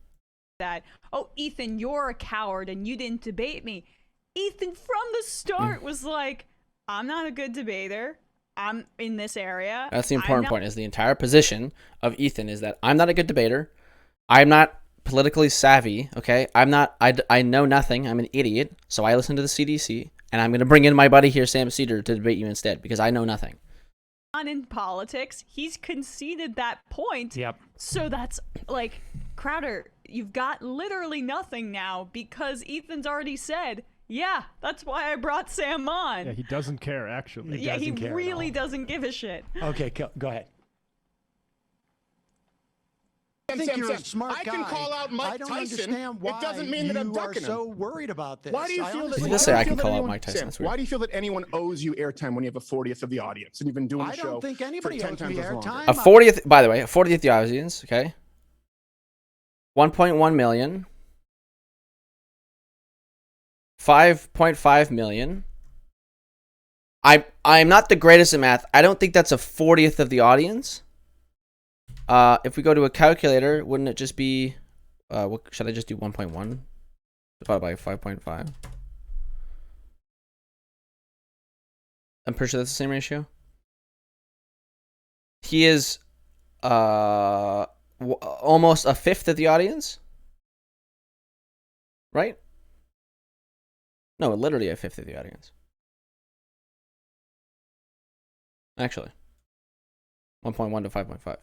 that, oh, Ethan, you're a coward and you didn't debate me. Ethan from the start was like, I'm not a good debater. I'm in this area. That's the important point. Is the entire position of Ethan is that I'm not a good debater. I'm not politically savvy. Okay, I'm not. I know nothing. I'm an idiot. So I listen to the CDC, and I'm gonna bring in my buddy here, Sam Seder, to debate you instead because I know nothing. On in politics, he's conceded that point. Yep. So that's like, Crowder, you've got literally nothing now because Ethan's already said, yeah, that's why I brought Sam on. Yeah, he doesn't care, actually. He really doesn't give a shit. Okay, go ahead. I think you're a smart guy. I can call out Mike I don't Tyson. understand why it doesn't mean that I'm you are ducking him. so worried about this. Why do you feel that? He why does do say you I feel can that call out anyone- Mike Tyson. Sam, That's weird. why do you feel that anyone owes you airtime when you have a 40th of the audience and you've been doing the I show don't think anybody for 10 owes times me as long? airtime. A 40th, by the way, a 40th the audience. Okay. 1.1 million. 5.5 million. I'm not the greatest at math. I don't think that's a 40th of the audience. If we go to a calculator, wouldn't it just be? What should I just do? 1.1 divided by 5.5. I'm pretty sure that's the same ratio. He is almost a fifth of the audience, right? No, literally a fifth of the audience. Actually, 1.1 to 5.5.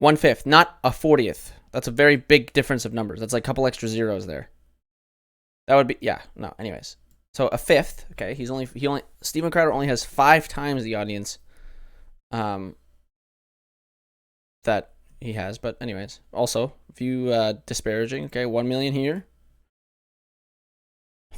1/5, not a 40th. That's a very big difference of numbers. That's like a couple extra zeros there. That would be, yeah, no, anyways. So a fifth, okay, Steven Crowder only has 5 times the audience that he has, but anyways. Also, if you disparaging, okay, 1 million here.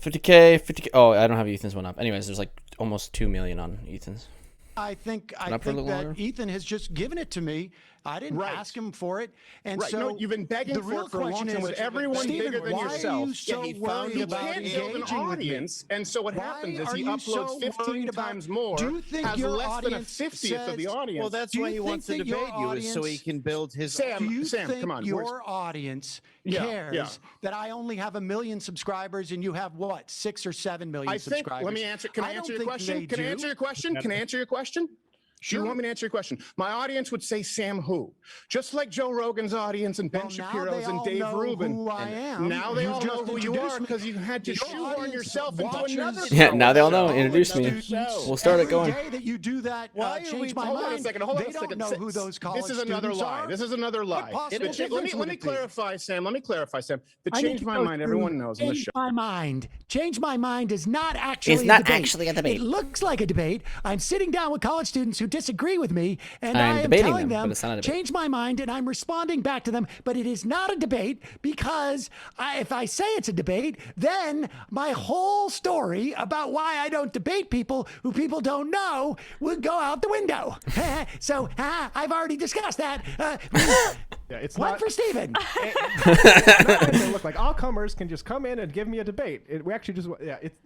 50K. Oh, I don't have Ethan's one up. Anyways, there's like almost 2 million on Ethan's. I think for a little that longer? Ethan has just given it to me. I didn't ask him for it, and Right. so No, you've been begging the for real it for a long question time is, with everyone Steven, bigger than why yourself. Are you so worried he about can't build an engaging with me? audience, and so what Why happens is are he you uploads so 15 worried about- times more, Do you think has your less than a audience 50th of the says- audience. Well, that's Do why you he think wants to that your debate you, is so he audience- can build his. Sam, Do you Sam, think come on. your audience Yeah, cares yeah. that I only have 1 million subscribers and you have what, 6 or 7 million I think. subscribers? Let me answer. Can I don't answer your think question? they Can I do. answer your question? Can I answer your question? Do you want me to answer your question? My audience would say Sam who? Just like Joe Rogan's audience and Ben Well, now Shapiro's they and all Dave know Rubin. who I am. Now they You've all just know who you introduced are me. because you had to Your shoehorn audience yourself into watches- another. Yeah, now they all know. show. Introduce me. Show. We'll start it Every going. day that you do that, change my Hold on a mind. second. Hold on they a second. don't know who those college This is another students lie. are. This is another lie. What possible Let me difference would it be? clarify, Sam. Let me clarify, Sam. The I need change to my go mind. through Everyone knows on this Change show. my mind. Change my mind is not actually It's not a debate. actually a debate. It looks like a debate. I'm sitting down with college students who disagree with me, and I'm I am debating telling them, but them, it's not a debate. change my mind, and I'm responding back to them. But it is not a debate because if I say it's a debate, then my whole story about why I don't debate people who people don't know would go out the window. So I've already discussed that. Yeah, it's One not for Steven. Look, like all comers can just come in and give me a debate. We actually just, yeah, it's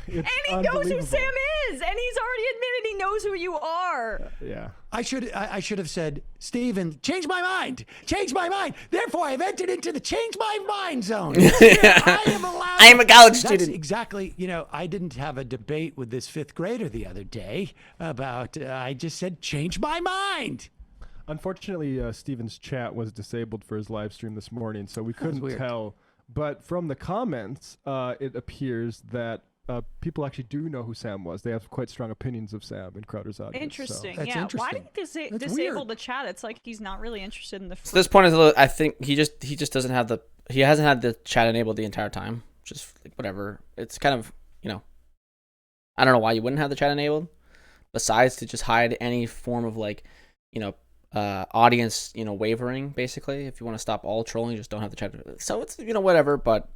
And he knows who Sam is, and he's already admitted he knows who you are. Yeah. I should have said, Steven, change my mind. Change my mind. Therefore, I've entered into the change my mind zone. I am allowed. I am a college That's student. exactly. I didn't have a debate with this 5th grader the other day about. I just said, change my mind. Unfortunately, Steven's chat was disabled for his live stream this morning, so we couldn't tell. But from the comments, it appears that people actually do know who Sam was. They have quite strong opinions of Sam in Crowder's audience. Interesting. That's Yeah. interesting. Why did he disable the chat? It's like he's not really interested in the. So this point is a little. I think he just doesn't have the. He hasn't had the chat enabled the entire time. Just like whatever. It's kind of I don't know why you wouldn't have the chat enabled, besides to just hide any form of audience wavering. Basically, if you want to stop all trolling, just don't have the chat. So it's whatever. But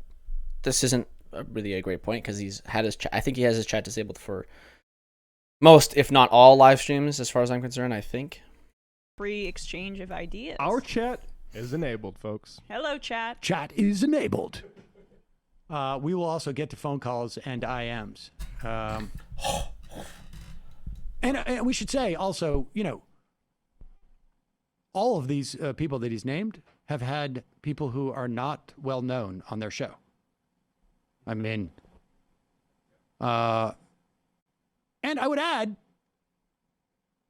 this isn't really a great point because he's had his chat. I think he has his chat disabled for most, if not all, live streams. As far as I'm concerned, I think. Free exchange of ideas. Our chat is enabled, folks. Hello, chat. Chat is enabled. We will also get to phone calls and IMs. And we should say also, all of these people that he's named have had people who are not well known on their show. I mean, and I would add,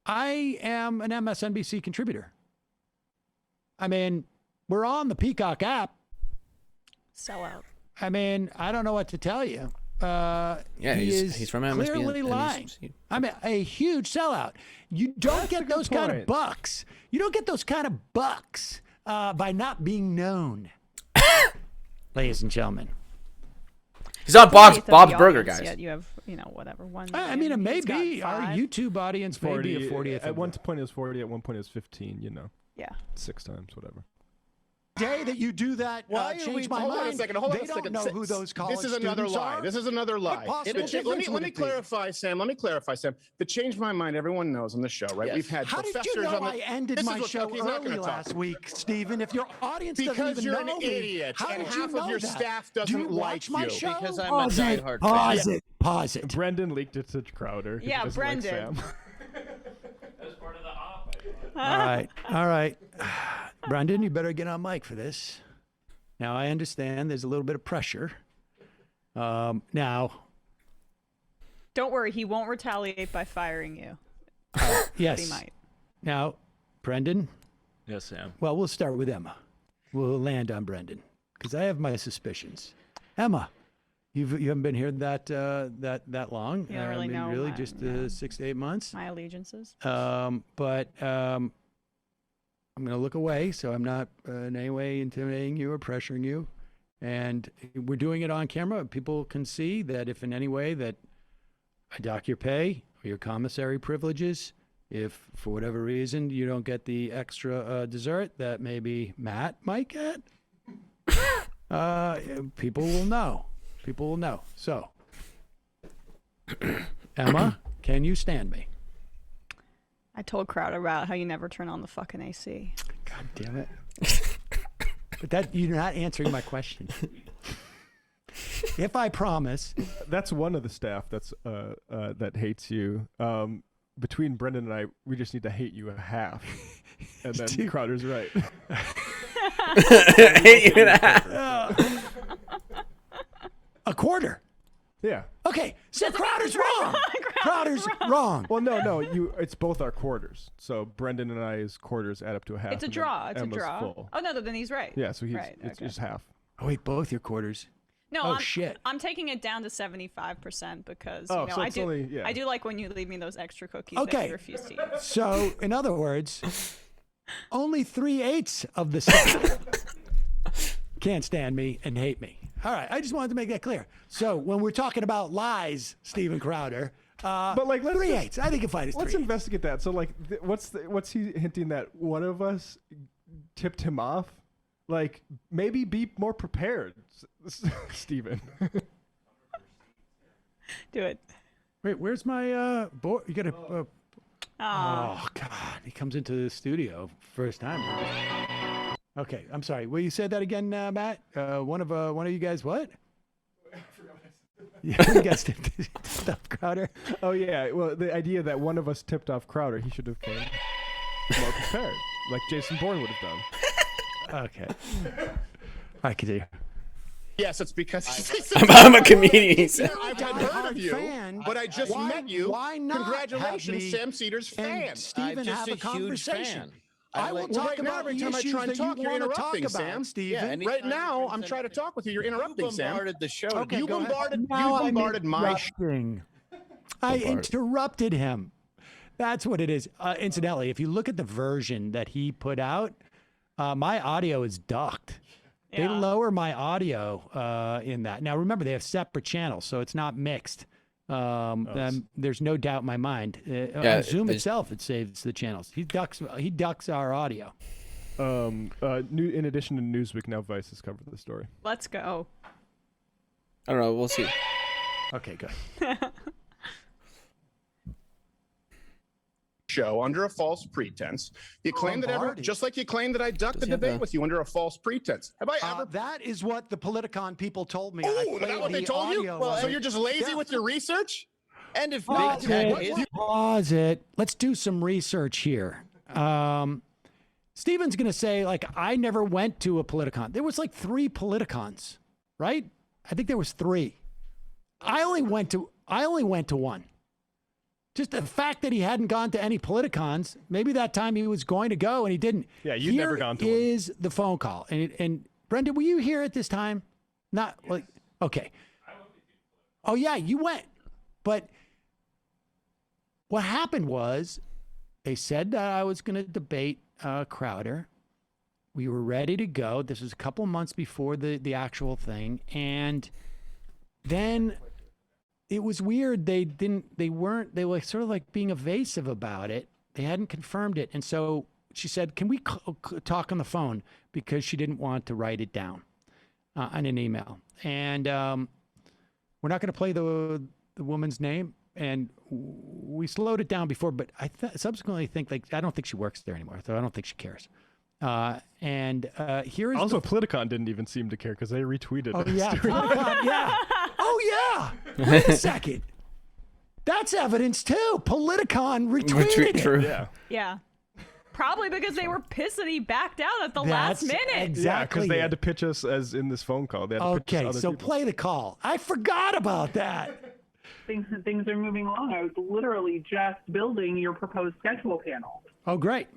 I am an MSNBC contributor. I mean, We're on the Peacock app. Sellout. I mean, I don't know what to tell you. He's from MSB. Clearly lying. I mean, a huge sellout. You don't get those kind of bucks. You don't get those kind of bucks by not being known. Ladies and gentlemen. He's on Bob's Burger, guys. Yet you have, whatever. I mean, it may be our YouTube audience may be a 40th. At one point it was 40. At one point it was 15. Yeah. 6 times, whatever. Day that you do that, change my mind. Hold on a second. Hold on they a second. don't know who those college This is another students lie. are. This is another lie. Let me clarify, Sam. Let me clarify, Sam. The change my mind, everyone knows on the show, right? Yes. We've had How professors did you know on the. I ended my show early last week, Stephen? If your audience doesn't because even you're know an me, idiot, how and did you half know of your that? staff Do doesn't you like watch my you. show? Because I'm Pause a it. diehard Pause fan. it. Pause it. Brendan leaked it to Crowder. He Yeah, doesn't like Brendan. Sam. All right. Brendan, you better get on mic for this. Now, I understand there's a little bit of pressure. Now, Don't worry, he won't retaliate by firing you. yes. But he might. Now, Brendan. Yes, Sam. Well, we'll start with Emma. We'll land on Brendan because I have my suspicions. Emma, you haven't been here that long. You don't really know Really, my- just yeah. 6 to 8 months. My allegiances. But I'm going to look away, so I'm not in any way intimidating you or pressuring you. And we're doing it on camera. People can see that if in any way that I dock your pay or your commissary privileges, if for whatever reason you don't get the extra dessert that maybe Matt might get, people will know. People will know. So, Emma, can you stand me? I told Crowder about how you never turn on the fucking AC. God damn it. But that you're not answering my question. If I promise. That's one of the staff that's that hates you. Between Brendan and I, we just need to hate you a half. And then Crowder's right. Hate you in a half. A quarter. Yeah. Okay, so Crowder's wrong. Crowder's wrong. Well, no, it's both our quarters. So Brendan and I's quarters add up to a half. It's a and draw. then It's a Emma's draw. full. Oh no, then he's right. Yeah, so right. it's Okay. just half. Oh wait, both your quarters. No, Oh, I'm, shit. I'm taking it down to 75% because Oh, so I it's do only- yeah. I do like when you leave me those extra cookies that Okay. you refuse to eat. So, in other words, only 3/8 of the staff can't stand me and hate me. All right, I just wanted to make that clear. So, when we're talking about lies, Stephen Crowder, But like, let's 3/8. I think a fight is let's 3/8. investigate that. So like, what's he hinting that one of us tipped him off? Like, maybe be more prepared, Stephen. Do it. Wait, where's my board? You got to. Oh God, he comes into the studio first time. Okay, I'm sorry. Well, you said that again, Matt. One of you guys, what? You guys tipped off Crowder. Oh yeah. Well, the idea that one of us tipped off Crowder, he should have come more prepared, like Jason Bourne would have done. Okay. I continue. Yes, it's because I'm a comedian. he said. I've heard of you, but I just met you. Why not? Congratulations, Sam Cedars fan. And Stephen I'm just have a a huge conversation. fan. I will Well, talk right now, about every the time I issues try and that talk, you you're want to interrupting, talk about, Sam. Stephen. Yeah, Right now, I'm trying to talk with you. You're interrupting, You Sam. bombarded the show. Okay, You go ahead. bombarded my show. I interrupted him. That's what it is. Incidentally, if you look at the version that he put out, my audio is ducked. They Yeah. lower my audio in that. Now, remember, they have separate channels, so it's not mixed. There's no doubt in my mind. On Zoom itself, it saves the channels. He ducks our audio. In addition to Newsweek, now Vice has covered the story. Let's go. I don't know. We'll see. Okay, good. Show under a false pretense. You claim that just like you claim that I ducked the he have debate the- with you under a false pretense. Have I ever? That is what the Politicon people told me. Oh, is that what they told you? So you're just lazy with your research? And if Big Pause Tech it. is Pause it. Let's do some research here. Steven's going to say, like, I never went to a Politicon. There was like 3 Politicons, right? I think there was 3. I only went to one. Just the fact that he hadn't gone to any Politicons, maybe that time he was going to go and he didn't. Yeah, you'd never gone to one. Here is the phone call. And Brenda, were you here at this time? Not like, okay. Oh, yeah, you went. But what happened was they said that I was going to debate Crowder. We were ready to go. This was a couple of months before the actual thing. And then it was weird. They were sort of like being evasive about it. They hadn't confirmed it. And so she said, can we talk on the phone? Because she didn't want to write it down on an email. And we're not going to play the woman's name. And we slowed it down before, but I subsequently think, like, I don't think she works there anymore, so I don't think she cares. Here is also Politicon didn't even seem to care because they retweeted. Oh, it. yeah. Politicon, yeah. Oh, yeah. Wait a second. That's evidence, too. Politicon retweeted it. True. Yeah. Yeah. Probably because they were pissed that he backed out at the last minute. Exactly. Yeah, because they had to pitch us as in this phone call. They had to pitch us Okay, other so people. play the call. I forgot about that. Things are moving along. I was literally just building your proposed schedule panel. Oh, great.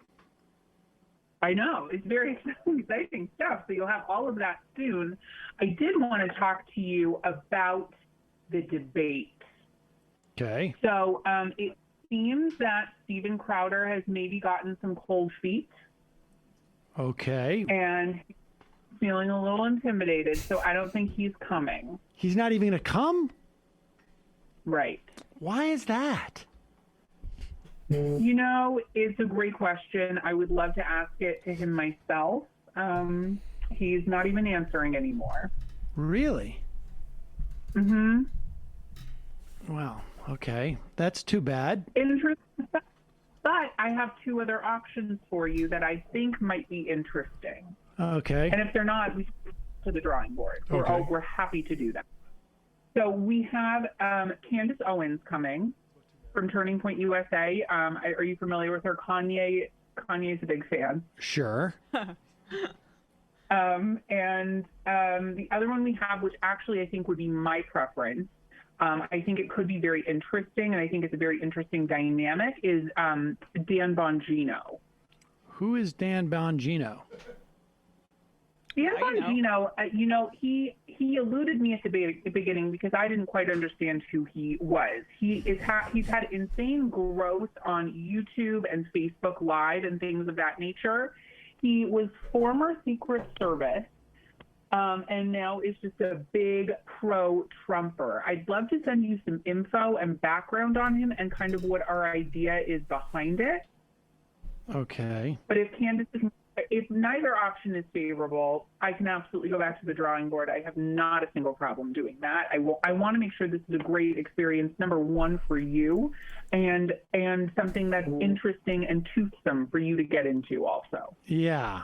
I know. It's very exciting stuff. So you'll have all of that soon. I did want to talk to you about the debate. Okay. So it seems that Steven Crowder has maybe gotten some cold feet. Okay. And feeling a little intimidated. So I don't think he's coming. He's not even going to come? Right. Why is that? You know, it's a great question. I would love to ask it to him myself. He's not even answering anymore. Really? Mm-hmm. Well, okay. That's too bad. Interesting. But I have two other options for you that I think might be interesting. Okay. And if they're not, we to the drawing board. We're happy to do that. So we have Candace Owens coming from Turning Point USA. Are you familiar with her? Kanye's a big fan. Sure. And the other one we have, which actually I think would be my preference, I think it could be very interesting, and I think it's a very interesting dynamic, is Dan Bongino. Who is Dan Bongino? Dan Bongino, he eluded me at the beginning because I didn't quite understand who he was. He's had insane growth on YouTube and Facebook Live and things of that nature. He was former Secret Service, and now is just a big pro-Trumper. I'd love to send you some info and background on him and kind of what our idea is behind it. Okay. But if neither option is favorable, I can absolutely go back to the drawing board. I have not a single problem doing that. I want to make sure this is a great experience, number one, for you, and something that's interesting and toothsome for you to get into also. Yeah.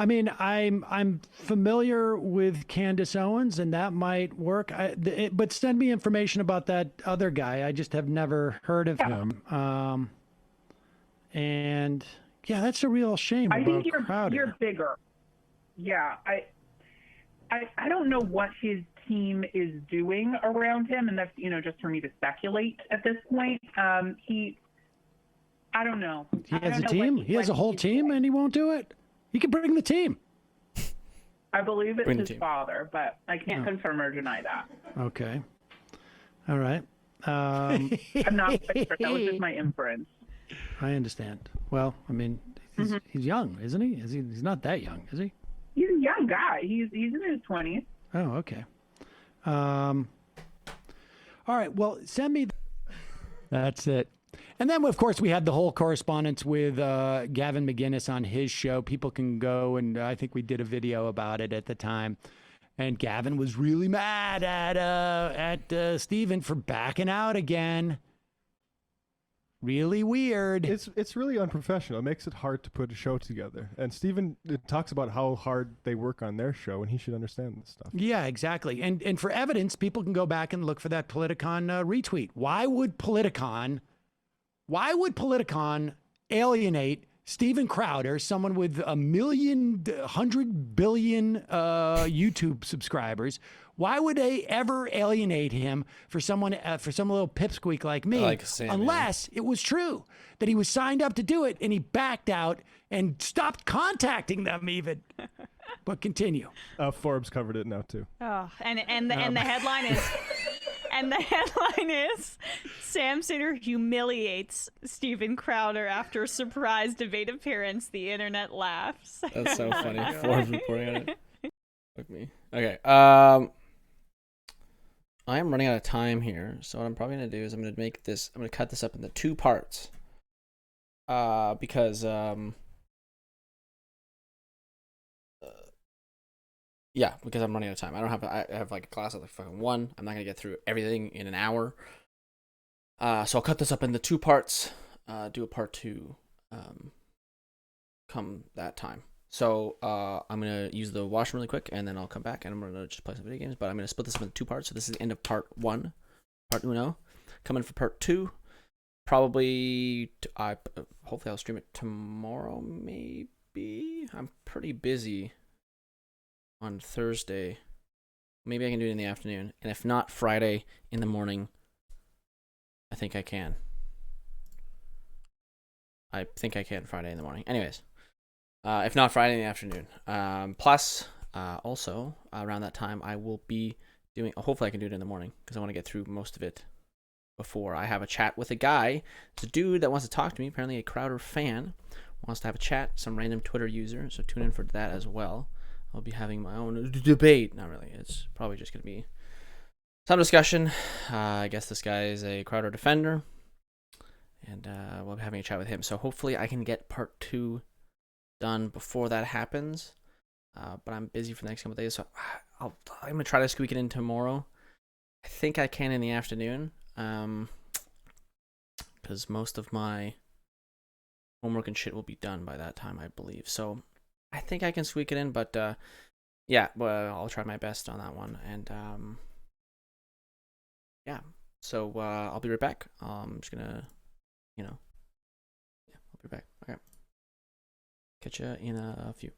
I mean, I'm familiar with Candace Owens, and that might work. But send me information about that other guy. I just have never heard of him. And yeah, that's a real shame. I think Crowder. you're bigger. Yeah, I don't know what his team is doing around him, and that's just for me to speculate at this point. I don't know. He has a team. He has a whole team, and he won't do it. He can bring the team. I believe it's his father, but I can't confirm or deny that. Okay. All right. I'm not sure. That was just my inference. I understand. Well, I mean, he's young, isn't he? He's not that young, is he? He's a young guy. He's in his 20s. Oh, okay. All right. Well, send me. That's it. And then, of course, we had the whole correspondence with Gavin McInnes on his show. People can go, and I think we did a video about it at the time. And Gavin was really mad at Steven for backing out again. Really weird. It's really unprofessional. It makes it hard to put a show together. And Steven talks about how hard they work on their show, and he should understand this stuff. Yeah, exactly. And for evidence, people can go back and look for that Politicon retweet. Why would Politicon alienate Steven Crowder, someone with 100 billion YouTube subscribers, why would they ever alienate him for someone, for some little pipsqueak like me? Like Sam, unless it was true that he was signed up to do it and he backed out and stopped contacting them even. But continue. Forbes covered it now too. Oh, and the headline is, and the headline is, Sam Seder humiliates Steven Crowder after a surprise debate appearance. The internet laughs. That's so funny. Forbes reporting on it. Fuck me. Okay. I am running out of time here, so what I'm probably gonna do is I'm gonna cut this up into 2 parts. Because yeah, because I'm running out of time. I have like a class at like fucking 1. I'm not gonna get through everything in an hour. So I'll cut this up into 2 parts. Do a part 2 come that time. So I'm gonna use the washroom really quick, and then I'll come back and I'm gonna just play some video games. But I'm gonna split this up into 2 parts. So this is the end of part 1, part uno. Coming for part 2. Probably hopefully I'll stream it tomorrow. Maybe I'm pretty busy on Thursday. Maybe I can do it in the afternoon, and if not, Friday in the morning. I think I can. Friday in the morning. Anyways. If not Friday in the afternoon. Plus, also, around that time, I will be doing... hopefully I can do it in the morning, because I want to get through most of it before I have a chat with a guy. It's a dude that wants to talk to me, apparently a Crowder fan. Wants to have a chat, some random Twitter user, so tune in for that as well. I'll be having my own debate. Not really. It's probably just going to be some discussion. I guess this guy is a Crowder defender, and we'll be having a chat with him. So hopefully I can get part 2 done before that happens, but I'm busy for the next couple of days, so I'm gonna try to squeak it in tomorrow. I think I can in the afternoon, because most of my homework and shit will be done by that time, I believe. So I think I can squeak it in, but yeah, well, I'll try my best on that one. And yeah, so I'll be right back. I'm just gonna, yeah, I'll be back. Okay. Catch you in a few.